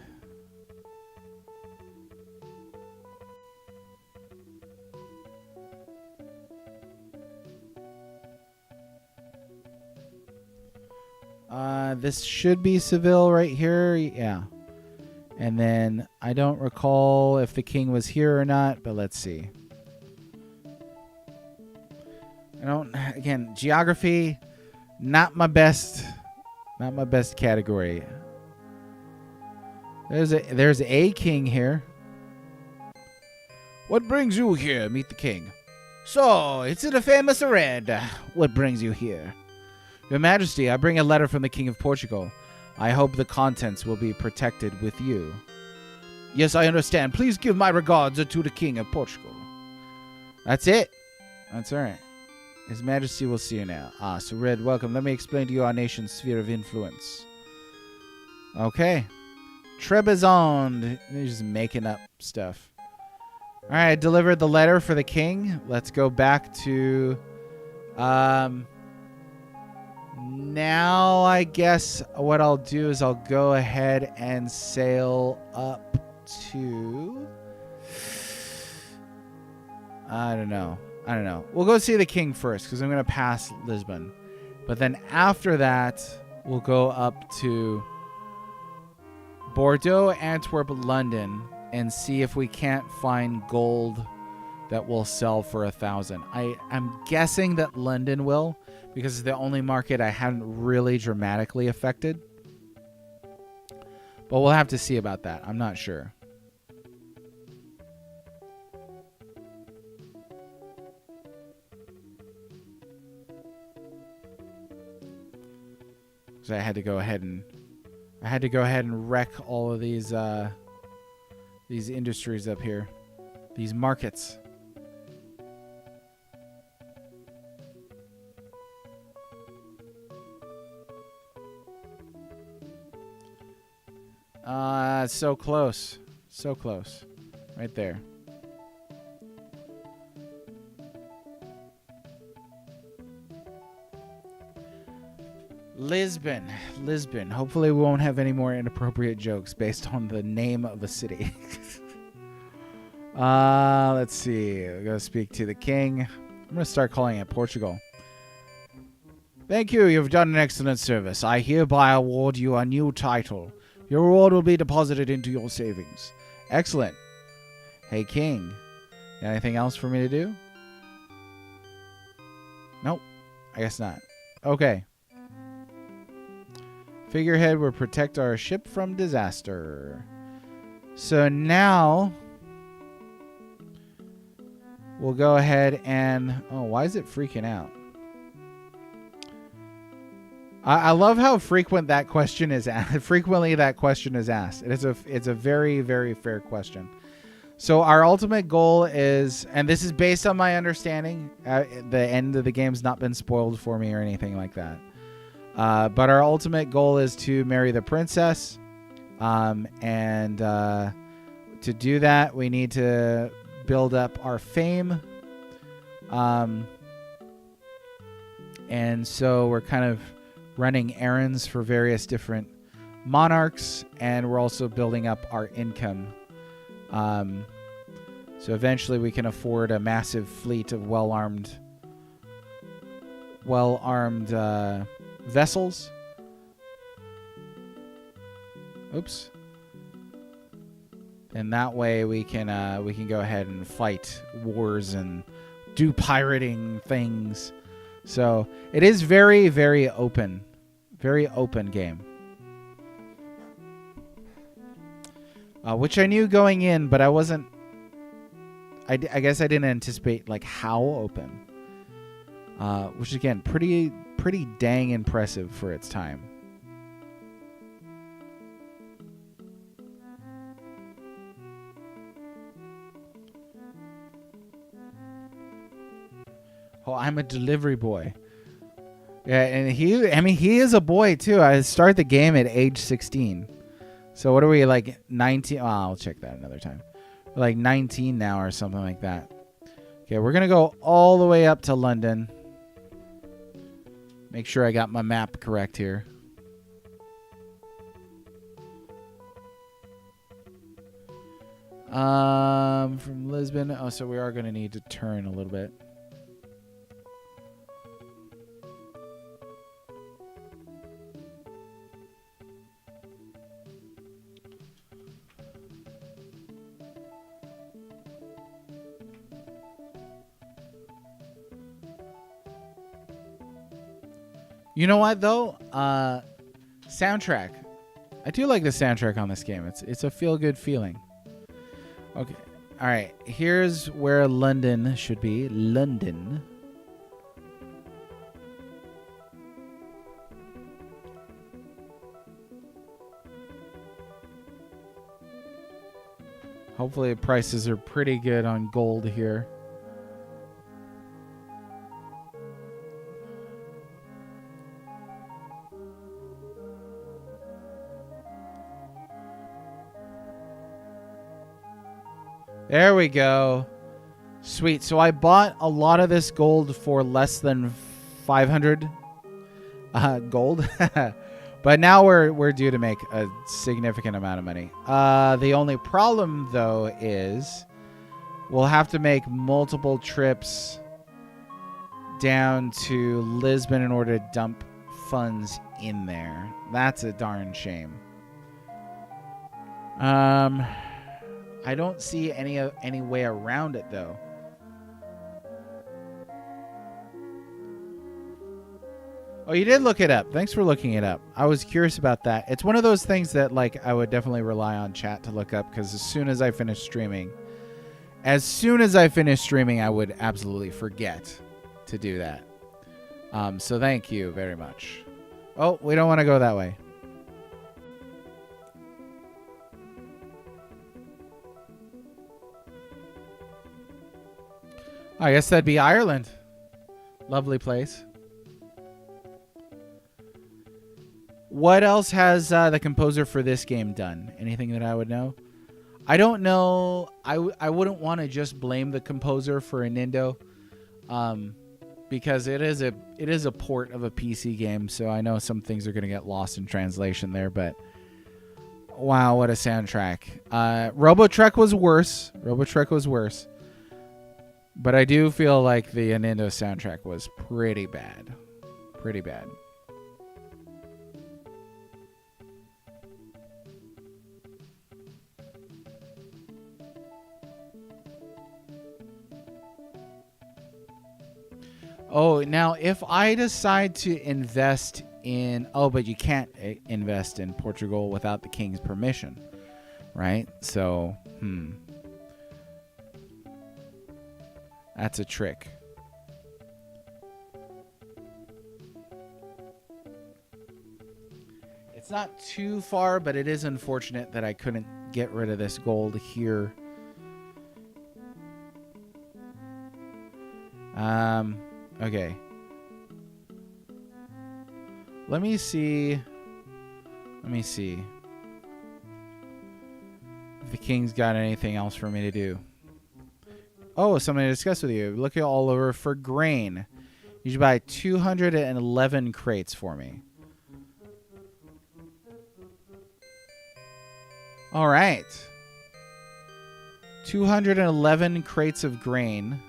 This should be Seville right here. Yeah. And then I don't recall if the king was here or not, but let's see. Again, geography, not my best category. There's a king here. What brings you here? Meet the king. So, it's the famous Red. What brings you here? Your Majesty, I bring a letter from the King of Portugal. I hope the contents will be protected with you. Yes, I understand. Please give my regards to the King of Portugal. That's it. That's all right. His Majesty will see you now. Ah, so Red, welcome. Let me explain to you our nation's sphere of influence. Okay. Trebizond. They're just making up stuff. All right, I delivered the letter for the king. Let's go back to... Now, I guess what I'll do is I'll go ahead and sail up to... I don't know. We'll go see the king first because I'm going to pass Lisbon. But then after that, we'll go up to Bordeaux, Antwerp, London, and see if we can't find gold that will sell for 1,000. I'm guessing that London will, because it's the only market I haven't really dramatically affected. But we'll have to see about that. I'm not sure. So I had to go ahead and wreck all of these industries up here, these markets. So close. So close. Right there. Lisbon. Hopefully we won't have any more inappropriate jokes based on the name of a city. Let's see. We're going to speak to the king. I'm going to start calling it Portugal. Thank you. You've done an excellent service. I hereby award you a new title. Your reward will be deposited into your savings. Excellent. Hey, king. Got anything else for me to do? Nope. I guess not. Okay. Figurehead will protect our ship from disaster. So now we'll go ahead and... Oh, why is it freaking out? I love how frequent that question is asked. Frequently that question is asked. It's a very, very fair question. So our ultimate goal is, and this is based on my understanding, the end of the game's not been spoiled for me or anything like that. But our ultimate goal is to marry the princess. And to do that, we need to build up our fame. And so we're kind of running errands for various different monarchs, and we're also building up our income. So eventually we can afford a massive fleet of well-armed vessels. Oops. And that way we can go ahead and fight wars and do pirating things. So it is very, very open. Very open game. Which I knew going in, but I wasn't... I guess I didn't anticipate like how open. Which again, pretty dang impressive for its time. Oh, I'm a delivery boy. Yeah, and he is a boy too. I start the game at age 16. So what are we, like 19? Oh, I'll check that another time. We're like 19 now or something like that. Okay, we're going to go all the way up to London. Make sure I got my map correct here. From Lisbon. Oh, so we are going to need to turn a little bit. You know what though? Soundtrack. I do like the soundtrack on this game. It's a feel-good feeling. Okay. All right. Here's where London should be. London. Hopefully prices are pretty good on gold here. There we go. Sweet. So I bought a lot of this gold for less than 500 gold. But now we're due to make a significant amount of money. The only problem, though, is we'll have to make multiple trips down to Lisbon in order to dump funds in there. That's a darn shame. I don't see any way around it, though. Oh, you did look it up. Thanks for looking it up. I was curious about that. It's one of those things that, like, I would definitely rely on chat to look up, because as soon as I finish streaming, I would absolutely forget to do that. So thank you very much. Oh, we don't want to go that way. I guess that'd be Ireland. Lovely place. What else has the composer for this game done? Anything that I would know? I don't know. I wouldn't want to just blame the composer for a Nintendo, because it is a port of a PC game. So I know some things are going to get lost in translation there. But wow, what a soundtrack! RoboTrek was worse. But I do feel like the Nintendo soundtrack was pretty bad. Pretty bad. Oh, now if I decide to invest in... Oh, but you can't invest in Portugal without the king's permission, right? So, that's a trick. It's not too far, but it is unfortunate that I couldn't get rid of this gold here. Okay. Let me see if the king's got anything else for me to do. Oh, something to discuss with you. Look all over for grain. You should buy 211 crates for me. All right. 211 crates of grain.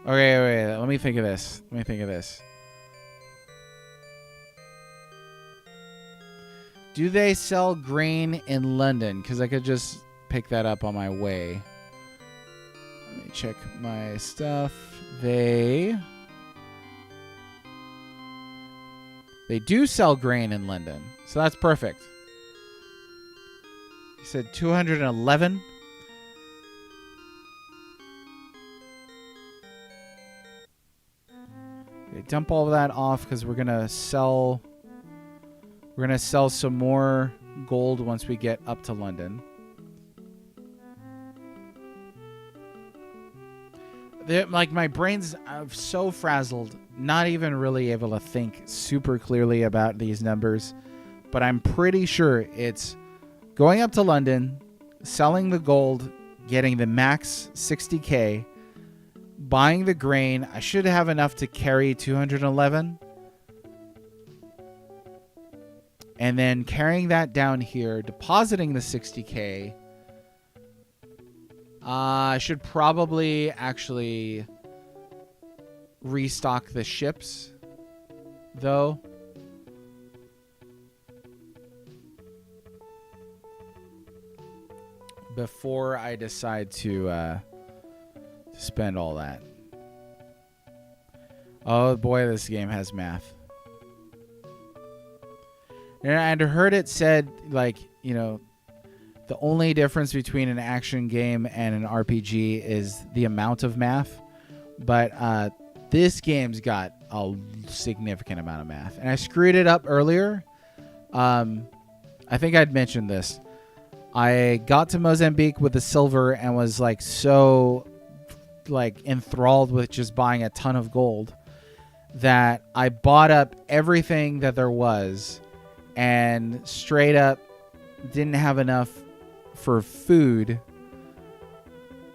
Okay, wait. Let me think of this. Do they sell grain in London? Because I could just pick that up on my way. Let me check my stuff. They do sell grain in London. So that's perfect. You said 211? Okay, dump all of that off because we're gonna sell some more gold once we get up to London. Like my brain's so frazzled, not even really able to think super clearly about these numbers, but I'm pretty sure it's going up to London, selling the gold, getting the max 60k, buying the grain. I should have enough to carry 211. And then carrying that down here, depositing the 60k. I should probably actually restock the ships, though. Before I decide to spend all that. Oh boy, this game has math. And I heard it said, like, you know, the only difference between an action game and an RPG is the amount of math. But this game's got a significant amount of math. And I screwed it up earlier. I think I'd mentioned this. I got to Mozambique with the silver and was like so like enthralled with just buying a ton of gold that I bought up everything that there was and straight up didn't have enough for food.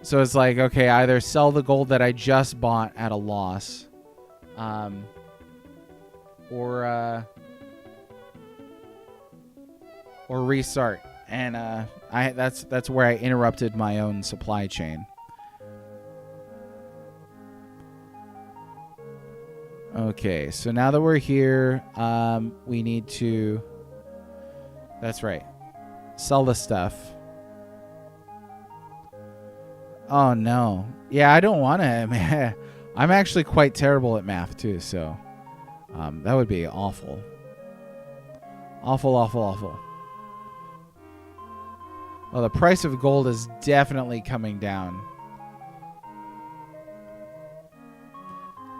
So it's like, okay, either sell the gold that I just bought at a loss, or restart. And that's where I interrupted my own supply chain. Okay, so now that we're here, we need to... That's right. Sell the stuff. Oh, no. Yeah, I don't want to. I'm actually quite terrible at math, too, so... that would be awful. Awful, awful, awful. Well, the price of gold is definitely coming down.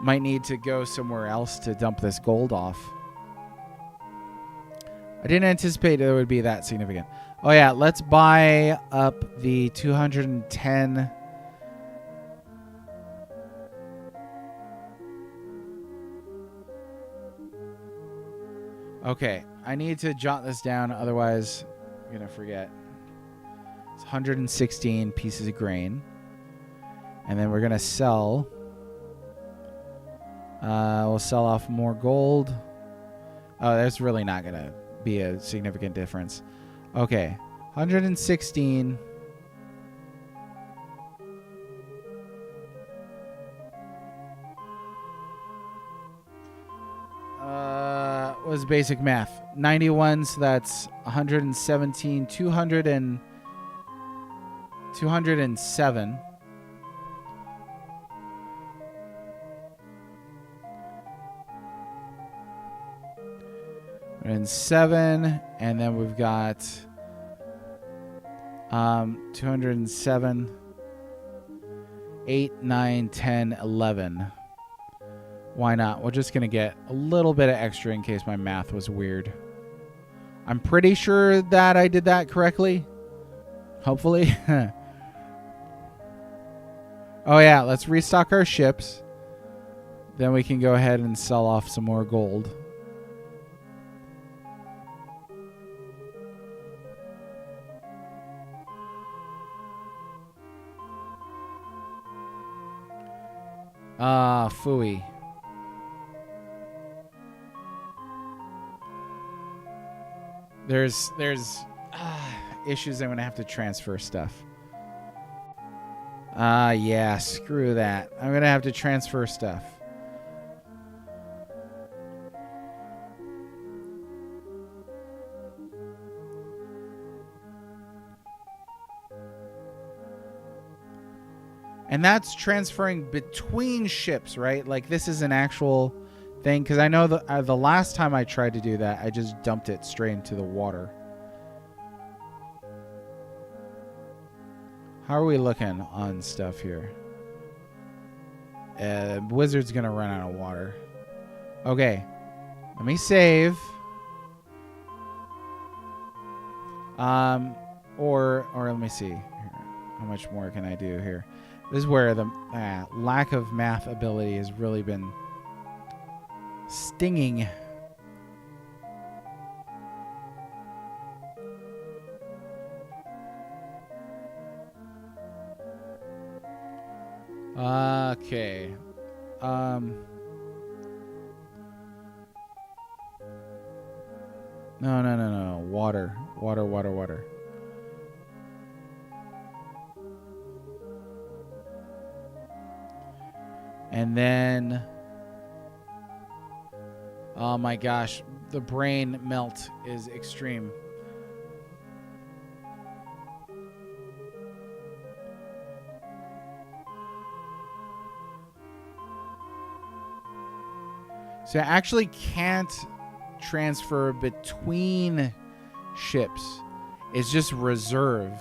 Might need to go somewhere else to dump this gold off. I didn't anticipate it would be that significant. Oh, yeah. Let's buy up the 210. Okay. I need to jot this down. Otherwise, I'm going to forget. It's 116 pieces of grain. And then we're going to sell... we'll sell off more gold. Oh, that's really not going to be a significant difference. Okay. 116. What was basic math? 91, so that's 117. 200 and... 207. And 7, and then we've got 207, 8, 9, 10, 11. Why not? We're just going to get a little bit of extra in case my math was weird. I'm pretty sure that I did that correctly. Hopefully. Oh yeah, let's restock our ships. Then we can go ahead and sell off some more gold. Phooey. There's issues. I'm gonna have to transfer stuff. Yeah, screw that. I'm gonna have to transfer stuff. And that's transferring between ships, right? Like this is an actual thing, because I know the last time I tried to do that, I just dumped it straight into the water. How are we looking on stuff here? Wizard's gonna run out of water. Okay, let me save. Or let me see. How much more can I do here? This is where the lack of math ability has really been stinging. Okay. No. Water. And then, oh my gosh, the brain melt is extreme. So I actually can't transfer between ships. It's just reserve.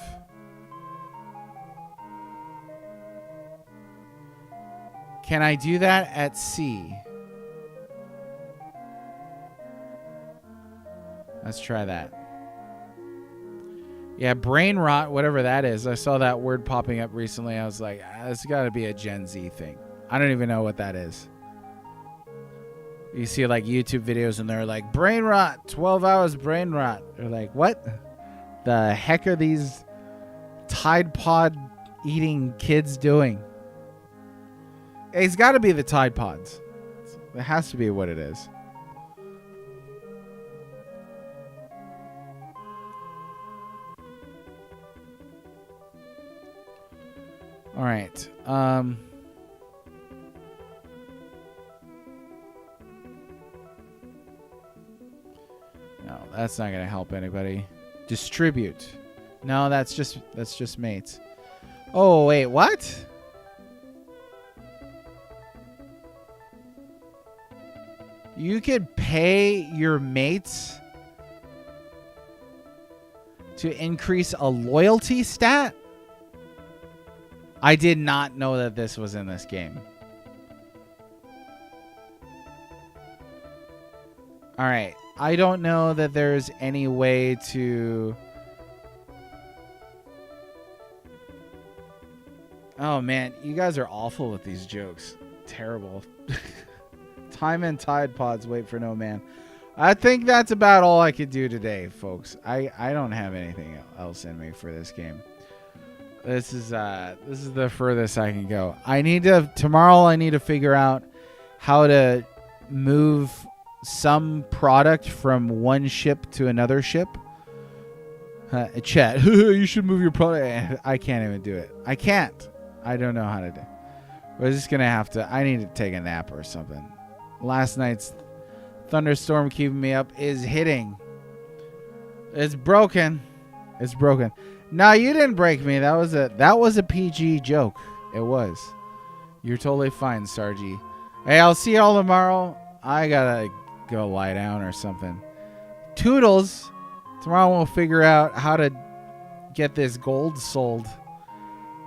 Can I do that at sea? Let's try that. Yeah, brain rot, whatever that is. I saw that word popping up recently. I was like, it's got to be a Gen Z thing. I don't even know what that is. You see like YouTube videos and they're like, brain rot, 12 hours brain rot. They're like, what the heck are these Tide Pod eating kids doing? It's got to be the Tide Pods. It has to be what it is. All right. No, that's not going to help anybody. Distribute. No, that's just mates. Oh, wait, what? You could pay your mates to increase a loyalty stat? I did not know that this was in this game. All right. I don't know that there's any way to... Oh, man. You guys are awful with these jokes. Terrible. Time and Tide Pods wait for no man. I think that's about all I could do today, folks. I don't have anything else in me for this game. This is the furthest I can go. Tomorrow I need to figure out how to move some product from one ship to another ship. Chat, you should move your product. I can't even do it. I can't. I don't know how to do it. We're just going to have to... I need to take a nap or something. Last night's thunderstorm keeping me up is hitting. It's broken. It's broken. No, you didn't break me. That was a PG joke. It was. You're totally fine, Sargy. Hey, I'll see y'all tomorrow. I gotta go lie down or something. Toodles. Tomorrow we'll figure out how to get this gold sold.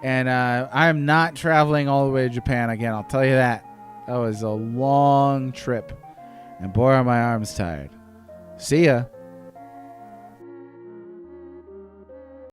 And I'm not traveling all the way to Japan again. I'll tell you that. That was a long trip. And boy, are my arms tired. See ya.